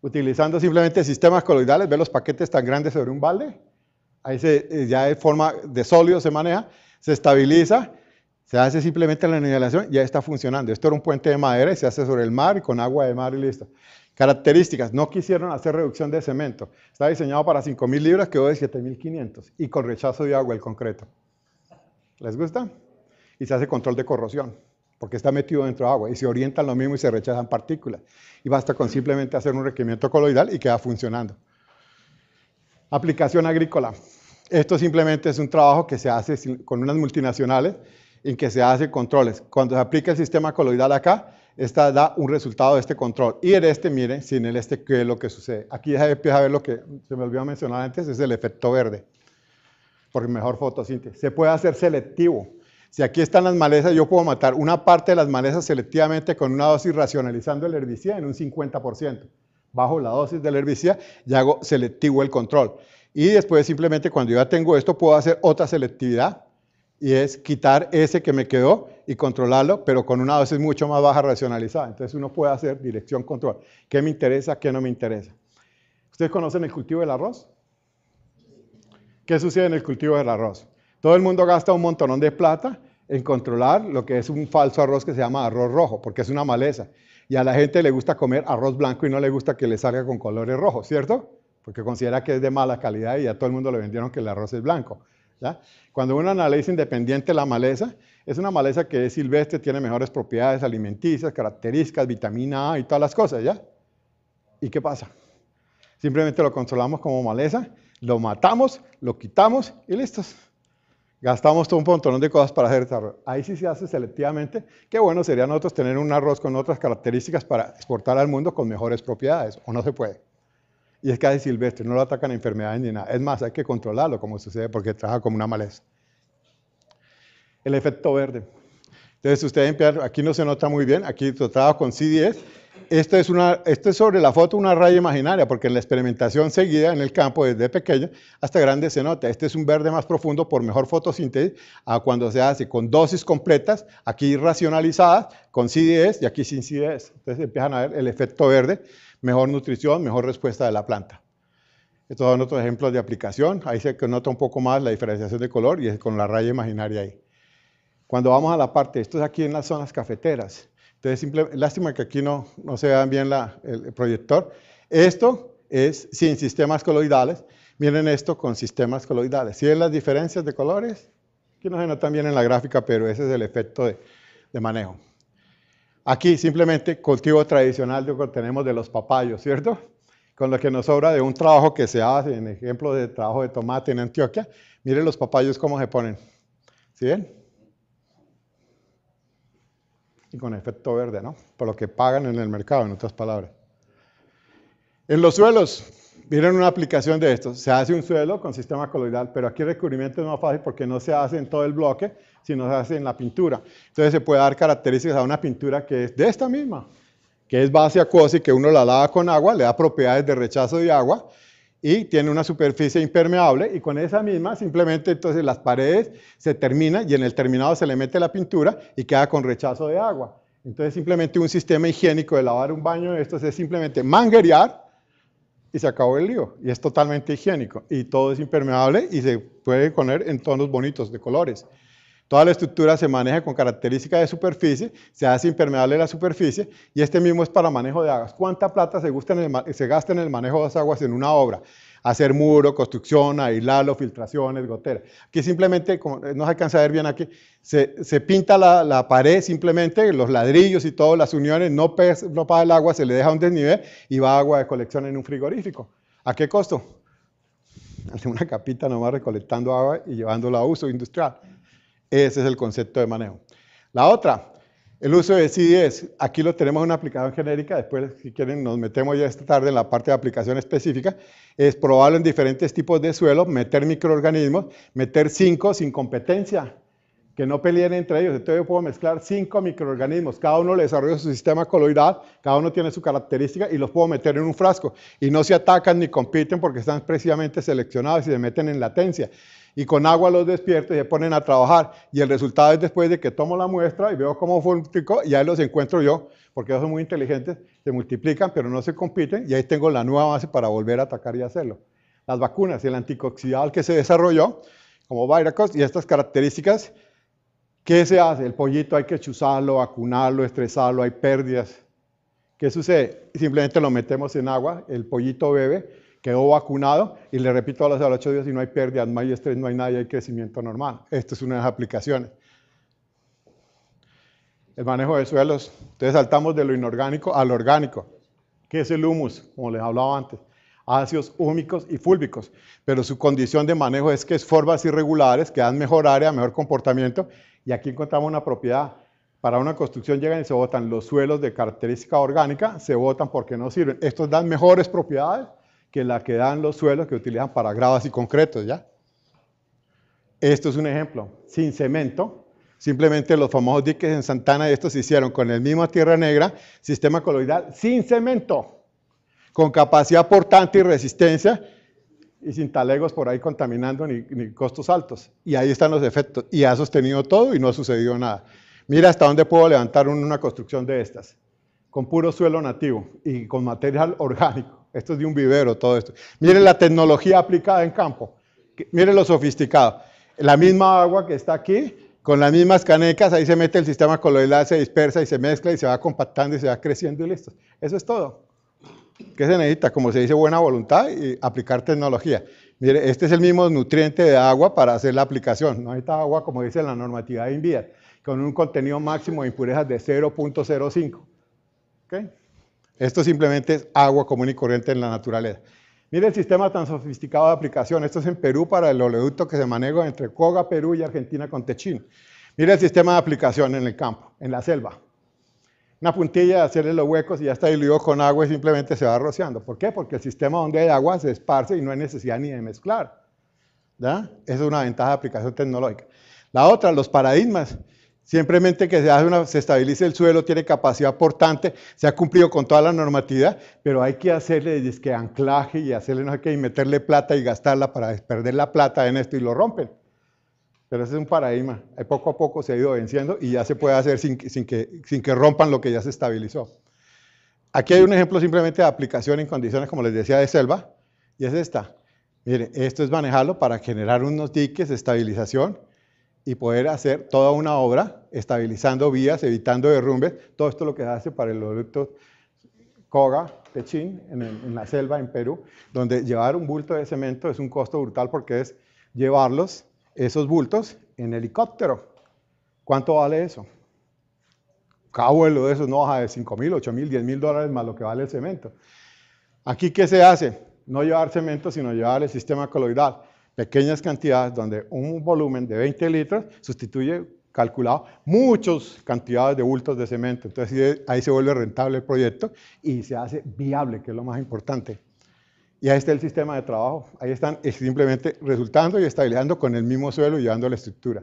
utilizando simplemente sistemas coloidales. ¿Ve los paquetes tan grandes sobre un balde? Ahí ya de forma de sólido se maneja, se estabiliza, se hace simplemente la nivelación y ya está funcionando. Esto era un puente de madera y se hace sobre el mar y con agua de mar y listo. Características, no quisieron hacer reducción de cemento. Está diseñado para 5.000 libras, quedó de 7.500 y con rechazo de agua el concreto. ¿Les gusta? Y se hace control de corrosión. porque está metido dentro de agua y se orientan lo mismo y se rechazan partículas. Y basta con simplemente hacer un requerimiento coloidal y queda funcionando. Aplicación agrícola. Esto simplemente es un trabajo que se hace con unas multinacionales en que se hacen controles. Cuando se aplica el sistema coloidal acá, esta da un resultado de este control. Y en este, miren, sin el este, ¿qué es lo que sucede? Aquí ya empieza a ver lo que se me olvidó mencionar antes, es el efecto verde, por mejor fotosíntesis. Se puede hacer selectivo. Si aquí están las malezas, yo puedo matar una parte de las malezas selectivamente con una dosis racionalizando el herbicida en un 50%. Bajo la dosis del herbicida y hago selectivo el control. Y después simplemente cuando yo ya tengo esto, puedo hacer otra selectividad y es quitar ese que me quedó y controlarlo, pero con una dosis mucho más baja racionalizada. Entonces uno puede hacer dirección control. ¿Qué me interesa? ¿Qué no me interesa? ¿Ustedes conocen el cultivo del arroz? ¿Qué sucede en el cultivo del arroz? Todo el mundo gasta un montonón de plata en controlar lo que es un falso arroz que se llama arroz rojo, porque es una maleza. Y a la gente le gusta comer arroz blanco y no le gusta que le salga con colores rojos, ¿cierto? Porque considera que es de mala calidad y a todo el mundo le vendieron que el arroz es blanco, ¿ya? Cuando uno analiza independiente la maleza, es una maleza que es silvestre, tiene mejores propiedades alimenticias, características, vitamina A y todas las cosas, ¿ya? ¿Y qué pasa? Simplemente lo controlamos como maleza, lo matamos, lo quitamos y listos. Gastamos todo un montón de cosas para hacer este arroz. Ahí sí se hace selectivamente. Qué bueno sería nosotros tener un arroz con otras características para exportar al mundo con mejores propiedades, o no se puede. Y es casi silvestre, no lo atacan enfermedades ni nada. Es más, hay que controlarlo como sucede porque trabaja como una maleza. El efecto verde. Entonces ustedes empiezan, aquí no se nota muy bien, aquí trabajo con C10. Esto es sobre la foto una raya imaginaria, porque en la experimentación seguida en el campo, desde pequeño hasta grande se nota. Este es un verde más profundo por mejor fotosíntesis, a cuando se hace con dosis completas, aquí racionalizadas, con C10 y aquí sin C10. Entonces empiezan a ver el efecto verde, mejor nutrición, mejor respuesta de la planta. Estos son otros ejemplos de aplicación. Ahí se nota un poco más la diferenciación de color y es con la raya imaginaria ahí. Cuando vamos a la parte, esto es aquí en las zonas cafeteras. Entonces, lástima que aquí no se vean bien el proyector. Esto es sin sistemas coloidales. Miren esto con sistemas coloidales. ¿Sí ven las diferencias de colores? Aquí no se notan bien en la gráfica, pero ese es el efecto de manejo. Aquí simplemente cultivo tradicional que tenemos de los papayos, ¿cierto? Con lo que nos sobra de un trabajo que se hace, en ejemplo de trabajo de tomate en Antioquia. Miren los papayos cómo se ponen. ¿Sí ven? Y con efecto verde, ¿no? Por lo que pagan en el mercado, en otras palabras. En los suelos, miren una aplicación de esto. Se hace un suelo con sistema coloidal, pero aquí el recubrimiento es más fácil porque no se hace en todo el bloque, sino se hace en la pintura. Entonces se puede dar características a una pintura que es de esta misma, que es base acuosa y que uno la lava con agua, le da propiedades de rechazo de agua y tiene una superficie impermeable y con esa misma simplemente entonces las paredes se terminan y en el terminado se le mete la pintura y queda con rechazo de agua. Entonces simplemente un sistema higiénico de lavar un baño de estos es simplemente manguerear y se acabó el lío y es totalmente higiénico y todo es impermeable y se puede poner en tonos bonitos de colores. Toda la estructura se maneja con características de superficie, se hace impermeable la superficie y este mismo es para manejo de aguas. ¿Cuánta plata se gasta en el manejo de las aguas en una obra? Hacer muro, construcción, aislarlo, filtraciones, goteras. Aquí simplemente, como no se alcanza a ver bien aquí, se pinta la pared simplemente, los ladrillos y todas las uniones, no pasa el agua, se le deja un desnivel y va agua de colección en un frigorífico. ¿A qué costo? Una capita nomás recolectando agua y llevándola a uso industrial. Ese es el concepto de manejo. La otra, el uso de C10. Aquí lo tenemos en una aplicación genérica. Después, si quieren, nos metemos ya esta tarde en la parte de aplicación específica. Es probarlo en diferentes tipos de suelo, meter microorganismos, meter 5 sin competencia, que no peleen entre ellos. Entonces yo puedo mezclar 5 microorganismos. Cada uno le desarrolla su sistema coloidal, cada uno tiene su característica y los puedo meter en un frasco. Y no se atacan ni compiten porque están precisamente seleccionados y se meten en latencia. Y con agua los despierto y se ponen a trabajar. Y el resultado es después de que tomo la muestra y veo cómo multiplicó y ahí los encuentro yo, porque ellos son muy inteligentes, se multiplican pero no se compiten y ahí tengo la nueva base para volver a atacar y hacerlo. Las vacunas, el anticoccidal que se desarrolló, como Viracos, y estas características, ¿qué se hace? El pollito hay que chuzarlo, vacunarlo, estresarlo, hay pérdidas. ¿Qué sucede? Simplemente lo metemos en agua, el pollito bebe, quedó vacunado y le repito a los 8 días y no hay pérdida, no hay estrés, no hay nada y hay crecimiento normal. Esto es una de las aplicaciones. el manejo de suelos. Entonces saltamos de lo inorgánico a lo orgánico. ¿Qué es el humus? Como les hablaba antes. Ácidos húmicos y fúlvicos. Pero su condición de manejo es que es formas irregulares que dan mejor área, mejor comportamiento. Y aquí encontramos una propiedad. Para una construcción llegan y se botan los suelos de característica orgánica, se botan porque no sirven. Estos dan mejores propiedades que las que dan los suelos que utilizan para gradas y concretos, ¿ya? Esto es un ejemplo. Sin cemento, simplemente los famosos diques en Santana, estos se hicieron con el mismo tierra negra, sistema coloidal, sin cemento, con capacidad portante y resistencia, y sin talegos por ahí contaminando ni costos altos. Y ahí están los efectos. Y ha sostenido todo y no ha sucedido nada. Mira hasta dónde puedo levantar una construcción de estas, con puro suelo nativo y con material orgánico. Esto es de un vivero, todo esto. Mire la tecnología aplicada en campo. Mire lo sofisticado. La misma agua que está aquí, con las mismas canecas, ahí se mete el sistema coloidal, se dispersa y se mezcla y se va compactando y se va creciendo y listo. Eso es todo. ¿Qué se necesita? Como se dice, buena voluntad y aplicar tecnología. Mire, este es el mismo nutriente de agua para hacer la aplicación. No necesita agua, como dice la normatividad de INVIA, con un contenido máximo de impurezas de 0.05. ¿Okay? Esto simplemente es agua común y corriente en la naturaleza. Mire el sistema tan sofisticado de aplicación. Esto es en Perú para el oleoducto que se maneja entre Coga, Perú y Argentina con Techín. Mire el sistema de aplicación en el campo, en la selva. Una puntilla de hacerle los huecos y ya está diluido con agua y simplemente se va rociando. ¿Por qué? Porque el sistema donde hay agua se esparce y no hay necesidad ni de mezclar. ¿Ya? Esa es una ventaja de aplicación tecnológica. La otra, los paradigmas. Simplemente que se estabilice el suelo, tiene capacidad portante, se ha cumplido con toda la normatividad, pero hay que hacerle anclaje y hacerle no sé qué, y meterle plata y gastarla para perder la plata en esto y lo rompen. Pero ese es un paradigma. Poco a poco se ha ido venciendo y ya se puede hacer sin que rompan lo que ya se estabilizó. Aquí hay un ejemplo simplemente de aplicación en condiciones, como les decía, de selva, y es esta. Mire, esto es manejarlo para generar unos diques de estabilización y poder hacer toda una obra, estabilizando vías, evitando derrumbes. Todo esto es lo que se hace para el oleoducto Coga, Techín, en la selva, en Perú, donde llevar un bulto de cemento es un costo brutal porque es llevarlos, esos bultos, en helicóptero. ¿Cuánto vale eso? Cada vuelo de esos no baja de $5,000, $8,000, $10,000 más lo que vale el cemento. Aquí, ¿qué se hace? No llevar cemento, sino llevar el sistema coloidal. Pequeñas cantidades donde un volumen de 20 litros sustituye, calculado, muchas cantidades de bultos de cemento. Entonces ahí se vuelve rentable el proyecto y se hace viable, que es lo más importante. Y ahí está el sistema de trabajo. Ahí están simplemente resultando y estabilizando con el mismo suelo y llevando la estructura.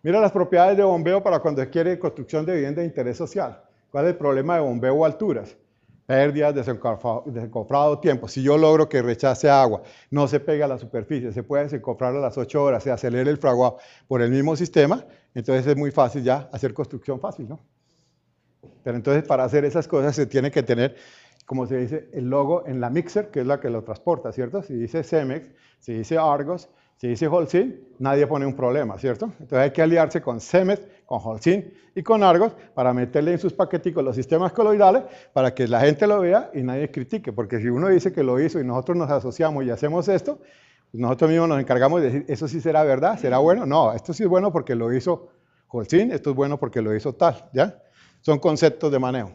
Mira las propiedades de bombeo para cuando se quiere construcción de vivienda de interés social. ¿Cuál es el problema de bombeo a alturas? Pérdidas, desencofrado, tiempo. Si yo logro que rechace agua, no se pegue a la superficie, se puede desencofrar a las 8 horas, se acelera el fraguado por el mismo sistema, entonces es muy fácil ya hacer construcción fácil, ¿no? Pero entonces para hacer esas cosas se tiene que tener, como se dice, el logo en la mixer, que es la que lo transporta, ¿cierto? Si dice Cemex, si dice Argos, si dice Holcim, nadie pone un problema, ¿cierto? Entonces hay que aliarse con Cemex, con Holcim y con Argos para meterle en sus paqueticos los sistemas coloidales para que la gente lo vea y nadie critique, porque si uno dice que lo hizo y nosotros nos asociamos y hacemos esto, pues nosotros mismos nos encargamos de decir, ¿eso sí será verdad? ¿Será bueno? No, esto sí es bueno porque lo hizo Holcim, esto es bueno porque lo hizo tal, ¿ya? Son conceptos de manejo.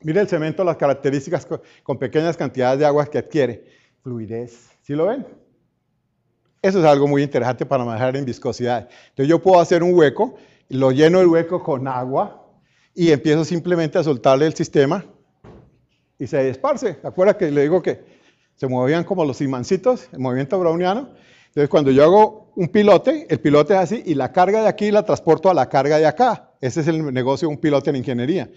Mire el cemento, las características con pequeñas cantidades de agua que adquiere. Fluidez, ¿sí lo ven? Eso es algo muy interesante para manejar en viscosidad. Entonces yo puedo hacer un hueco, lo lleno el hueco con agua y empiezo simplemente a soltarle el sistema y se esparce. ¿Se acuerdan que le digo que se movían como los imancitos, el movimiento browniano? Entonces cuando yo hago un pilote, el pilote es así y la carga de aquí la transporto a la carga de acá. Ese es el negocio de un pilote en ingeniería.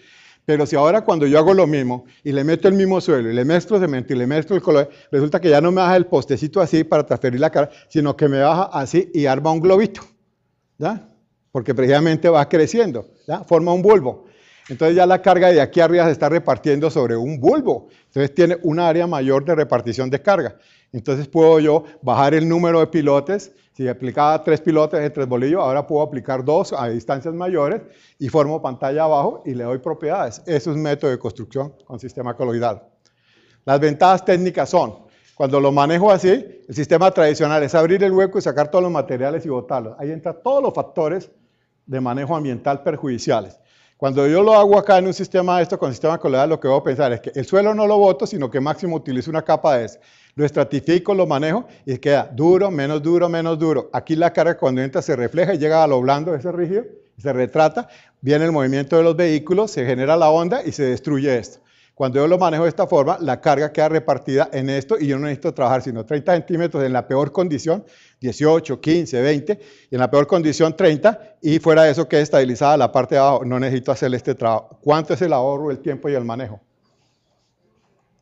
Pero si ahora cuando yo hago lo mismo y le meto el mismo suelo y le mezclo cemento y le mezclo el color, resulta que ya no me baja el postecito así para transferir la carga, sino que me baja así y arma un globito, ¿ya? Porque precisamente va creciendo, ¿ya? Forma un bulbo. Entonces ya la carga de aquí arriba se está repartiendo sobre un bulbo. Entonces tiene un área mayor de repartición de carga. Entonces puedo yo bajar el número de pilotes. Si aplicaba 3 pilotes en 3 bolillos, ahora puedo aplicar 2 a distancias mayores y formo pantalla abajo y le doy propiedades. Eso es un método de construcción con sistema coloidal. Las ventajas técnicas son, cuando lo manejo así, el sistema tradicional es abrir el hueco y sacar todos los materiales y botarlos. Ahí entran todos los factores de manejo ambiental perjudiciales. Cuando yo lo hago acá en un sistema de esto con sistema coloidal, lo que voy a pensar es que el suelo no lo boto, sino que máximo utilizo una capa de ese. Lo estratifico, lo manejo y queda duro, menos duro, menos duro. Aquí la carga cuando entra se refleja y llega a lo blando de ese rígido, se retrata, viene el movimiento de los vehículos, se genera la onda y se destruye esto. Cuando yo lo manejo de esta forma, la carga queda repartida en esto y yo no necesito trabajar sino 30 centímetros en la peor condición, 18, 15, 20, y en la peor condición 30, y fuera de eso queda estabilizada la parte de abajo. No necesito hacer este trabajo. ¿Cuánto es el ahorro, el tiempo y el manejo?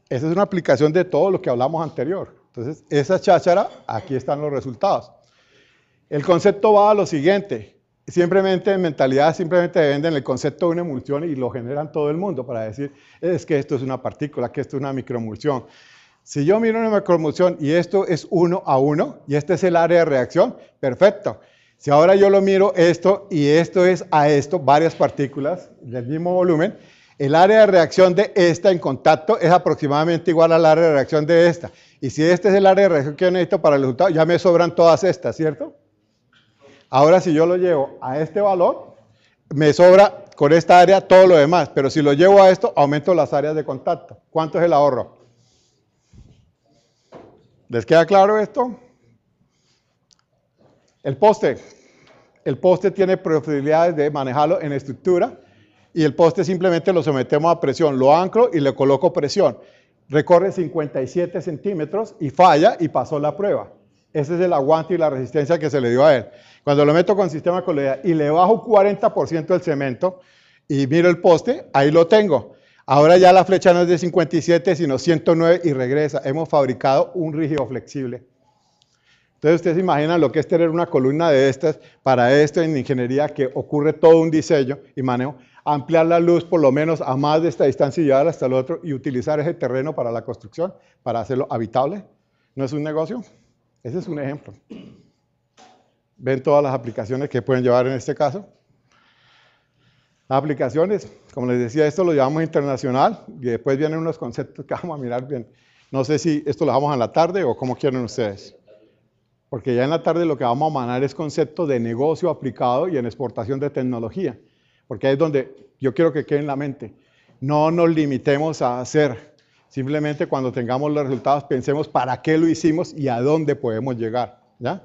Esa es una aplicación de todo lo que hablamos anterior. Entonces, esa cháchara, aquí están los resultados. El concepto va a lo siguiente. Simplemente en mentalidad, simplemente venden el concepto de una emulsión y lo generan todo el mundo para decir, es que esto es una partícula, que esto es una microemulsión. Si yo miro una microemulsión y esto es 1 a 1 y este es el área de reacción, perfecto. Si ahora yo lo miro esto y esto es a esto, varias partículas del mismo volumen, el área de reacción de esta en contacto es aproximadamente igual al área de reacción de esta. Y si este es el área de reacción que yo necesito para el resultado, ya me sobran todas estas, ¿cierto? Ahora si yo lo llevo a este valor, me sobra con esta área todo lo demás, pero si lo llevo a esto, aumento las áreas de contacto. ¿Cuánto es el ahorro? ¿Les queda claro esto? El poste. El poste tiene posibilidades de manejarlo en estructura y el poste simplemente lo sometemos a presión, lo anclo y le coloco presión. Recorre 57 centímetros y falla y pasó la prueba. Ese es el aguante y la resistencia que se le dio a él. Cuando lo meto con sistema coloidal y le bajo 40% el cemento y miro el poste, ahí lo tengo. Ahora ya la flecha no es de 57, sino 109 y regresa. Hemos fabricado un rígido flexible. Entonces ustedes se imaginan lo que es tener una columna de estas para esto en ingeniería, que ocurre todo un diseño y manejo, ampliar la luz por lo menos a más de esta distancia y llevarla hasta el otro y utilizar ese terreno para la construcción, para hacerlo habitable. ¿No es un negocio? Ese es un ejemplo. ¿Ven todas las aplicaciones que pueden llevar en este caso? Las aplicaciones, como les decía, esto lo llevamos internacional y después vienen unos conceptos que vamos a mirar bien. No sé si esto lo dejamos en la tarde o cómo quieren ustedes. Porque ya en la tarde lo que vamos a manejar es concepto de negocio aplicado y en exportación de tecnología. Porque ahí es donde yo quiero que quede en la mente. No nos limitemos a hacer. Simplemente cuando tengamos los resultados pensemos para qué lo hicimos y a dónde podemos llegar. ¿Ya?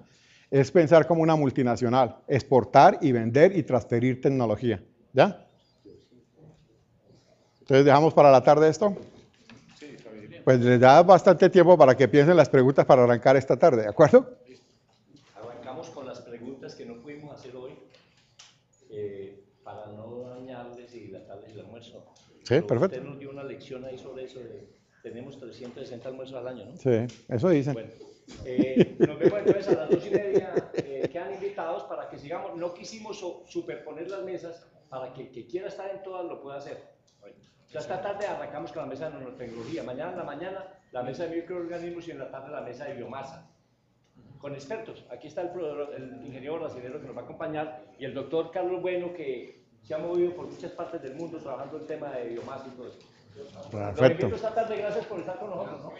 Es pensar como una multinacional. Exportar y vender y transferir tecnología. ¿Ya? Entonces, ¿dejamos para la tarde esto? Sí, está bien. Pues les da bastante tiempo para que piensen las preguntas para arrancar esta tarde, ¿de acuerdo? Arrancamos con las preguntas que no pudimos hacer hoy, para no dañarles y dilatarles el almuerzo. Sí, Pero perfecto. usted nos dio una lección ahí sobre eso de tenemos 360 almuerzos al año, ¿no? Sí, eso dicen. Bueno, nos vemos entonces a las 2:30, quedan invitados para que sigamos. No quisimos superponer las mesas para que el que quiera estar en todas lo pueda hacer. Ya esta tarde arrancamos con la mesa de nanotecnología, mañana en la mañana la mesa de microorganismos y en la tarde la mesa de biomasa. Con expertos. Aquí está el ingeniero brasileño que nos va a acompañar y el doctor Carlos Bueno, que se ha movido por muchas partes del mundo trabajando el tema de biomasa y todo eso. Perfecto. Los invito esta tarde, gracias por estar con nosotros, ¿no?